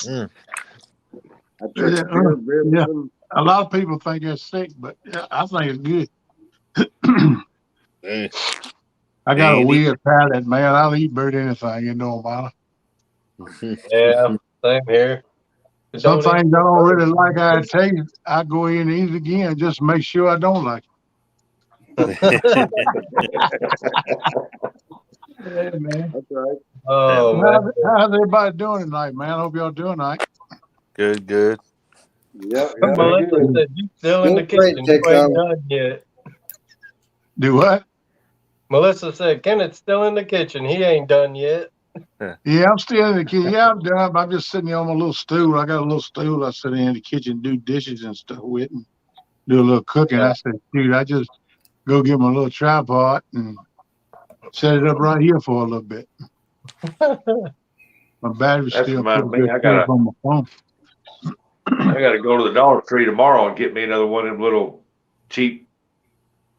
Mm. I took care of everything. A lot of people think it's sick, but I think it's good. Hey, I got a Andy. weird palate, man. I'll eat bird anything, it don't matter. Yeah, same here. It Some don't things I don't really like how it tastes. I go in and eat it again just to make sure I don't like it. Yeah, man. That's right. Oh, man. How's everybody doing tonight, man? I hope y'all doing all right. Good, good. Yep. Melissa said you still in the Great, kitchen. Dick, You ain't done yet. Do what? Melissa said Kenneth's still in the kitchen. He ain't done yet. Yeah, I'm still in the kitchen. Yeah, I'm done. But I'm just sitting here on my little stool. I got a little stool I sit in the kitchen, do dishes and stuff with, and do a little cooking. I said, dude, I just go get my little tripod and set it up right here for a little bit. My battery's That's still reminded pretty me, I good gotta- on my phone. I got to go to the Dollar Tree tomorrow and get me another one of them little cheap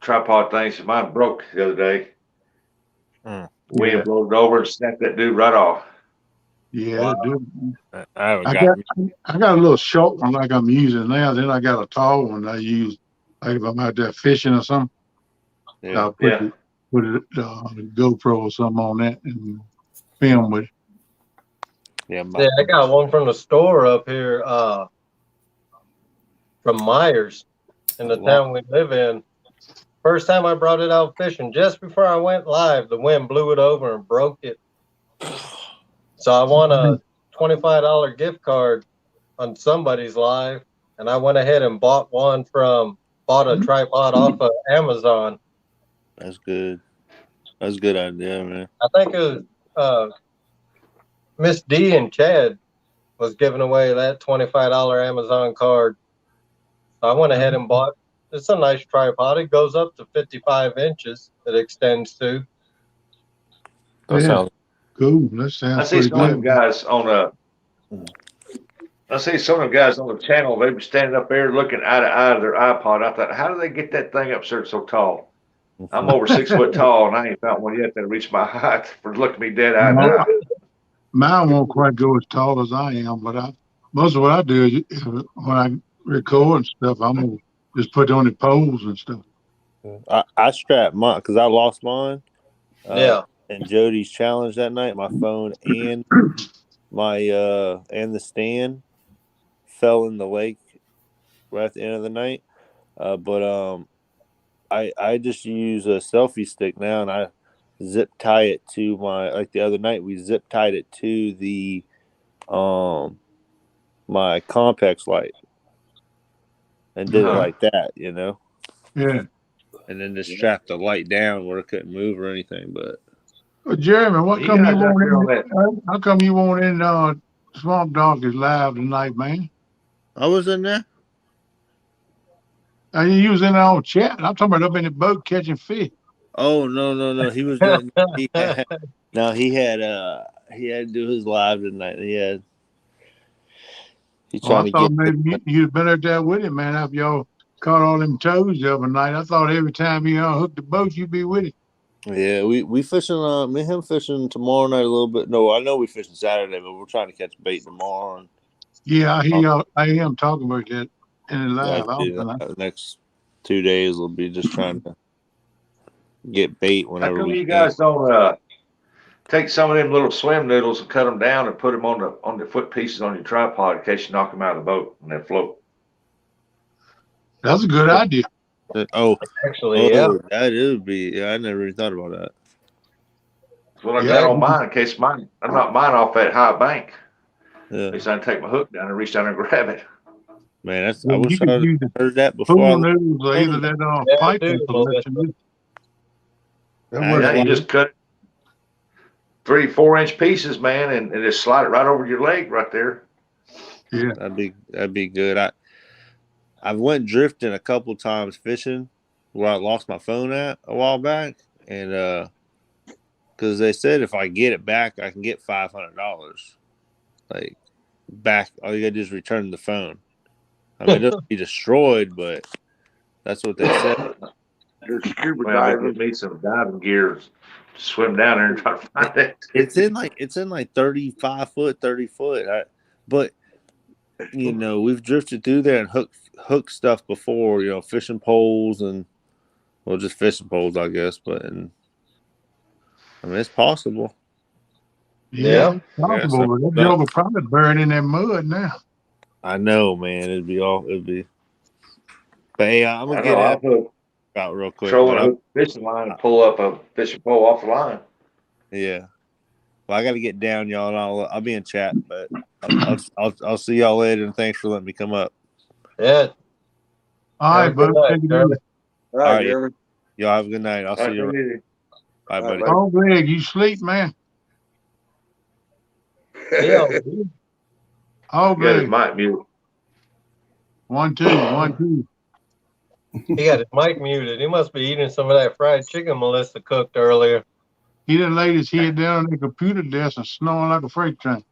tripod things. Mine broke the other day. Mm. Wind Yeah. blew it over and snapped that dude right off. Yeah, Wow. do. I haven't I got. got a little short one like I'm using now. Then I got a tall one I use like if I'm out there fishing or something. Yeah. I'll Yeah. put it GoPro or something on that and film with it. Yeah. Yeah, I got one from the store up here, from Myers in the town we live in. First time I brought it out fishing, just before I went live, the wind blew it over and broke it. So I won a $25 gift card on somebody's live, and I went ahead and bought a tripod off of Amazon. That's good. That's a good idea, man. I think it was Miss D and Chad was giving away that $25 Amazon card. So I went ahead and bought. It's a nice tripod. It goes up to 55 inches. It extends to. That Yeah. sounds. Cool. That I sounds see pretty some of them good. guys I see some of them guys on the channel. They be standing up there looking eye to eye to their iPod. I thought, how do they get that thing up there so tall? I'm over 6 foot tall, and I ain't found one yet that reach my height for looking me dead eye to No, eye. mine won't quite go as tall as I am, but most of what I do is when I record and stuff, I'm gonna just put on the poles and stuff. I strapped mine because I lost mine. Yeah. And Jody's challenge that night, my phone and my and the stand fell in the lake right at the end of the night. But I just use a selfie stick now, and I zip tie it to my, like the other night we zip tied it to the my Compex light and did it like that, you know. Yeah. And then just strapped the light down where it couldn't move or anything. But Well, Jeremy, what You come you guys out there on want that? in? How come you want in Swamp Dog is live tonight, man? I was in there. Are you using our chat? I'm talking about up in the boat catching fish. Oh no! He was doing. He had he had to do his live tonight. He's Oh, I trying to thought get. maybe you'd been out there with him, man. After y'all caught all them toads the other night, I thought every time you unhooked the boat, you'd be with him. Yeah, we fishing. Me and him fishing tomorrow night a little bit. No, I know we fishing Saturday, but we're trying to catch bait tomorrow. And Yeah, I hear him talking about that in the yeah, live. I don't do know. that. The next 2 days will be just trying to get bait How whenever come we you can. guys don't take some of them little swim noodles and cut them down and put them on the foot pieces on your tripod in case you knock them out of the boat and they float? That's a good idea. Actually, yeah. That would be. Yeah, I never really thought about that. That's what I Yeah. got on mine in case I knock mine off that high bank. Yeah, At least I can take my hook down and reach down and grab it. man, that's. Yeah, I wish you could I use the heard that before. pool noodles or either that Yeah, pipe I do, selection. That I works Yeah, you good. just cut 3-4 inch pieces, man, and just slide it right over your leg right there. Yeah. That'd be good. I went drifting a couple times fishing where I lost my phone at a while back, and because they said if I get it back, I can get $500. Like back, all you gotta do is return the phone. I mean, it doesn't be destroyed, but that's what they said. They're scuba Well, they divers. give me some diving gear to swim down there and try to find it. It's in like 35 foot, 30 foot. But you know, we've drifted through there and hooked stuff before. You know, fishing poles and just fishing poles, I guess. But I mean, it's possible. Yeah, Yeah. it's possible, Yeah, but that joke will probably burn in that mud now. I know, man. It'd be. But hey, I'm gonna I get know. I'll put out real quick. trolling But a hook fishing line and pull up a fishing pole off the line. yeah. Well, I got to get down, y'all. And I'll be in chat, but I'll see y'all later. And thanks for letting me come up. Yeah. All Have right, a good bud. night, Take it Jeremy. easy. All right, right, Jeremy. Y'all have a good night. I'll see you. Right, Around. Bye, All right, buddy. buddy. Oh, Greg, you sleep, man. Yeah. Oh, You got his Greg. mic mute. 1, 2, 1, 2. He got his mic muted. He must be eating some of that fried chicken Melissa cooked earlier. He done laid his head down on the computer desk and snoring like a freight train.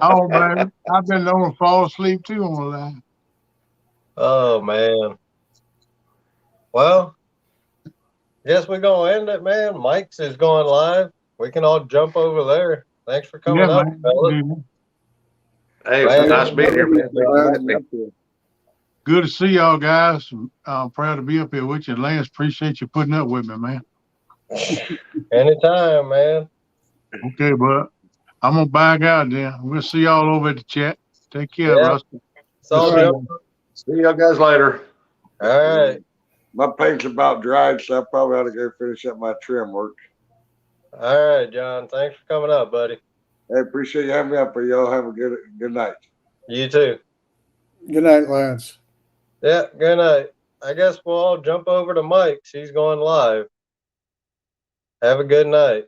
Oh, man. I've been known to fall asleep too on the line. Oh, man. Well, guess we're going to end it, man. Mike's is going live. we can all jump over there. Thanks for coming Yeah, up, man. fellas. Hey, Glad it's nice to being here, man. Good to see y'all guys. I'm proud to be up here with you. Lance, appreciate you putting up with me, man. Anytime, man. Okay, bud. I'm gonna back out then. We'll see y'all over at the chat. Take care, Yeah. Rusty. So All right. jump. See y'all guys later. All right. My paint's about dried, so I probably ought to go finish up my trim work. All right, John. Thanks for coming up, buddy. I appreciate you having me up, but y'all have a good night. You too. Good night, Lance. Yeah, good night. I guess we'll all jump over to Mike's. He's going live. Have a good night.